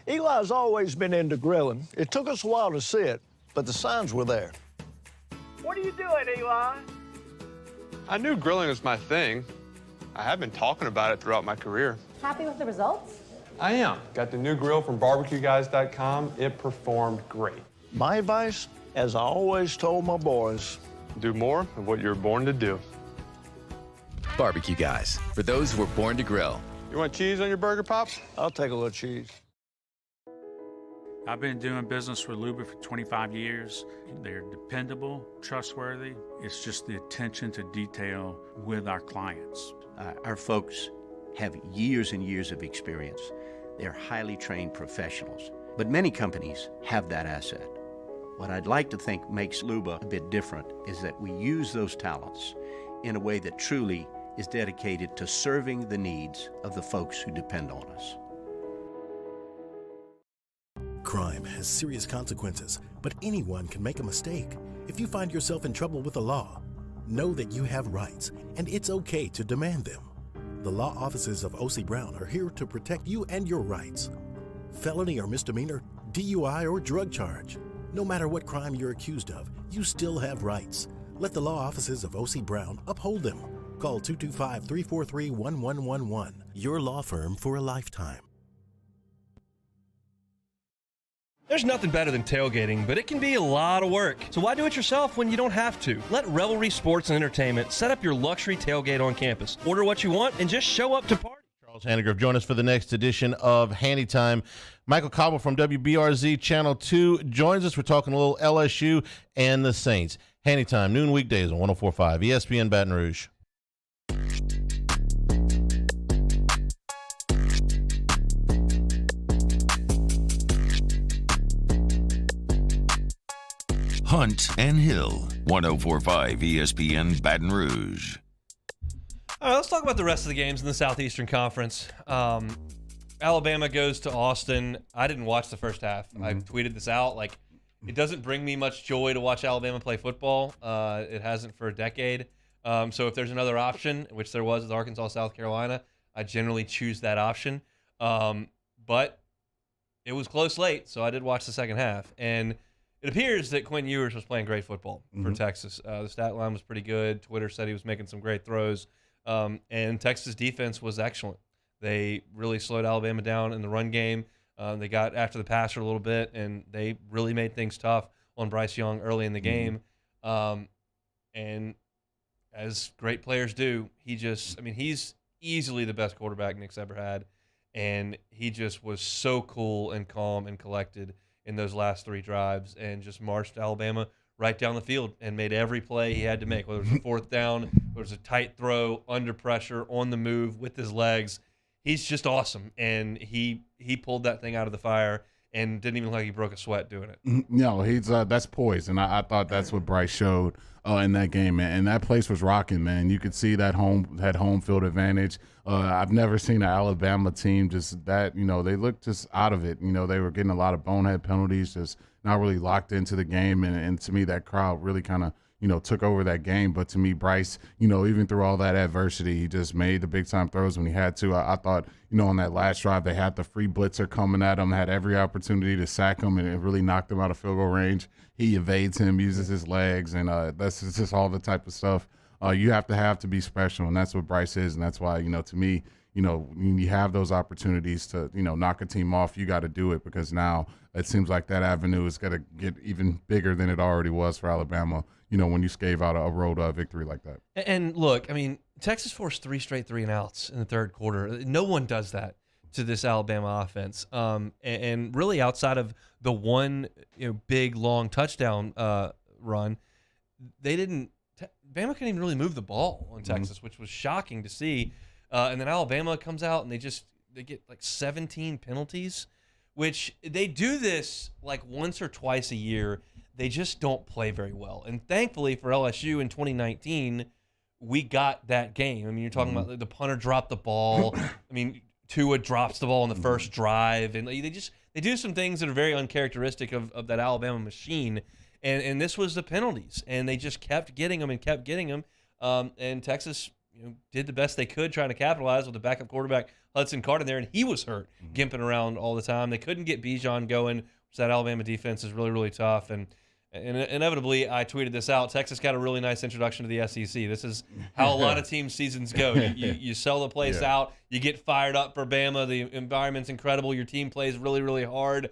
Eli's always been into grilling. It took us a while to see it, but the signs were there. What are you doing, Eli? I knew grilling was my thing. I have been talking about it throughout my career. Happy with the results? I am. Got the new grill from barbecueguys.com. It performed great. My advice, as I always told my boys, do more of what you're born to do. Barbecue Guys, for those who were born to grill. You want cheese on your burger, Pops? I'll take a little cheese. I've been doing business with Luba for 25 years. They're dependable, trustworthy. It's just the attention to detail with our clients. Our folks have years and years of experience. They're highly trained professionals, but many companies have that asset. What I'd like to think makes Luba a bit different is that we use those talents in a way that truly is dedicated to serving the needs of the folks who depend on us. Crime has serious consequences, but anyone can make a mistake. If you find yourself in trouble with the law, know that you have rights, and it's okay to demand them. The law offices of O.C. Brown are here to protect you and your rights. Felony or misdemeanor, DUI or drug charge. No matter what crime you're accused of, you still have rights. Let the law offices of O.C. Brown uphold them. Call 225-343-1111. Your law firm for a lifetime. There's nothing better than tailgating, but it can be a lot of work. So why do it yourself when you don't have to? Let Revelry Sports and Entertainment set up your luxury tailgate on campus. Order what you want and just show up to party. Charles Hannigrove, join us for the next edition of Handy Time. Michael Cobble from WBRZ Channel 2 joins us. We're talking a little LSU and the Saints. Handy Time, noon weekdays on 104.5 ESPN Baton Rouge. Hunt and Hill, 104.5 ESPN Baton Rouge. All right, let's talk about the rest of the games in the Southeastern Conference. Alabama goes to Austin. I didn't watch the first half. I tweeted this out. Like, it doesn't bring me much joy to watch Alabama play football. It hasn't for a decade. So if there's another option, which there was with Arkansas, South Carolina, I generally choose that option. But it was close late, so I did watch the second half. And it appears that Quinn Ewers was playing great football for Texas. The stat line was pretty good. Twitter said he was making some great throws. And Texas' defense was excellent. They really slowed Alabama down in the run game. They got after the passer a little bit, and they really made things tough on Bryce Young early in the game. And as great players do, he's easily the best quarterback Nick's ever had. And he just was so cool and calm and collected in those last three drives and just marched Alabama right down the field and made every play he had to make, whether it was a fourth down, whether it was a tight throw, under pressure, on the move, with his legs. He's just awesome, and he pulled that thing out of the fire and didn't even look like he broke a sweat doing it. No, he's that's poise, and I thought that's what Bryce showed in that game, man. And that place was rocking, man. You could see that home field advantage. I've never seen an Alabama team just that, they looked just out of it. They were getting a lot of bonehead penalties, just not really locked into the game, and to me that crowd really kind of took over that game. But to me, Bryce, even through all that adversity, he just made the big-time throws when he had to. I thought, on that last drive, they had the free blitzer coming at him, had every opportunity to sack him, and it really knocked him out of field goal range. He evades him, uses his legs, and that's just all the type of stuff you have to be special, and that's what Bryce is, and that's why, to me, when you have those opportunities to, knock a team off, you got to do it, because now it seems like that avenue is going to get even bigger than it already was for Alabama, when you scave out a road victory like that. And look, I mean, Texas forced 3 straight 3-and-outs in the third quarter. No one does that to this Alabama offense. And really outside of the one big, long touchdown run, Bama couldn't even really move the ball on Texas, which was shocking to see. And then Alabama comes out and they get like 17 penalties, which they do this like once or twice a year. They just don't play very well. And thankfully for LSU in 2019, we got that game. I mean, you're talking about the punter dropped the ball. I mean, Tua drops the ball on the first drive. And they do some things that are very uncharacteristic of that Alabama machine. And this was the penalties. And they just kept getting them and kept getting them. And Texas did the best they could trying to capitalize with the backup quarterback Hudson Card in there, and he was hurt, gimping around all the time. They couldn't get Bijan going, which that Alabama defense is really, really tough. And inevitably, I tweeted this out. Texas got a really nice introduction to the SEC. This is how a lot of team seasons go. You sell the place out. You get fired up for Bama. The environment's incredible. Your team plays really, really hard,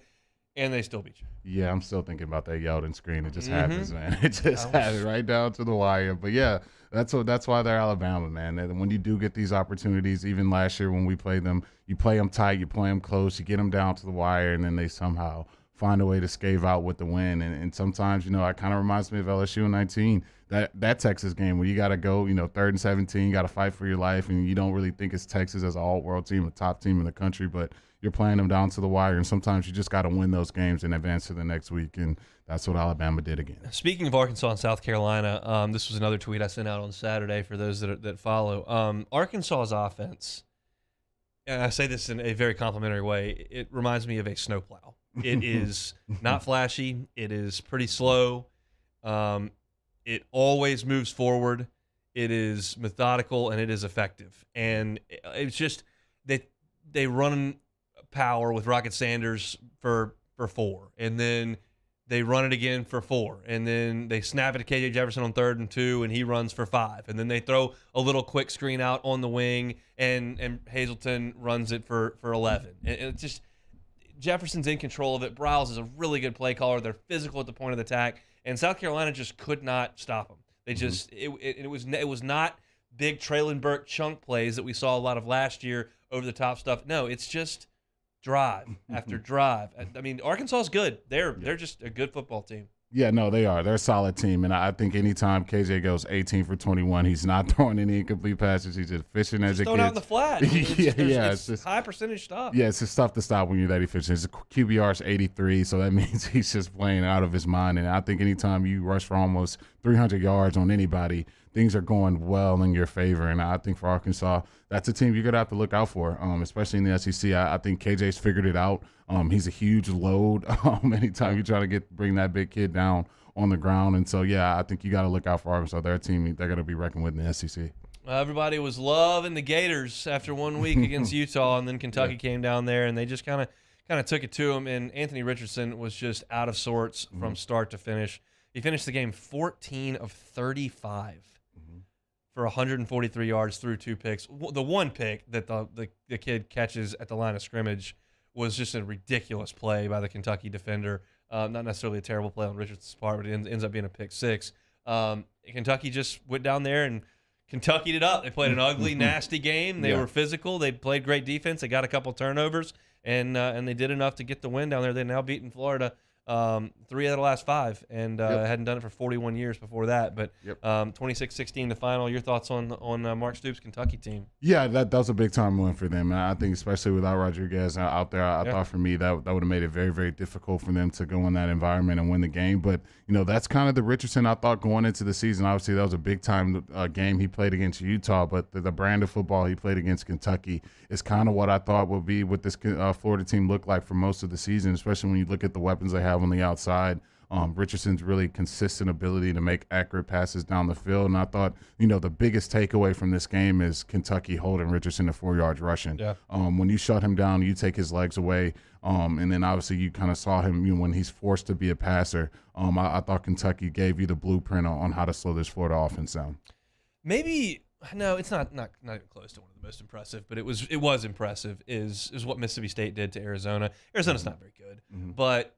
and they still beat you. Yeah, I'm still thinking about that Yeldon screen. It just happens, man. It just happens right down to the wire. But, yeah, that's why they're Alabama, man. And when you do get these opportunities, even last year when we played them, you play them tight, you play them close, you get them down to the wire, and then they somehow – find a way to scave out with the win. And sometimes, it kind of reminds me of LSU in 19, that Texas game where you got to go, 3rd and 17, you got to fight for your life, and you don't really think it's Texas as an all-world team, a top team in the country, but you're playing them down to the wire, and sometimes you just got to win those games and advance to the next week, and that's what Alabama did again. Speaking of Arkansas and South Carolina, this was another tweet I sent out on Saturday for those that follow. Arkansas's offense, and I say this in a very complimentary way, it reminds me of a snowplow. It is not flashy. It is pretty slow. It always moves forward. It is methodical, and it is effective. And it's just they run power with Rocket Sanders for 4, and then they run it again for 4, and then they snap it to KJ Jefferson on 3rd and 2, and he runs for 5, and then they throw a little quick screen out on the wing, and Hazleton runs it for 11. And it's just Jefferson's in control of it. Browse is a really good play caller. They're physical at the point of the attack, and South Carolina just could not stop them. They just it was not big Traylon Burke chunk plays that we saw a lot of last year, over the top stuff. No, it's just drive after drive. I mean, Arkansas is good. They're just a good football team. Yeah, no, they are. They're a solid team, and I think anytime KJ goes 18 for 21, he's not throwing any incomplete passes. He's as efficient as it gets. Throwing out in the flat. It's just high percentage stuff. Yeah, it's just tough to stop when you're that efficient. His QBR is 83, so that means he's just playing out of his mind. And I think anytime you rush for almost 300 yards on anybody, things are going well in your favor. And I think for Arkansas, that's a team you're going to have to look out for, especially in the SEC. I think KJ's figured it out. He's a huge load anytime you try to bring that big kid down on the ground. And so, yeah, I think you got to look out for Arkansas. They're a team they're going to be reckoned with in the SEC. Everybody was loving the Gators after 1 week against Utah, and then Kentucky came down there, and they just kind of took it to them. And Anthony Richardson was just out of sorts from start to finish. He finished the game 14 of 35 for 143 yards through 2 picks. The one pick that the kid catches at the line of scrimmage was just a ridiculous play by the Kentucky defender. Not necessarily a terrible play on Richardson's part, but it ends up being a pick 6. Kentucky just went down there and Kentucky'd it up. They played an ugly, nasty game. They were physical. They played great defense. They got a couple turnovers, and they did enough to get the win down there. They've now beaten Florida 3 out of the last 5, and hadn't done it for 41 years before that. But 26-16 the final. Your thoughts on Mark Stoops' Kentucky team? Yeah, that was a big-time win for them. And I think especially without Rodriguez out there, I thought for me that would have made it very, very difficult for them to go in that environment and win the game. But, that's kind of the Richardson I thought going into the season. Obviously, that was a big-time game he played against Utah, but the brand of football he played against Kentucky is kind of what I thought would be what this Florida team looked like for most of the season, especially when you look at the weapons they have on the outside. Richardson's really consistent ability to make accurate passes down the field. And I thought, the biggest takeaway from this game is Kentucky holding Richardson to 4 yards rushing. Yeah. When you shut him down, you take his legs away. And then obviously you kind of saw him when he's forced to be a passer. I thought Kentucky gave you the blueprint on how to slow this Florida offense down. Maybe no, it's not even close to one of the most impressive, but it was impressive. Is what Mississippi State did to Arizona. Arizona's not very good, but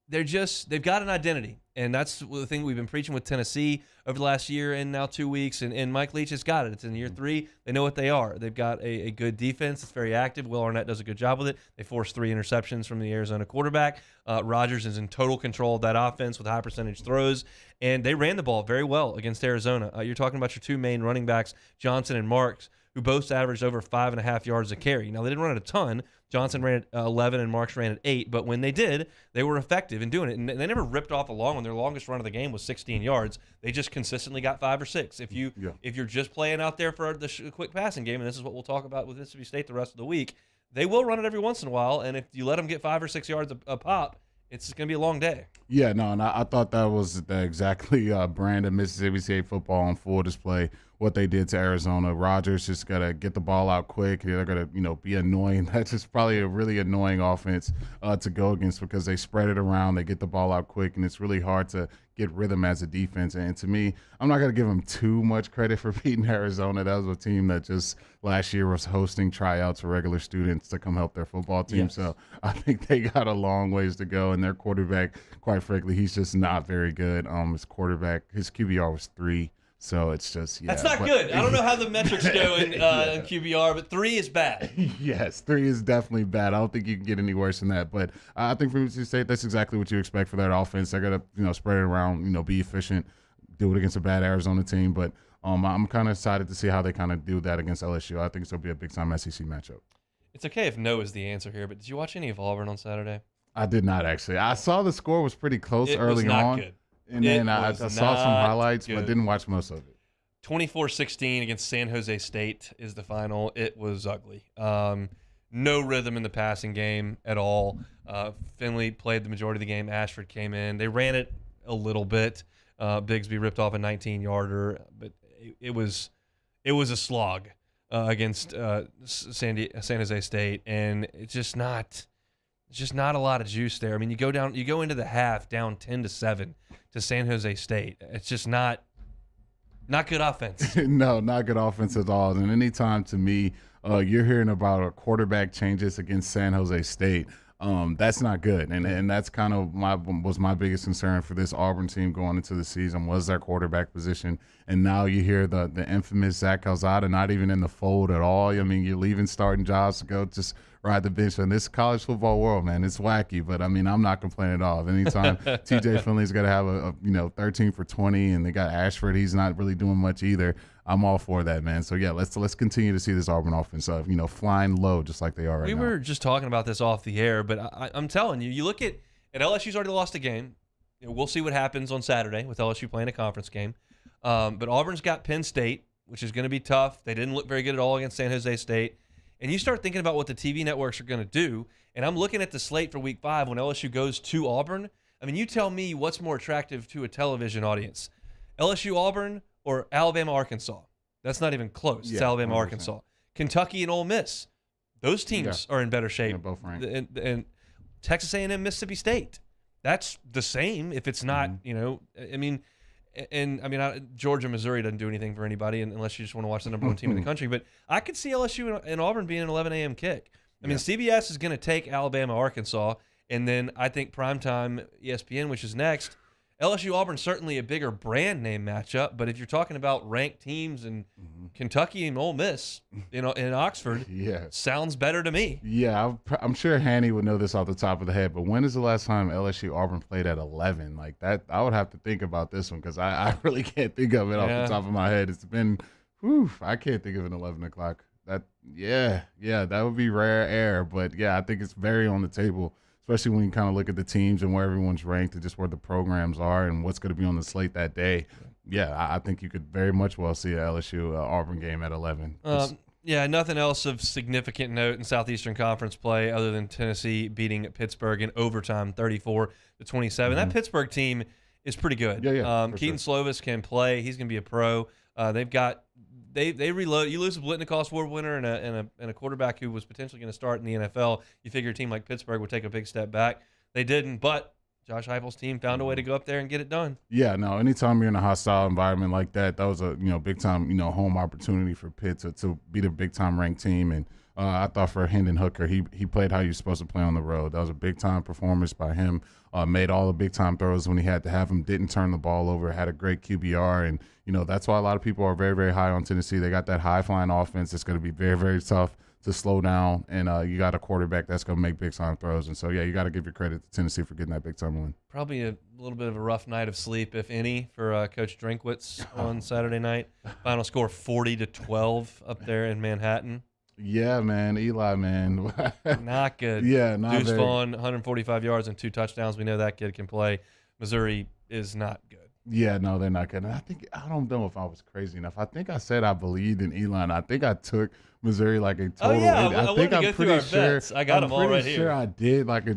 they've got an identity, and that's the thing we've been preaching with Tennessee over the last year and now 2 weeks, and Mike Leach has got it. It's in year 3. They know what they are. They've got a good defense. It's very active. Will Arnett does a good job with it. They forced 3 interceptions from the Arizona quarterback. Rodgers is in total control of that offense with high percentage throws, and they ran the ball very well against Arizona. You're talking about your 2 main running backs, Johnson and Marks, who both averaged over 5.5 yards a carry. Now, they didn't run it a ton. Johnson ran at 11 and Marks ran at 8, but when they did, they were effective in doing it. And they never ripped off a long one. Their longest run of the game was 16 yards. They just consistently got 5 or 6. If you're just playing out there for the quick passing game, and this is what we'll talk about with Mississippi State the rest of the week, they will run it every once in a while, and if you let them get 5 or 6 yards a pop, it's going to be a long day. Yeah, no, and I thought that was the exactly brand of Mississippi State football on full display. What they did to Arizona, Rodgers just got to get the ball out quick. They're going to, be annoying. That's just probably a really annoying offense to go against because they spread it around. They get the ball out quick, and it's really hard to get rhythm as a defense. And to me, I'm not going to give them too much credit for beating Arizona. That was a team that just last year was hosting tryouts for regular students to come help their football team. Yes. So I think they got a long ways to go. And their quarterback, quite frankly, he's just not very good. His QBR was 3. So it's just, That's not good. I don't know how the metrics go in QBR, but 3 is bad. Yes, 3 is definitely bad. I don't think you can get any worse than that. But I think for Mississippi State, that's exactly what you expect for that offense. They're going to, spread it around, be efficient, do it against a bad Arizona team. But I'm kind of excited to see how they kind of do that against LSU. I think this will be a big-time SEC matchup. It's okay if no is the answer here, but did you watch any of Auburn on Saturday? I did not, actually. I saw the score was pretty close early on. Good. And then I saw some highlights, but didn't watch most of it. 24-16 against San Jose State is the final. It was ugly. No rhythm in the passing game at all. Finley played the majority of the game. Ashford came in. They ran it a little bit. Bigsby ripped off a 19-yarder, but it was a slog against San Jose State, and it's just not a lot of juice there. I mean, you go into the half down 10-7 to San Jose State. It's just not good offense. No, not good offense at all. And anytime to me, you're hearing about a quarterback changes against San Jose State, that's not good. And that's kind of my biggest concern for this Auburn team going into the season was their quarterback position. And now you hear the infamous Zach Calzada not even in the fold at all. I mean, you're leaving starting jobs to go just ride the bench. In this college football world, man, it's wacky. But, I mean, I'm not complaining at all. Anytime TJ Finley's got to have a 13 for 20 and they got Ashford, he's not really doing much either. I'm all for that, man. So, yeah, let's continue to see this Auburn offense, flying low just like they are right now. We were just talking about this off the air, but I'm telling you, you look at LSU's already lost a game. We'll see what happens on Saturday with LSU playing a conference game. But Auburn's got Penn State, which is going to be tough. They didn't look very good at all against San Jose State. And you start thinking about what the TV networks are going to do, and I'm looking at the slate for Week 5 when LSU goes to Auburn. I mean, you tell me what's more attractive to a television audience, LSU Auburn or Alabama Arkansas? That's not even close. It's Alabama 100%. Arkansas. Kentucky and Ole Miss. Those teams are in better shape. Yeah, both ranked. And Texas A&M, Mississippi State. That's the same if it's not, Georgia, Missouri doesn't do anything for anybody unless you just want to watch the number 1 team in the country. But I could see LSU and Auburn being an 11 a.m. kick. I mean, CBS is going to take Alabama, Arkansas, and then I think primetime ESPN, which is next, LSU Auburn certainly a bigger brand name matchup, but if you're talking about ranked teams in Kentucky and Ole Miss, in Oxford, sounds better to me. Yeah, I'm sure Hanny would know this off the top of the head, but when is the last time LSU Auburn played at 11? Like that, I would have to think about this one because I really can't think of it off the top of my head. It's been, I can't think of an 11 o'clock. That would be rare air, but yeah, I think it's very on the table. Especially when you kind of look at the teams and where everyone's ranked and just where the programs are and what's going to be on the slate that day. Yeah, I think you could very much well see a LSU Auburn game at 11. Nothing else of significant note in Southeastern Conference play other than Tennessee beating Pittsburgh in overtime 34-27. That Pittsburgh team is pretty good. Keaton Slovis can play. He's going to be a pro. They reload. You lose a Blitnikoff Award winner and a quarterback who was potentially going to start in the NFL. You figure a team like Pittsburgh would take a big step back. They didn't, but Josh Heupel's team found a way to go up there and get it done. Yeah, no. Anytime you're in a hostile environment like that, that was a big time home opportunity for Pitt to beat a big time ranked team. And I thought for Hendon Hooker, he played how you're supposed to play on the road. That was a big time performance by him. Made all the big time throws when he had to have them. Didn't turn the ball over. Had a great QBR, and that's why a lot of people are very, very high on Tennessee. They got that high flying offense. It's going to be very, very tough to slow down, and you got a quarterback that's going to make big time throws. And so you got to give your credit to Tennessee for getting that big time win. Probably a little bit of a rough night of sleep, if any, for Coach Drinkwitz on Saturday night. Final score 40-12 up there in Manhattan. Yeah, man. Eli, man. Not good. Yeah, not Deuce very. Vaughn, 145 yards and 2 touchdowns. We know that kid can play. Missouri is not good. Yeah, no, they're not good. And I don't know if I was crazy enough. I think I said I believed in Eli, and I think I took Missouri like a total. I think I'm pretty sure. I got them all right here. I'm pretty sure I did like a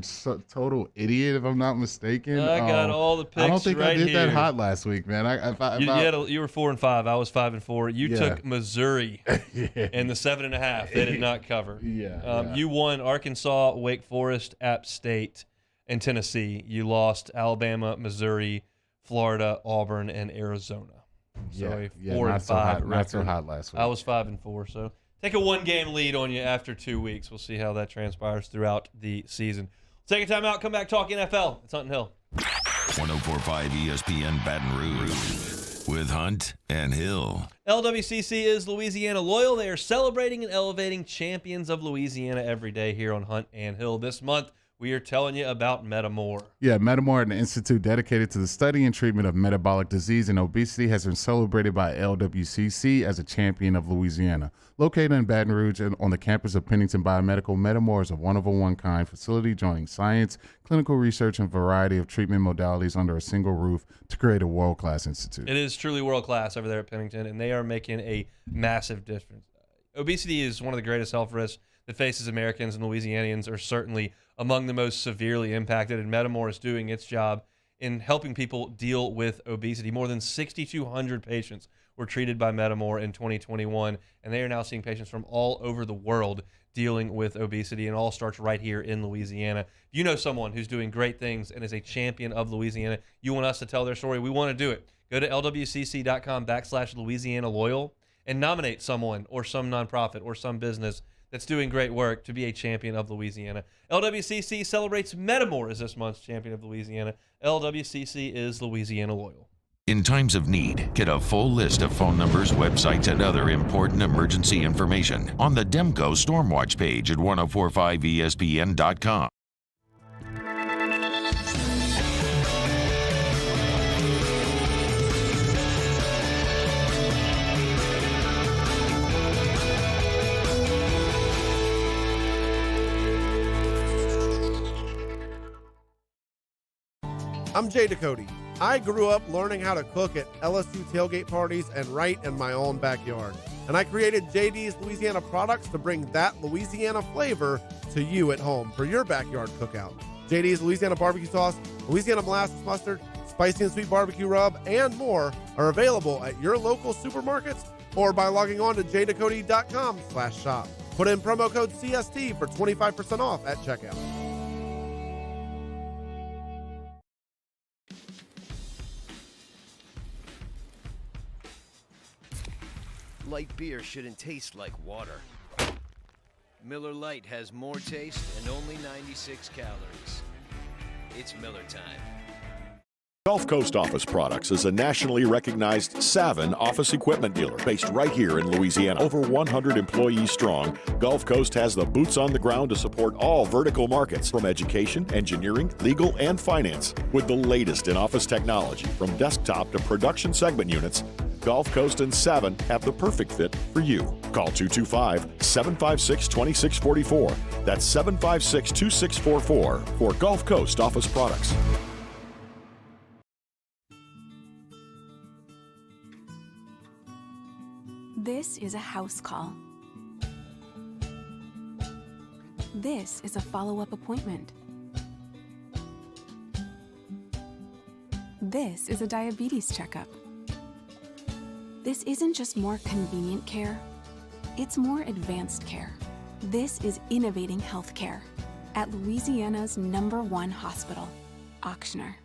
total idiot, if I'm not mistaken. I got all the picks. I don't think right I did here. that hot last week, man. You were 4-5. I was 5-4. You took Missouri in the 7.5. They did not cover. You won Arkansas, Wake Forest, App State, and Tennessee. You lost Alabama, Missouri, Florida, Auburn, and Arizona. So a 4-5 not so hot last week. I was 5-4. So take a 1-game lead on you after 2 weeks. We'll see how that transpires throughout the season. Take a time out. Come back, talk NFL. It's Hunt and Hill. 104.5 ESPN Baton Rouge with Hunt and Hill. LWCC is Louisiana Loyal. They are celebrating and elevating champions of Louisiana every day here on Hunt and Hill. This month, we are telling you about Metamore. Yeah, Metamore, an institute dedicated to the study and treatment of metabolic disease and obesity, has been celebrated by LWCC as a champion of Louisiana. Located in Baton Rouge and on the campus of Pennington Biomedical, Metamore is a one-of-a-kind facility joining science, clinical research, and variety of treatment modalities under a single roof to create a world-class institute. It is truly world-class over there at Pennington, and they are making a massive difference. Obesity is one of the greatest health risks that faces Americans, and Louisianians are certainly among the most severely impacted, and Metamore is doing its job in helping people deal with obesity. More than 6,200 patients were treated by Metamore in 2021, and they are now seeing patients from all over the world dealing with obesity, and all starts right here in Louisiana. If you know someone who's doing great things and is a champion of Louisiana, you want us to tell their story, we want to do it. Go to lwcc.com/Louisiana Loyal and nominate someone or some nonprofit or some business that's doing great work to be a champion of Louisiana. LWCC celebrates Metamore as this month's champion of Louisiana. LWCC is Louisiana Loyal. In times of need, get a full list of phone numbers, websites, and other important emergency information on the Demco Stormwatch page at 1045ESPN.com. I'm Jay Ducote. I grew up learning how to cook at LSU tailgate parties and right in my own backyard. And I created JD's Louisiana products to bring that Louisiana flavor to you at home for your backyard cookout. JD's Louisiana barbecue sauce, Louisiana molasses mustard, spicy and sweet barbecue rub, and more are available at your local supermarkets or by logging on to jducote.com/shop. Put in promo code CST for 25% off at checkout. Light beer shouldn't taste like water. Miller Lite has more taste and only 96 calories. It's Miller time. Gulf Coast Office Products is a nationally recognized Savin office equipment dealer based right here in Louisiana. Over 100 employees strong, Gulf Coast has the boots on the ground to support all vertical markets from education, engineering, legal, and finance. With the latest in office technology from desktop to production segment units, Gulf Coast and Savin have the perfect fit for you. Call 225-756-2644. That's 756-2644 for Gulf Coast Office Products. This is a house call. This is a follow-up appointment. This is a diabetes checkup. This isn't just more convenient care, it's more advanced care. This is innovating healthcare at Louisiana's #1 hospital, Ochsner.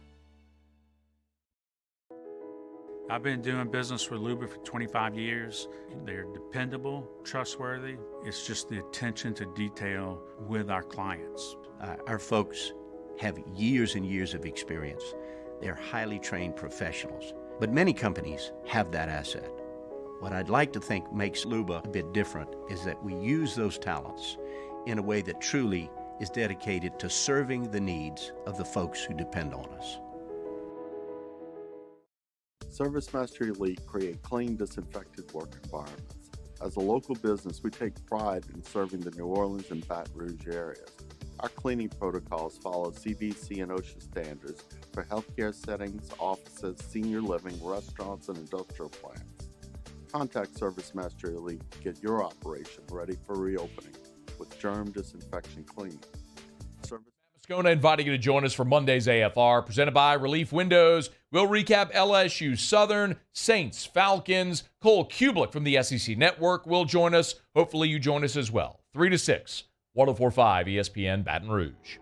I've been doing business with Luba for 25 years. They're dependable, trustworthy. It's just the attention to detail with our clients. Our folks have years and years of experience. They're highly trained professionals. But many companies have that asset. What I'd like to think makes Luba a bit different is that we use those talents in a way that truly is dedicated to serving the needs of the folks who depend on us. ServiceMaster Elite create clean, disinfected work environments. As a local business, we take pride in serving the New Orleans and Baton Rouge areas. Our cleaning protocols follow CDC and OSHA standards for healthcare settings, offices, senior living, restaurants, and industrial plants. Contact ServiceMaster Elite to get your operation ready for reopening with germ disinfection cleaning. Moscona inviting you to join us for Monday's AFR, presented by Relief Windows. We'll recap LSU Southern, Saints, Falcons. Cole Kubelik from the SEC Network will join us. Hopefully you join us as well. 3 to 6, 104.5 ESPN Baton Rouge.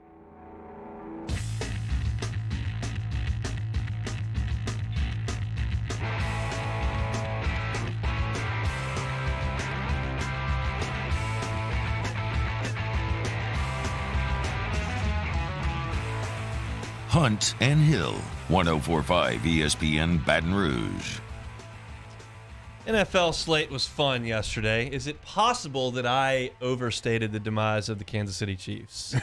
Hunt and Hill, 104.5 ESPN Baton Rouge. NFL slate was fun yesterday. Is it possible that I overstated the demise of the Kansas City Chiefs?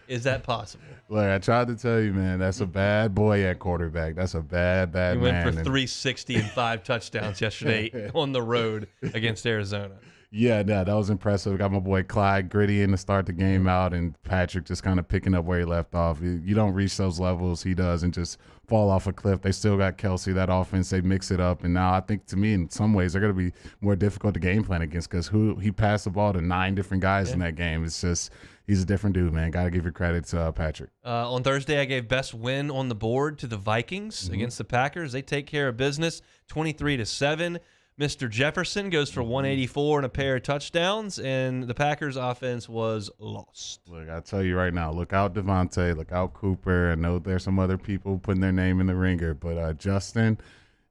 Is that possible? Look, I tried to tell you, man, that's a bad boy at quarterback. That's a bad man. He went for 360 and 5 touchdowns yesterday on the road against Arizona. Yeah, that was impressive. Got my boy Clyde Gritty in to start the game out, and Patrick just kind of picking up where he left off. You don't reach those levels he does and just fall off a cliff. They still got Kelsey, that offense. They mix it up, and now I think, to me, in some ways, they're going to be more difficult to game plan against because he passed the ball to 9 different guys in that game. It's just he's a different dude, man. Got to give your credit to Patrick. On Thursday, I gave best win on the board to the Vikings against the Packers. They take care of business, 23-7. Mr. Jefferson goes for 184 and a pair of touchdowns, and the Packers' offense was lost. Look, I'll tell you right now, look out Devontae, look out Cooper. I know there's some other people putting their name in the ringer, but Justin,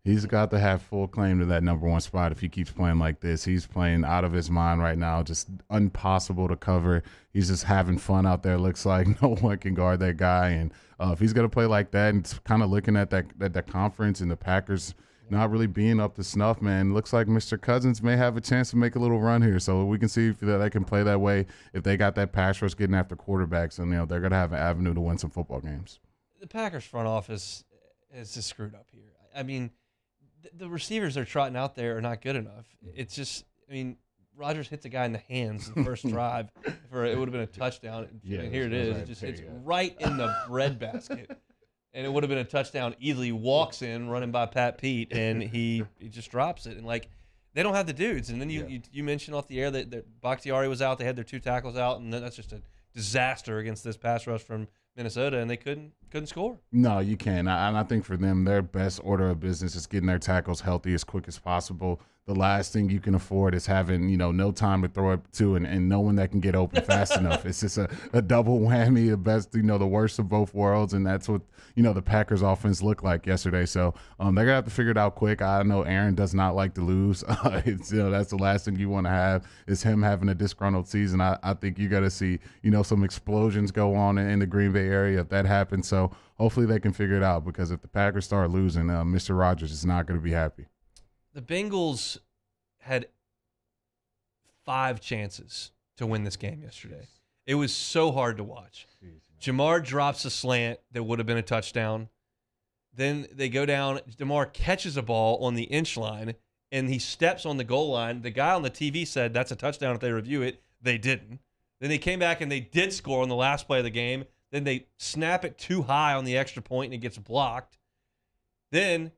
he's got to have full claim to that #1 spot if he keeps playing like this. He's playing out of his mind right now, just impossible to cover. He's just having fun out there. Looks like no one can guard that guy, and if he's going to play like that and kind of looking at that conference and the Packers – not really being up to snuff, man. Looks like Mr. Cousins may have a chance to make a little run here. So we can see if they can play that way. If they got that pass rush getting after quarterbacks, and they're going to have an avenue to win some football games. The Packers front office is just screwed up here. I mean, the receivers they're trotting out there are not good enough. It's just, I mean, Rodgers hits a guy in the hands the first drive. It would have been a touchdown. Yeah, and here it is. It just hits right in the breadbasket. And it would have been a touchdown easily. Walks in, running by Pat Pete, and he just drops it. And, they don't have the dudes. And then you mentioned off the air that Bakhtiari was out. They had their 2 tackles out, and that's just a disaster against this pass rush from Minnesota, and they couldn't score. No, you can't. And I think for them, their best order of business is getting their tackles healthy as quick as possible. the last thing you can afford is having, no time to throw it to and no one that can get open fast enough. It's just a double whammy, the best, the worst of both worlds. And that's what, the Packers offense looked like yesterday. So they're going to have to figure it out quick. I know Aaron does not like to lose. It's, that's the last thing you want to have is him having a disgruntled season. I think you got to see, some explosions go on in the Green Bay area if that happens. So hopefully they can figure it out, because if the Packers start losing, Mr. Rodgers is not going to be happy. The Bengals had 5 chances to win this game yesterday. It was so hard to watch. Jamar drops a slant that would have been a touchdown. Then they go down. Jamar catches a ball on the inch line, and he steps on the goal line. The guy on the TV said that's a touchdown if they review it. They didn't. Then they came back, and they did score on the last play of the game. Then they snap it too high on the extra point, and it gets blocked. Then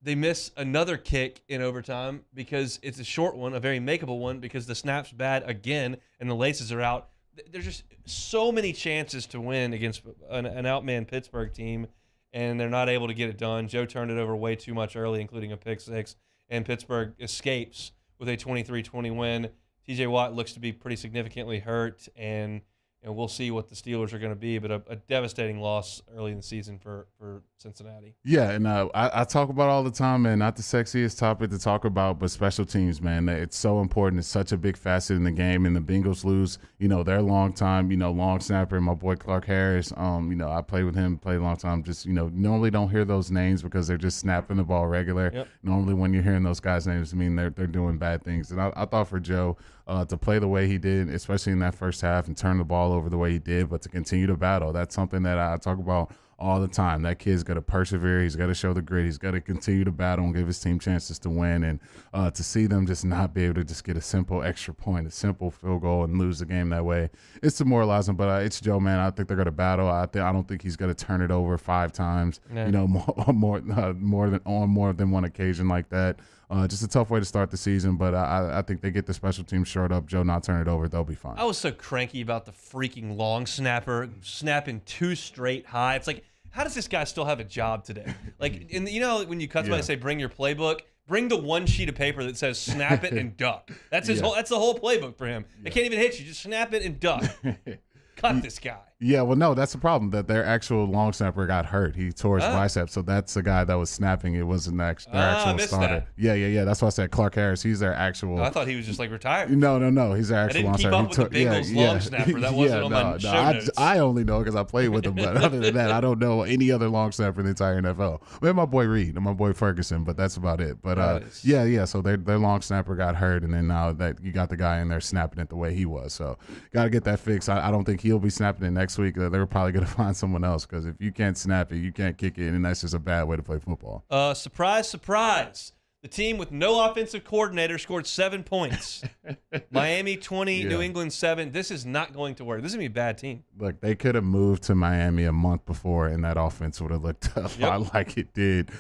they miss another kick in overtime because it's a short one, a very makeable one, because the snap's bad again and the laces are out. There's just so many chances to win against an outman Pittsburgh team, and they're not able to get it done. Joe turned it over way too much early, including a pick six, and Pittsburgh escapes with a 23-20 win. TJ Watt looks to be pretty significantly hurt, and we'll see what the Steelers are going to be, but a devastating loss early in the season for Cincinnati. Yeah, and I talk about all the time, man, not the sexiest topic to talk about, but special teams, man. It's so important. It's such a big facet in the game, and the Bengals lose, their long time, long snapper, my boy Clark Harris. I played with him, played a long time. Just, normally don't hear those names because they're just snapping the ball regular. Yep. Normally when you're hearing those guys' names, they're doing bad things. And I thought for Joe to play the way he did, especially in that first half, and turn the ball over the way he did, but to continue to battle, that's something that I talk about all the time. That kid's got to persevere. He's got to show the grit. He's got to continue to battle and give his team chances to win. And to see them just not be able to just get a simple extra point, a simple field goal, and lose the game that way, it's demoralizing. But it's Joe, man. I think they're going to battle. I don't think he's going to turn it over 5 times. Yeah. More than one occasion like that. Just a tough way to start the season, but I think they get the special teams short up. Joe not turn it over, they'll be fine. I was so cranky about the freaking long snapper snapping 2 straight high. It's like, how does this guy still have a job today? Like, when you cut somebody and say, bring your playbook, bring the one sheet of paper that says snap it and duck. That's his whole. That's the whole playbook for him. It can't even hit you. Just snap it and duck. Cut this guy. Yeah, well, no, that's the problem. That their actual long snapper got hurt. He tore his bicep, so that's the guy that was snapping. It wasn't their actual starter. That. Yeah. That's why I said Clark Harris. He's their actual. I thought he was just like retired. No. He's their actual long snapper. I didn't keep up with the Bengals long snapper. That wasn't on my show notes. I only know because I played with him. But other than that, I don't know any other long snapper in the entire NFL. Maybe my boy Reed and my boy Ferguson, but that's about it. But yeah. So their long snapper got hurt, and then now that you got the guy in there snapping it the way he was, so got to get that fixed. I don't think he'll be snapping it next week. They're probably going to find someone else, because if you can't snap it, you can't kick it, and that's just a bad way to play football. Surprise. The team with no offensive coordinator scored 7 points. Miami 20, New England 7. This is not going to work. This is going to be a bad team. Look, they could have moved to Miami a month before, and that offense would have looked a lot like it did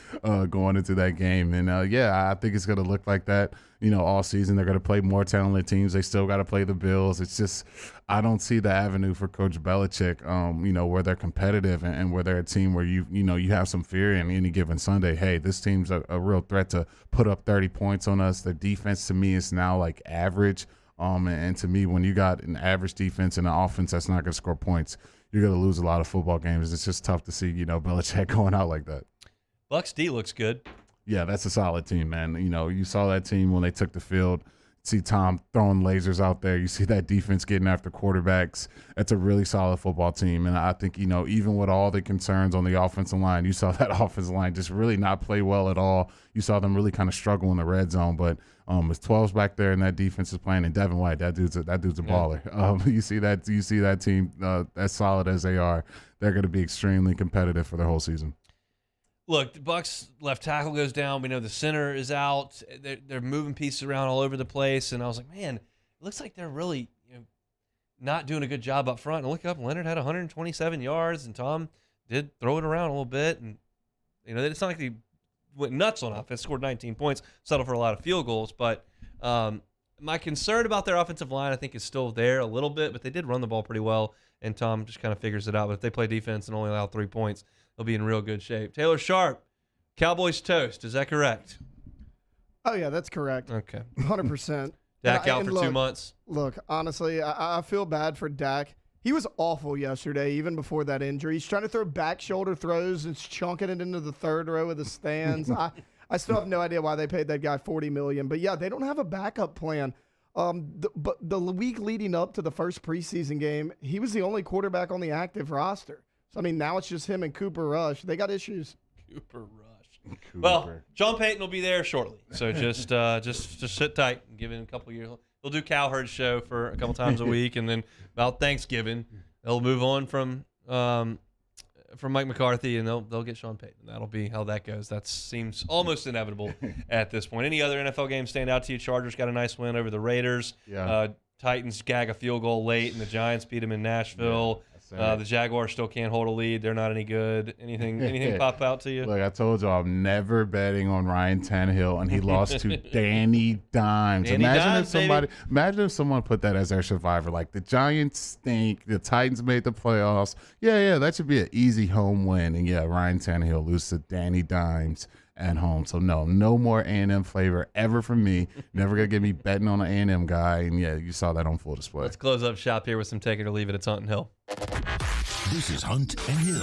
going into that game. And, I think it's going to look like that, all season. They're going to play more talented teams. They still got to play the Bills. It's just I don't see the avenue for Coach Belichick, where they're competitive and where they're a team where you have some fear in any given Sunday. Hey, this team's a real threat to put up 30 points on us. The defense to me is now like average. And to me, when you got an average defense and an offense that's not going to score points, you're going to lose a lot of football games. It's just tough to see, Belichick going out like that. Bucs D looks good. Yeah, that's a solid team, man. You saw that team when they took the field. See Tom throwing lasers out there. You see that defense getting after quarterbacks. That's a really solid football team. And I think, even with all the concerns on the offensive line, you saw that offensive line just really not play well at all. You saw them really kind of struggle in the red zone. But with 12s back there and that defense is playing, and Devin White, that dude's a baller. You see that team as solid as they are. They're going to be extremely competitive for the whole season. Look, the Bucs left tackle goes down. We know the center is out. They're moving pieces around all over the place. And I was like, man, it looks like they're really not doing a good job up front. And I look up, Leonard had 127 yards, and Tom did throw it around a little bit. And, it's not like they went nuts on offense, scored 19 points, settled for a lot of field goals. But my concern about their offensive line, I think, is still there a little bit. But they did run the ball pretty well, and Tom just kind of figures it out. But if they play defense and only allow 3 points, they'll be in real good shape. Taylor Sharp, Cowboys toast. Is that correct? Oh, yeah, that's correct. Okay. 100%. Dak out for 2 months. Look, honestly, I feel bad for Dak. He was awful yesterday, even before that injury. He's trying to throw back shoulder throws and chunking it into the third row of the stands. I still have no idea why they paid that guy $40 million. But, yeah, they don't have a backup plan. But the week leading up to the first preseason game, he was the only quarterback on the active roster. So, I mean, now it's just him and Cooper Rush. They got issues. Cooper Rush. Well, Sean Payton will be there shortly. So just sit tight and give it a couple years. He'll do Cowherd's show for a couple times a week, and then about Thanksgiving, they'll move on from Mike McCarthy, and they'll get Sean Payton. That'll be how that goes. That seems almost inevitable at this point. Any other NFL games stand out to you? Chargers got a nice win over the Raiders. Yeah. Titans gag a field goal late, and the Giants beat them in Nashville. The Jaguars still can't hold a lead. They're not any good. Anything pop out to you? Look, I told you I'm never betting on Ryan Tannehill, and he lost to Danny Dimes. Imagine if someone put that as their survivor. Like, the Giants stink. The Titans made the playoffs. Yeah, that should be an easy home win. And yeah, Ryan Tannehill loses to Danny Dimes at home. So no more A&M flavor ever from me. Never gonna get me betting on an A&M guy. And yeah, you saw that on full display. Let's close up shop here with some take it or leave it. It's Hunt and Hill. This is Hunt and Hill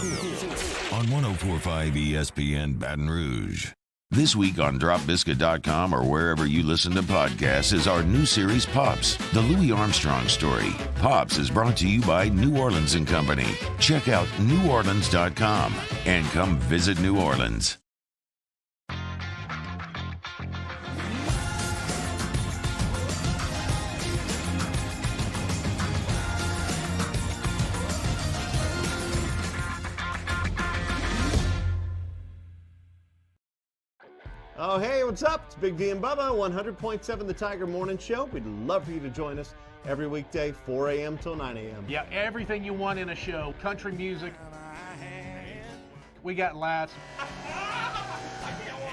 on 104.5 ESPN Baton Rouge. This week on DropBiscuit.com or wherever you listen to podcasts is our new series, Pops, the Louis Armstrong story. Pops is brought to you by New Orleans & Company. Check out NewOrleans.com and come visit New Orleans. Oh, hey, what's up? It's Big V and Bubba, 100.7 The Tiger Morning Show. We'd love for you to join us every weekday, 4 a.m. till 9 a.m. Yeah, everything you want in a show. Country music. We got laughs.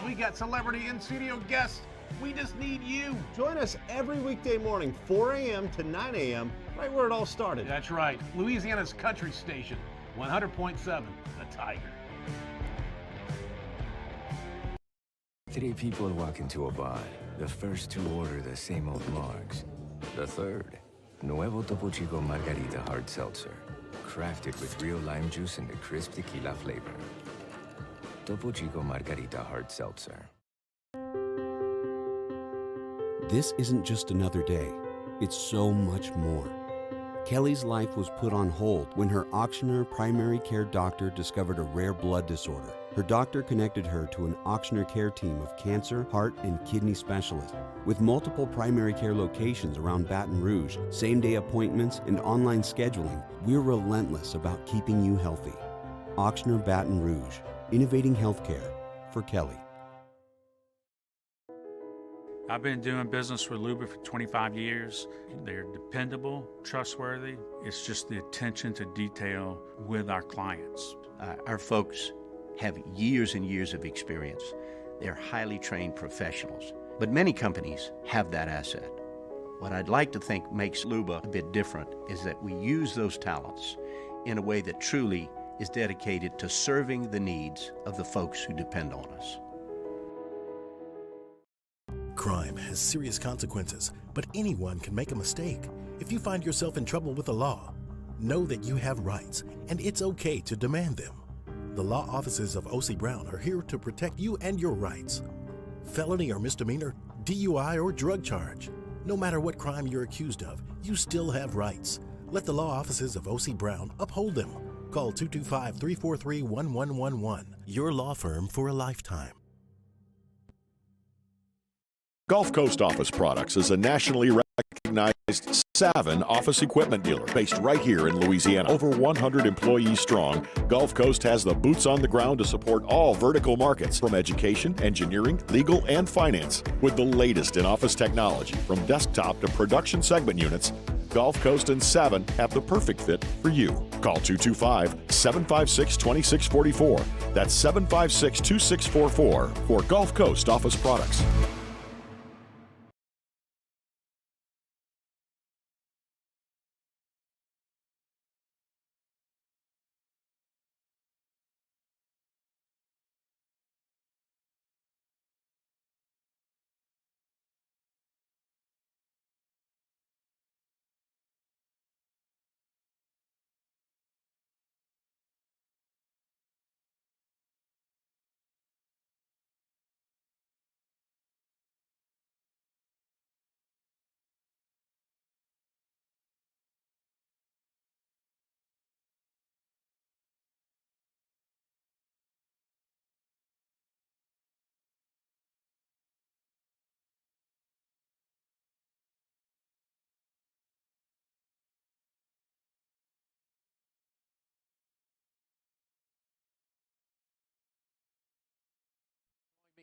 We got celebrity in-studio guests. We just need you. Join us every weekday morning, 4 a.m. to 9 a.m., right where it all started. That's right. Louisiana's country station, 100.7 The Tiger. 3 people walk into a bar. The first 2 order the same old marks. The third, Nuevo Topo Chico Margarita Hard Seltzer. Crafted with real lime juice and the crisp tequila flavor. Topo Chico Margarita Hard Seltzer. This isn't just another day. It's so much more. Kelly's life was put on hold when her auctioneer primary care doctor discovered a rare blood disorder. Her doctor connected her to an auctioneer care team of cancer, heart, and kidney specialists. With multiple primary care locations around Baton Rouge, same-day appointments, and online scheduling, we're relentless about keeping you healthy. Auctioneer Baton Rouge, innovating healthcare for Kelly. I've been doing business with Luba for 25 years. They're dependable, trustworthy. It's just the attention to detail with our clients. Our folks have years and years of experience. They're highly trained professionals, but many companies have that asset. What I'd like to think makes Luba a bit different is that we use those talents in a way that truly is dedicated to serving the needs of the folks who depend on us. Crime has serious consequences, but anyone can make a mistake. If you find yourself in trouble with the law, know that you have rights, and it's okay to demand them. The law offices of O.C. Brown are here to protect you and your rights. Felony or misdemeanor, DUI or drug charge. No matter what crime you're accused of, you still have rights. Let the law offices of O.C. Brown uphold them. Call 225-343-1111. Your law firm for a lifetime. Gulf Coast Office Products is a nationally recognized Savin office equipment dealer based right here in Louisiana. Over 100 employees strong, Gulf Coast has the boots on the ground to support all vertical markets, from education, engineering, legal, and finance. With the latest in office technology, from desktop to production segment units, Gulf Coast and Savin have the perfect fit for you. Call 225-756-2644. That's 756-2644 for Gulf Coast Office Products.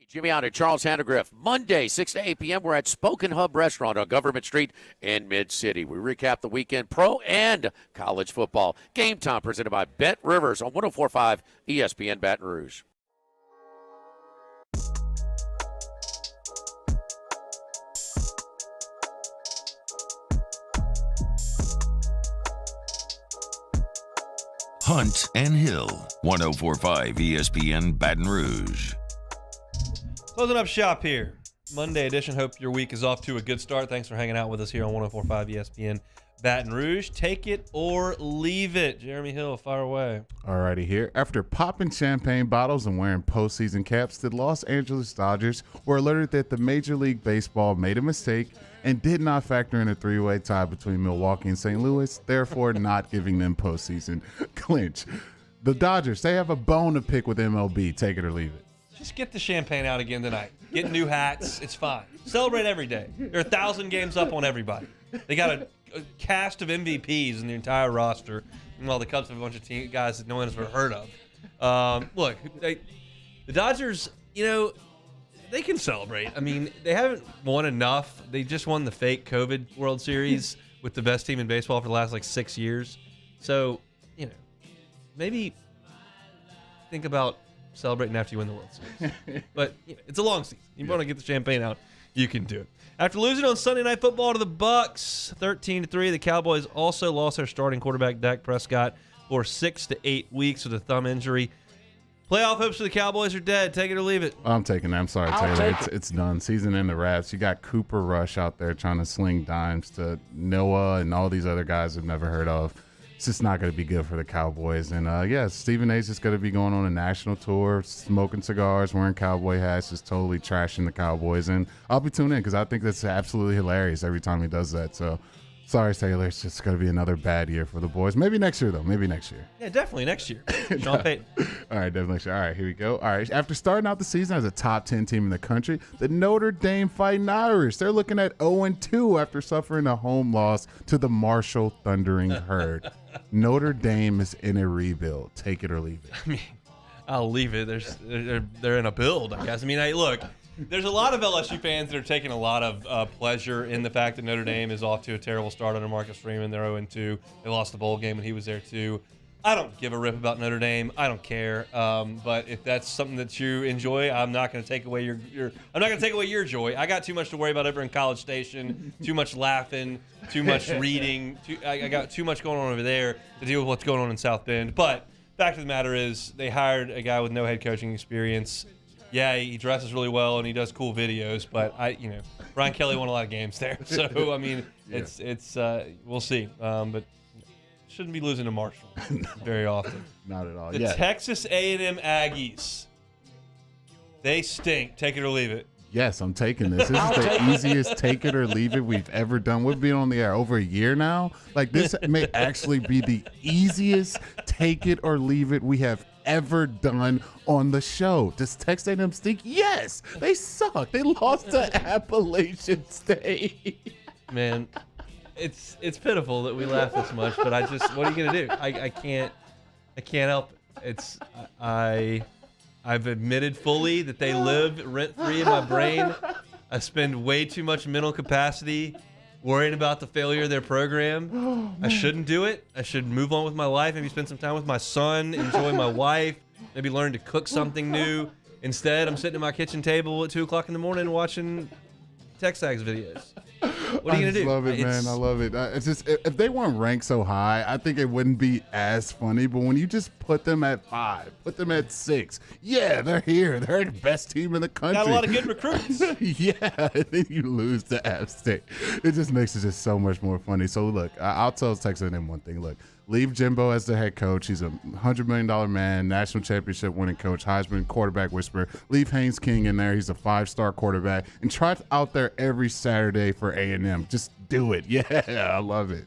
Jimmy out at Charles Handegrift. Monday, 6 to 8 p.m., we're at Spoken Hub Restaurant on Government Street in Mid-City. We recap the weekend pro and college football. Game Time presented by Bet Rivers on 104.5 ESPN Baton Rouge. Hunt and Hill, 104.5 ESPN Baton Rouge. Closing up shop here. Monday edition. Hope your week is off to a good start. Thanks for hanging out with us here on 104.5 ESPN Baton Rouge. Take it or leave it. Jeremy Hill, fire away. Alrighty here. After popping champagne bottles and wearing postseason caps, the Los Angeles Dodgers were alerted that the Major League Baseball made a mistake and did not factor in a three-way tie between Milwaukee and St. Louis, therefore not giving them postseason clinch. The Dodgers, they have a bone to pick with MLB. Take it or leave it. Just get the champagne out again tonight. Get new hats. It's fine. Celebrate every day. There are 1,000 games up on everybody. They got a cast of MVPs in the entire roster. Well, the Cubs have a bunch of guys that no one has ever heard of. Look, the Dodgers, they can celebrate. I mean, they haven't won enough. They just won the fake COVID World Series with the best team in baseball for the last 6 years. So, maybe think about celebrating after you win the World Series. But it's a long season. You want to get the champagne out, you can do it. After losing on Sunday Night Football to the Bucs, 13-3, the Cowboys also lost their starting quarterback, Dak Prescott, for 6 to 8 weeks with a thumb injury. Playoff hopes for the Cowboys are dead. Take it or leave it. I'm taking that. I'm sorry, Taylor. It's done. Season in the wraps. You got Cooper Rush out there trying to sling dimes to Noah and all these other guys I've never heard of. It's just not going to be good for the Cowboys. And, Stephen A's just going to be going on a national tour, smoking cigars, wearing cowboy hats, just totally trashing the Cowboys. And I'll be tuned in because I think that's absolutely hilarious every time he does that. So, sorry, Taylor. It's just going to be another bad year for the boys. Maybe next year, though. Maybe next year. Yeah, definitely next year. Sean Payton. All right, definitely next year. All right, here we go. All right, after starting out the season as a top 10 team in the country, the Notre Dame Fighting Irish, they're looking at 0-2 after suffering a home loss to the Marshall Thundering Herd. Notre Dame is in a rebuild. Take it or leave it. I mean, I'll leave it. They're in a build, I guess. I mean, look, there's a lot of LSU fans that are taking a lot of pleasure in the fact that Notre Dame is off to a terrible start under Marcus Freeman. They're 0-2. They lost the bowl game when he was there too. I don't give a rip about Notre Dame. I don't care. But if that's something that you enjoy, I'm not going to take away your joy. I got too much to worry about over in College Station. Too much laughing. Too much reading. I got too much going on over there to deal with what's going on in South Bend. But fact of the matter is, they hired a guy with no head coaching experience. Yeah, he dresses really well and he does cool videos. But Brian Kelly won a lot of games there. So I mean, it's we'll see. But shouldn't be losing to Marshall very often. Not at all. The Texas A&M Aggies, they stink. Take it or leave it. Yes, I'm taking this. This is the easiest take it or leave it we've ever done. We've been on the air over a year now. This may actually be the easiest take it or leave it we have ever done on the show. Does Texas A&M stink? Yes. They suck. They lost to Appalachian State. Man, it's pitiful that we laugh this much, but what are you gonna do? I can't help it. I've admitted fully that they live rent-free in my brain. I spend way too much mental capacity worrying about the failure of their program. I shouldn't do it. I should move on with my life, maybe spend some time with my son, enjoy my wife, maybe learn to cook something new. Instead, I'm sitting at my kitchen table at 2 o'clock in the morning watching Texags videos. What are you going to do? I love it, man. I love it. It's just, if they weren't ranked so high, I think it wouldn't be as funny. But when you just put them at 5, put them at 6, yeah, they're here. They're the best team in the country. Got a lot of good recruits. Yeah, and then you lose to App State. It just makes it just so much more funny. So, look, I'll tell Texas A&M one thing. Look, leave Jimbo as the head coach. He's a $100 million man, national championship winning coach, Heisman quarterback whisperer. Leave Haynes King in there. He's a 5-star quarterback. And try out there every Saturday for A&M. Just do it. Yeah, I love it.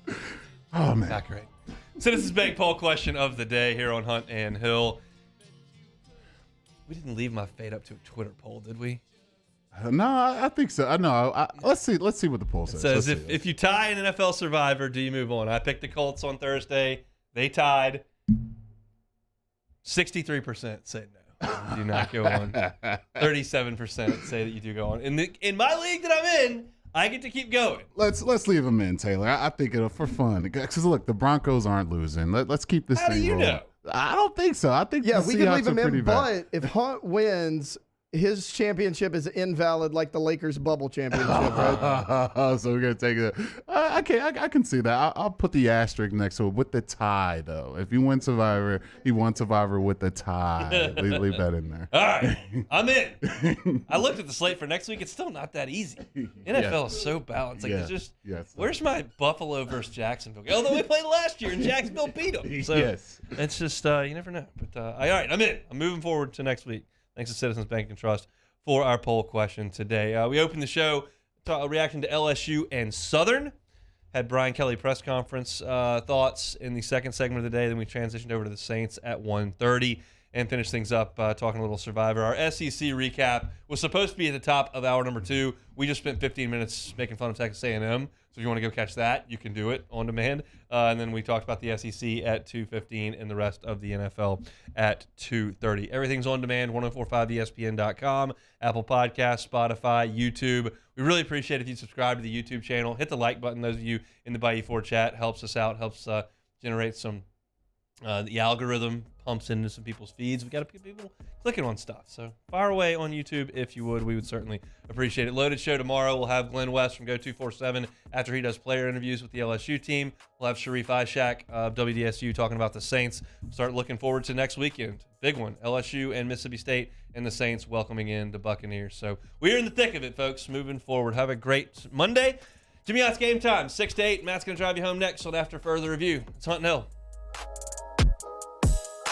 Oh, man. Not great. So this is big poll question of the day here on Hunt and Hill. We didn't leave my fate up to a Twitter poll, did we? No, I think so. I know. Let's see what the poll says. It says if you tie an NFL survivor, do you move on? I picked the Colts on Thursday. They tied. 63% said no. You do not go on. 37% say that you do go on. In my league that I'm in, I get to keep going. Let's leave them in, Taylor. I think it'll for fun. Because look, the Broncos aren't losing. Let's keep this How thing do you rolling. know? I don't think so. I think Yeah, the we can Seahawks leave him are pretty in, bad. but if Hunt wins, his championship is invalid like the Lakers bubble championship, right? So we're gonna take it. I can see that. I'll put the asterisk next to it with the tie, though. If he wins Survivor, he won Survivor with the tie. leave that in there. All right, I'm in. I looked at the slate for next week. It's still not that easy. NFL is so balanced. Like, it's just, where's my Buffalo versus Jacksonville? Although we played last year and Jacksonville beat them. So it's just, you never know. But all right, I'm in. I'm moving forward to next week. Thanks to Citizens Bank and Trust for our poll question today. We opened the show reaction to LSU and Southern. Had Brian Kelly press conference thoughts in the second segment of the day. Then we transitioned over to the Saints at 1:30 and finished things up talking a little Survivor. Our SEC recap was supposed to be at the top of hour number 2. We just spent 15 minutes making fun of Texas A&M. So if you want to go catch that, you can do it on demand. And then we talked about the SEC at 2:15 and the rest of the NFL at 2:30. Everything's on demand, 1045ESPN.com, Apple Podcasts, Spotify, YouTube. We really appreciate if you subscribe to the YouTube channel. Hit the like button. Those of you in the Bayou 4 chat helps us out, helps generate some, the algorithm pumps into some people's feeds. We got to get people clicking on stuff. So fire away on YouTube if you would. We would certainly appreciate it. Loaded show tomorrow. We'll have Glenn West from Go247 after he does player interviews with the LSU team. We'll have Sharif Ishak of WDSU talking about the Saints. Start looking forward to next weekend. Big one. LSU and Mississippi State and the Saints welcoming in the Buccaneers. So we're in the thick of it, folks, moving forward. Have a great Monday. Jimmy Ott's Game Time, 6 to 8. Matt's going to drive you home next on After Further Review. It's Hunt and Hill.